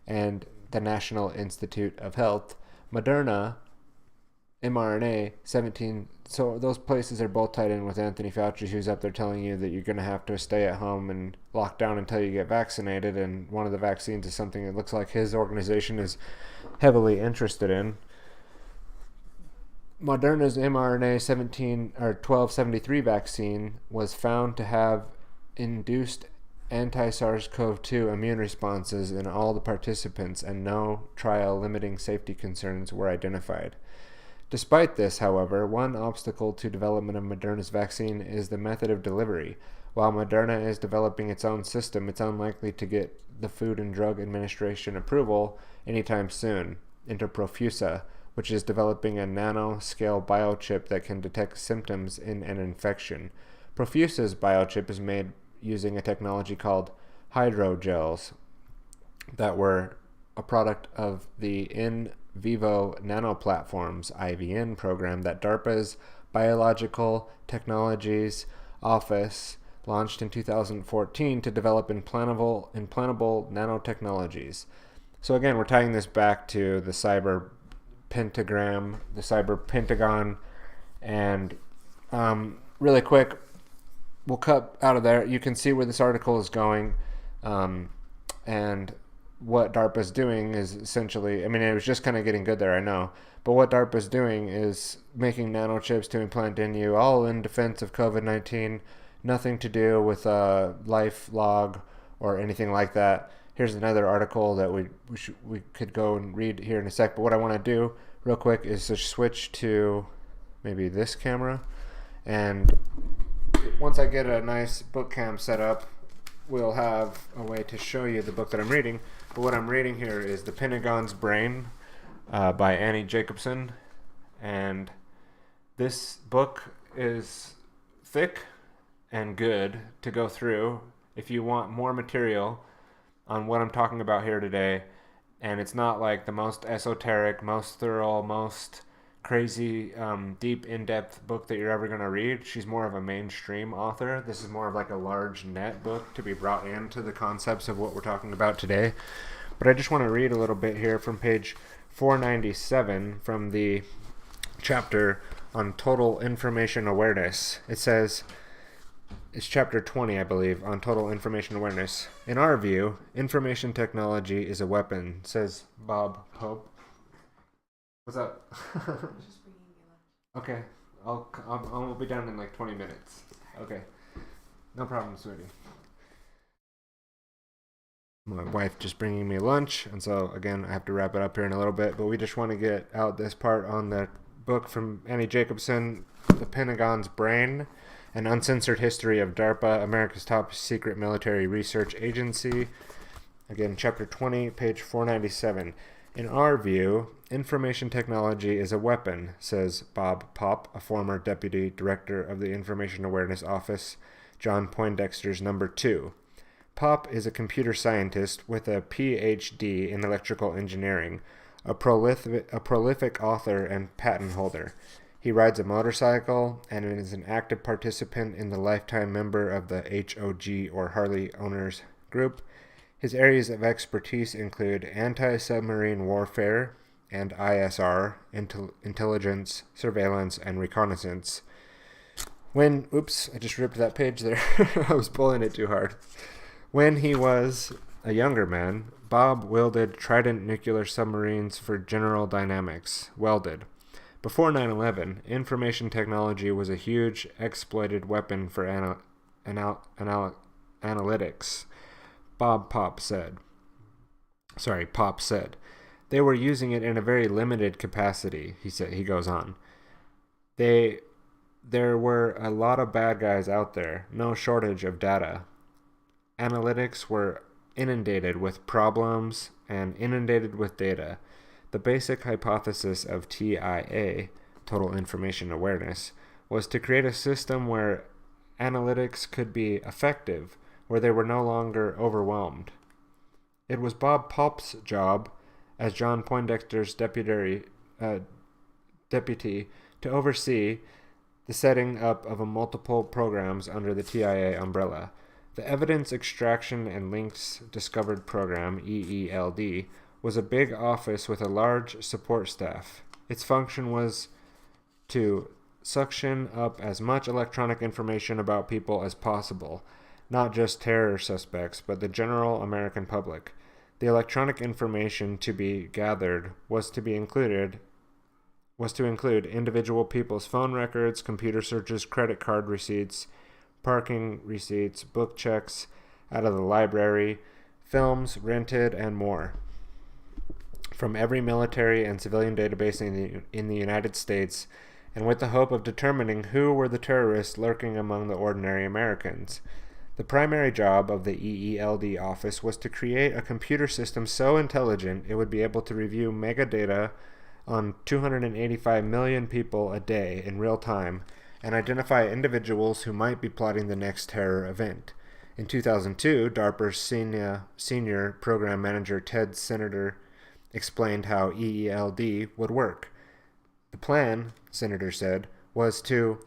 [SPEAKER 8] and the National Institute of Health, Moderna mRNA 17, so those places are both tied in with Anthony Fauci, who's up there telling you that you're going to have to stay at home and lock down until you get vaccinated, and one of the vaccines is something that looks like his organization is heavily interested in. Moderna's mRNA 1273 vaccine was found to have induced anti-SARS-CoV-2 immune responses in all the participants, and no trial-limiting safety concerns were identified. Despite this, however, one obstacle to development of Moderna's vaccine is the method of delivery. While Moderna is developing its own system, it's unlikely to get the Food and Drug Administration approval anytime soon, inter profusas, which is developing a nano-scale biochip that can detect symptoms in an infection. Profusa's biochip is made using a technology called hydrogels that were a product of the In Vivo Nanoplatforms (IVN) program that DARPA's Biological Technologies Office launched in 2014 to develop implantable nanotechnologies. So again, we're tying this back to the CyberPentagon, and really quick, we'll cut out of there. You can see where this article is going, and what DARPA's doing is essentially, I mean, it was just kind of getting good there, I know, but what DARPA's doing is making nanochips to implant in you, all in defense of COVID-19, nothing to do with life log or anything like that. Here's another article that we could go and read here in a sec, but what I want to do real quick is to switch to maybe this camera, and once I get a nice book cam set up, we'll have a way to show you the book that I'm reading. But what I'm reading here is The Pentagon's Brain by Annie Jacobson, and this book is thick and good to go through if you want more material on what I'm talking about here today. And it's not like the most esoteric, most thorough, most crazy, deep, in-depth book that you're ever going to read. She's more of a mainstream author. This is more of like a large net book to be brought into the concepts of what we're talking about today. But I just want to read a little bit here from page 497 from the chapter on total information awareness. It says, it's chapter 20, I believe, on total information awareness. In our view, information technology is a weapon, says Bob Pope. What's up? Okay, I'll be done in like 20 minutes. Okay, no problem, sweetie. My wife just bringing me lunch, and so again I have to wrap it up here in a little bit, but we just want to get out this part on the book from Annie Jacobson, The Pentagon's Brain, an uncensored history of DARPA, America's top secret military research agency. Again, chapter 20, page 497. In our view, information technology is a weapon, says Bob Pop, a former deputy director of the Information Awareness Office, John Poindexter's number 2. Pop is a computer scientist with a PhD in electrical engineering, a prolific author and patent holder. He rides a motorcycle and is an active participant in the lifetime member of the HOG, or Harley Owners Group. His areas of expertise include anti-submarine warfare and ISR, intelligence, surveillance, and reconnaissance. Oops, I just ripped that page there. I was pulling it too hard. When he was a younger man, Bob wielded Trident nuclear submarines for General Dynamics, welded. Before 9/11, information technology was a huge exploited weapon for analytics. Pop said. They were using it in a very limited capacity, he goes on. There were a lot of bad guys out there, no shortage of data. Analytics were inundated with problems and inundated with data. The basic hypothesis of TIA, Total Information Awareness, was to create a system where analytics could be effective, where they were no longer overwhelmed. It was Bob Pop's job, as John Poindexter's deputy, to oversee the setting up of multiple programs under the TIA umbrella. The Evidence Extraction and Links Discovered Program, EELD, was a big office with a large support staff. Its function was to suction up as much electronic information about people as possible, not just terror suspects, but the general American public. The electronic information to be gathered was to include individual people's phone records, computer searches, credit card receipts, parking receipts, book checks out of the library, films rented, and more. From every military and civilian database in the United States, and with the hope of determining who were the terrorists lurking among the ordinary Americans. The primary job of the EELD office was to create a computer system so intelligent it would be able to review metadata on 285 million people a day in real time and identify individuals who might be plotting the next terror event. In 2002, DARPA's senior program manager Ted Senator explained how EELD would work. The plan, Senator said, was to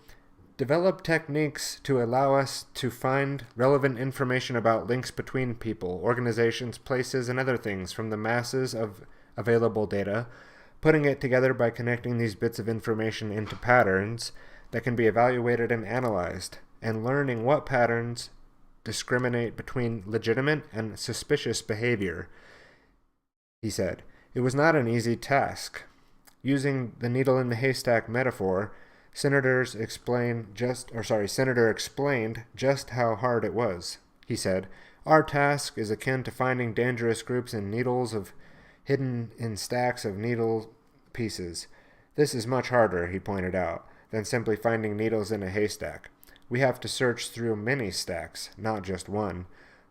[SPEAKER 8] develop techniques to allow us to find relevant information about links between people, organizations, places, and other things from the masses of available data, putting it together by connecting these bits of information into patterns that can be evaluated and analyzed, and learning what patterns discriminate between legitimate and suspicious behavior. He said, "It was not an easy task." Using the needle in the haystack metaphor, Senator explained just how hard it was. He said, "Our task is akin to finding dangerous groups in needles hidden in stacks of needle pieces. This is much harder," he pointed out, than simply finding needles in a haystack. We have to search through many stacks, not just one.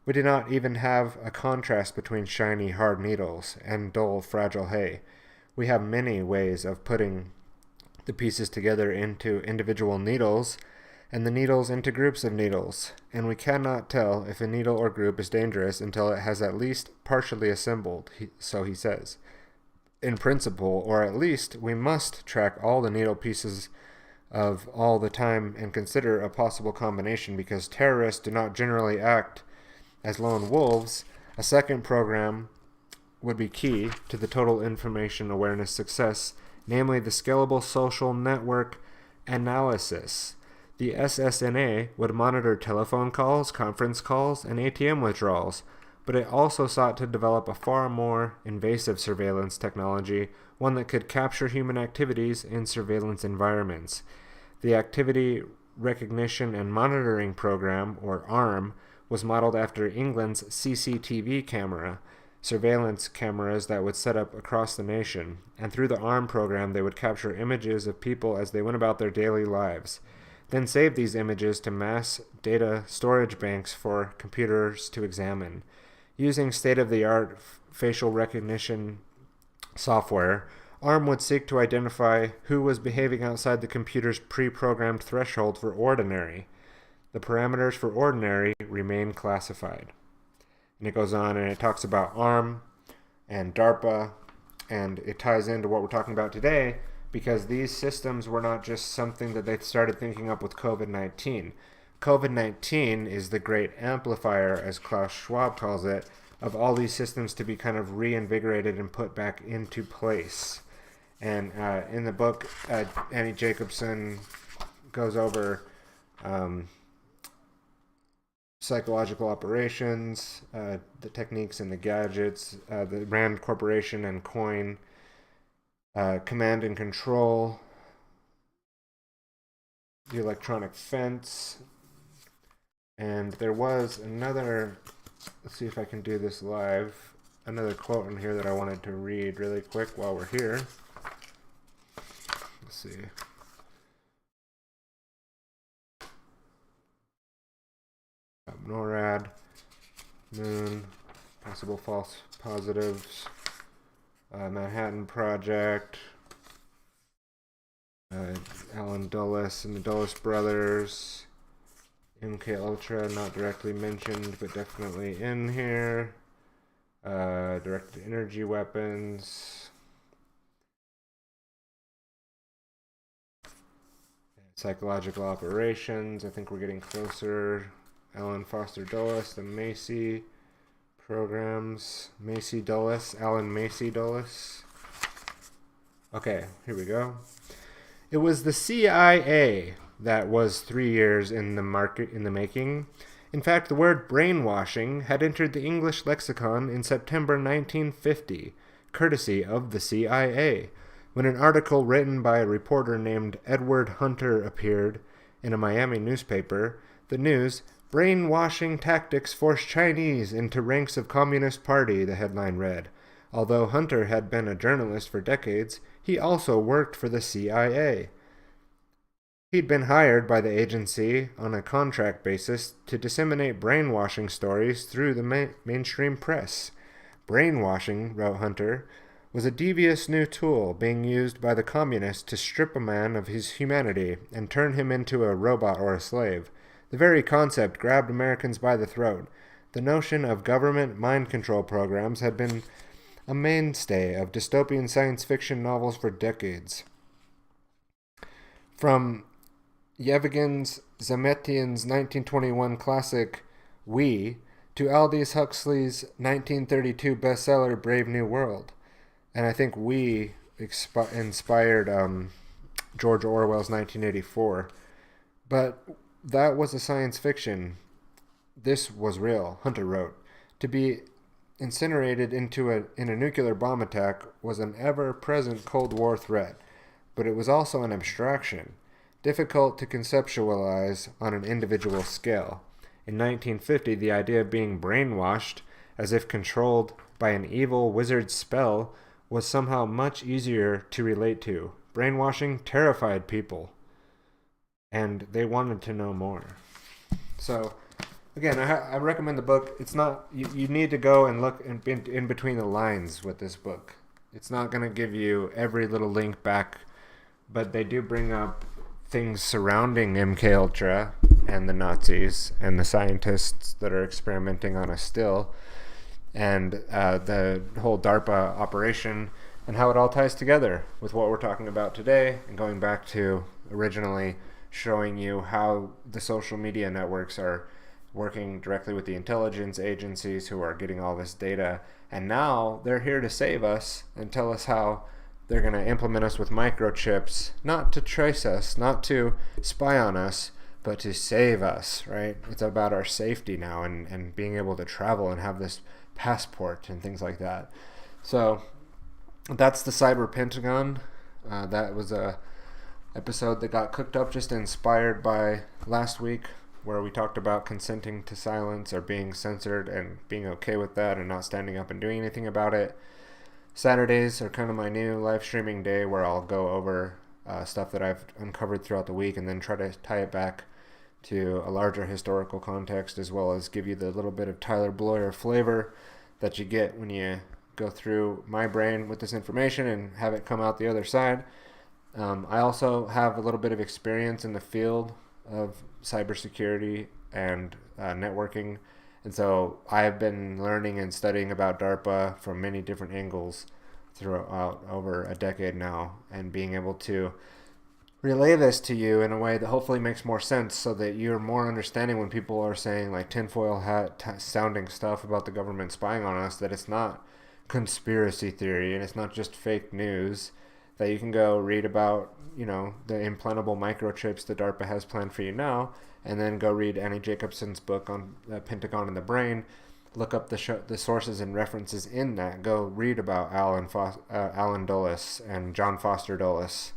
[SPEAKER 8] We do not even have a contrast between shiny, hard needles and dull, fragile hay. We have many ways of putting the pieces together into individual needles, and the needles into groups of needles, and we cannot tell if a needle or group is dangerous until it has at least partially assembled, so he says. In principle, or at least, we must track all the needle pieces of all the time and consider a possible combination, because terrorists do not generally act as lone wolves. A second program would be key to the total information awareness success, namely the scalable social network analysis. The SSNA would monitor telephone calls, conference calls, and ATM withdrawals, but it also sought to develop a far more invasive surveillance technology, one that could capture human activities in surveillance environments. The Activity Recognition and Monitoring Program, or ARM, was modeled after England's CCTV camera, surveillance cameras that would set up across the nation, and through the ARM program they would capture images of people as they went about their daily lives, then save these images to mass data storage banks for computers to examine. Using state-of-the-art facial recognition software, ARM would seek to identify who was behaving outside the computer's pre-programmed threshold for ordinary. The parameters for ordinary remain classified. And it goes on and it talks about ARM and DARPA, and it ties into what we're talking about today, because these systems were not just something that they started thinking up with COVID-19. COVID-19 is the great amplifier, as Klaus Schwab calls it, of all these systems to be kind of reinvigorated and put back into place. And in the book, Annie Jacobson goes over psychological operations, the techniques and the gadgets, the Rand Corporation and Coin, command and control, the electronic fence, and there was another, let's see if I can do this live, another quote in here that I wanted to read really quick while we're here. Let's see. NORAD, Moon, possible false positives, Manhattan Project, Alan Dulles and the Dulles brothers, MK Ultra, not directly mentioned, but definitely in here, directed energy weapons, psychological operations, I think we're getting closer. Alan Foster Dulles, the Macy programs, Macy Dulles, Alan Macy Dulles. Okay, here we go. It was the CIA that was 3 years in the making. In fact, the word brainwashing had entered the English lexicon in September 1950, courtesy of the CIA, when an article written by a reporter named Edward Hunter appeared in a Miami newspaper. The news, "Brainwashing Tactics Force Chinese into Ranks of Communist Party," the headline read. Although Hunter had been a journalist for decades, he also worked for the CIA. He'd been hired by the agency on a contract basis to disseminate brainwashing stories through the mainstream press. Brainwashing, wrote Hunter, was a devious new tool being used by the communists to strip a man of his humanity and turn him into a robot or a slave. The very concept grabbed Americans by the throat. The notion of government mind control programs had been a mainstay of dystopian science fiction novels for decades. From Yevgen Zamyatin's 1921 classic We to Aldous Huxley's 1932 bestseller Brave New World. And I think We inspired George Orwell's 1984. But that was a science fiction. This was real, Hunter wrote. To be incinerated in a nuclear bomb attack was an ever-present Cold War threat, but it was also an abstraction, difficult to conceptualize on an individual scale. In 1950, the idea of being brainwashed, as if controlled by an evil wizard's spell, was somehow much easier to relate to. Brainwashing terrified people, and they wanted to know more. So, again, I recommend the book. It's not, you need to go and look in between the lines with this book. It's not going to give you every little link back, but they do bring up things surrounding MKUltra and the Nazis and the scientists that are experimenting on us still, and the whole DARPA operation and how it all ties together with what we're talking about today, and going back to originally showing you how the social media networks are working directly with the intelligence agencies who are getting all this data, and now they're here to save us and tell us how they're going to implement us with microchips, not to trace us, not to spy on us, but to save us, right? It's about our safety now and being able to travel and have this passport and things like that. So that's the CyberPentagon. That was a episode that got cooked up, just inspired by last week, where we talked about consenting to silence or being censored and being okay with that and not standing up and doing anything about it. Saturdays are kind of my new live streaming day where I'll go over stuff that I've uncovered throughout the week and then try to tie it back to a larger historical context, as well as give you the little bit of Tyler Bloyer flavor that you get when you go through my brain with this information and have it come out the other side. I also have a little bit of experience in the field of cybersecurity and networking. And so I've been learning and studying about DARPA from many different angles throughout over a decade now, and being able to relay this to you in a way that hopefully makes more sense, so that you're more understanding when people are saying like tinfoil hat sounding stuff about the government spying on us, that it's not conspiracy theory and it's not just fake news, that you can go read about, the implantable microchips that DARPA has planned for you now, and then go read Annie Jacobson's book on the Pentagon and the brain. Look up the sources and references in that. Go read about Alan Dulles and John Foster Dulles,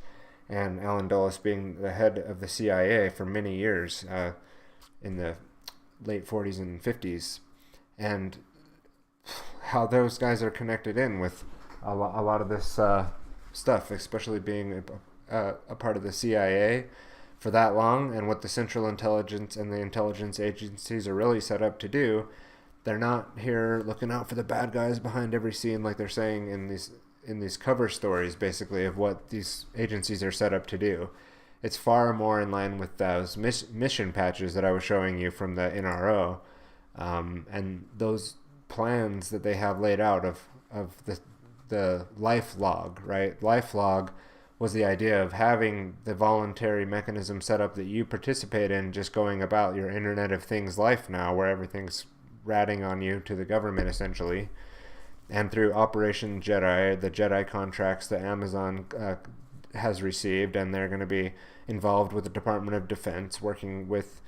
[SPEAKER 8] and Alan Dulles being the head of the CIA for many years in the late 40s and 50s, and how those guys are connected in with a lot of this stuff, especially being a part of the CIA for that long, and what the Central Intelligence and the intelligence agencies are really set up to do. They're not here looking out for the bad guys behind every scene like they're saying in these cover stories, basically, of what these agencies are set up to do. It's far more in line with those mission patches that I was showing you from the NRO, and those plans that they have laid out of the life log, right? Life log was the idea of having the voluntary mechanism set up that you participate in, just going about your Internet of Things life now, where everything's ratting on you to the government, essentially. And through Operation Jedi, the Jedi contracts that Amazon has received, and they're going to be involved with the Department of Defense, working with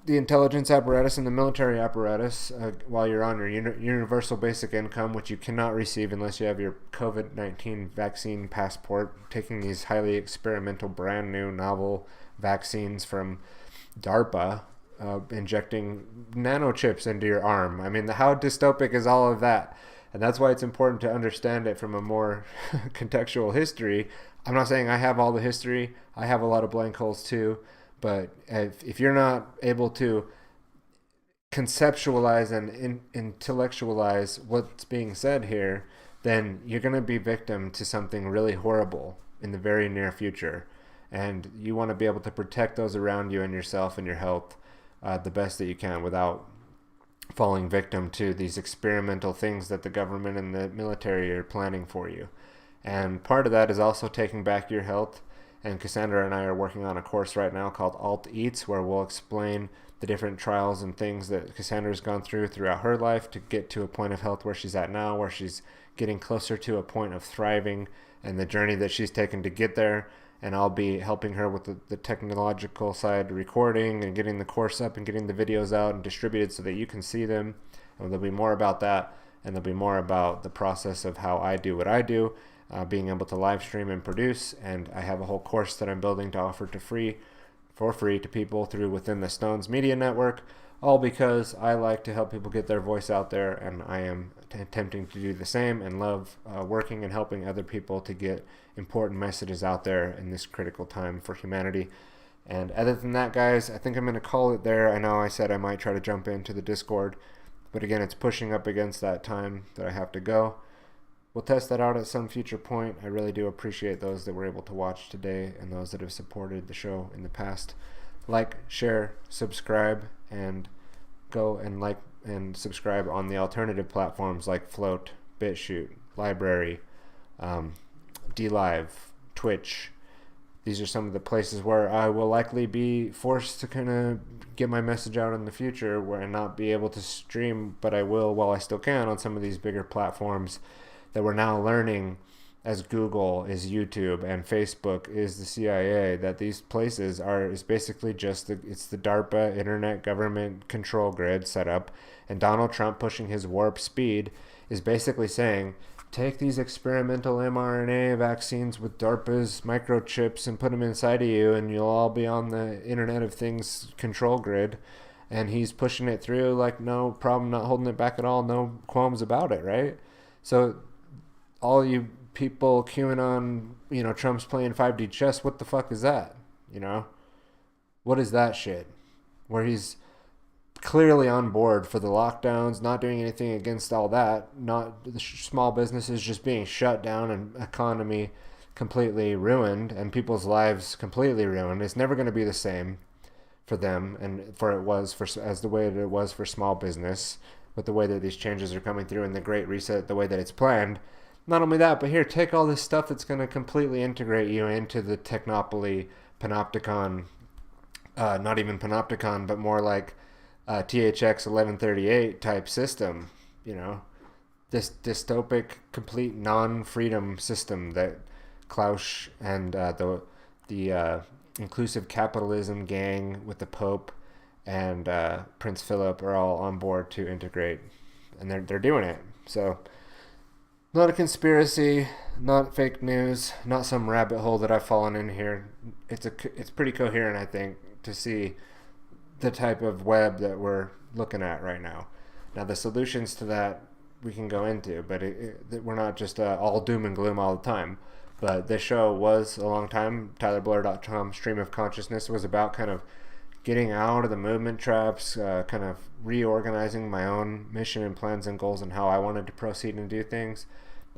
[SPEAKER 8] the intelligence apparatus and the military apparatus while you're on your universal basic income, which you cannot receive unless you have your COVID-19 vaccine passport, taking these highly experimental, brand new, novel vaccines from DARPA, injecting nanochips into your arm. I mean, how dystopic is all of that? And that's why it's important to understand it from a more contextual history. I'm not saying I have all the history. I have a lot of blank holes too. But if you're not able to conceptualize and intellectualize what's being said here, then you're going to be victim to something really horrible in the very near future. And you want to be able to protect those around you and yourself and your health the best that you can without falling victim to these experimental things that the government and the military are planning for you. And part of that is also taking back your health. And Cassandra and I are working on a course right now called Alt Eats, where we'll explain the different trials and things that Cassandra's gone through throughout her life to get to a point of health where she's at now, where she's getting closer to a point of thriving, and the journey that she's taken to get there. And I'll be helping her with the technological side, recording and getting the course up and getting the videos out and distributed so that you can see them. And there'll be more about that, and there'll be more about the process of how I do what I do, being able to live stream and produce. And I have a whole course that I'm building to offer for free to people through within the Stones Media Network, all because I like to help people get their voice out there, and I am attempting to do the same and love working and helping other people to get important messages out there in this critical time for humanity. And other than that, guys, I think I'm going to call it there. I know I said I might try to jump into the Discord, but again, it's pushing up against that time that I have to go. We'll test that out at some future point. I really do appreciate those that were able to watch today and those that have supported the show in the past. Like, share, subscribe, and go and like and subscribe on the alternative platforms like Float, BitChute, Library, DLive, Twitch. These are some of the places where I will likely be forced to kind of get my message out in the future, where I not be able to stream, but I will while I still can on some of these bigger platforms that we're now learning, as Google is YouTube and Facebook is the CIA, that these places is basically just it's the DARPA internet government control grid set up, and Donald Trump pushing his warp speed is basically saying, take these experimental mRNA vaccines with DARPA's microchips and put them inside of you, and you'll all be on the Internet of Things control grid. And he's pushing it through like no problem, not holding it back at all, no qualms about it, right? So all you people QAnon, Trump's playing 5D chess, what the fuck is that? What is that shit? Where he's clearly on board for the lockdowns, not doing anything against all that, not the small businesses just being shut down and economy completely ruined and people's lives completely ruined. It's never going to be the same for them and as the way that it was for small business, with the way that these changes are coming through and the Great Reset, the way that it's planned. Not only that, but here, take all this stuff that's going to completely integrate you into the technopoly, panopticon, not even panopticon, but more like THX 1138 type system, this dystopic, complete non-freedom system that Klaus and the inclusive capitalism gang with the Pope and Prince Philip are all on board to integrate, and they're doing it. So not a conspiracy, not fake news, not some rabbit hole that I've fallen in here. It's pretty coherent, I think, to see the type of web that we're looking at right now. Now, the solutions to that we can go into, but we're not just all doom and gloom all the time. But this show was a long time. TylerBlair.com Stream of Consciousness was about kind of getting out of the movement traps, kind of reorganizing my own mission and plans and goals and how I wanted to proceed and do things,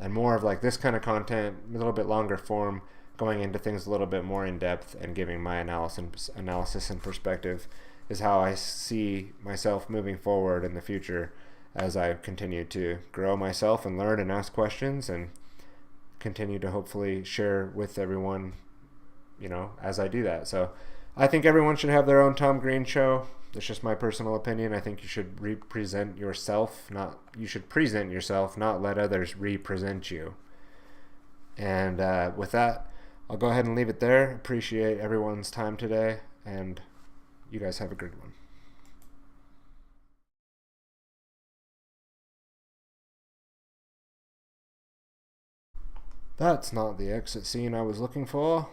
[SPEAKER 8] and more of like this kind of content, a little bit longer form, going into things a little bit more in depth and giving my analysis and perspective is how I see myself moving forward in the future as I continue to grow myself and learn and ask questions and continue to hopefully share with everyone, as I do that. So I think everyone should have their own Tom Green show. That's just my personal opinion. I think you should present yourself, not let others represent you. And with that, I'll go ahead and leave it there. Appreciate everyone's time today, and you guys have a good one. That's not the exit scene I was looking for.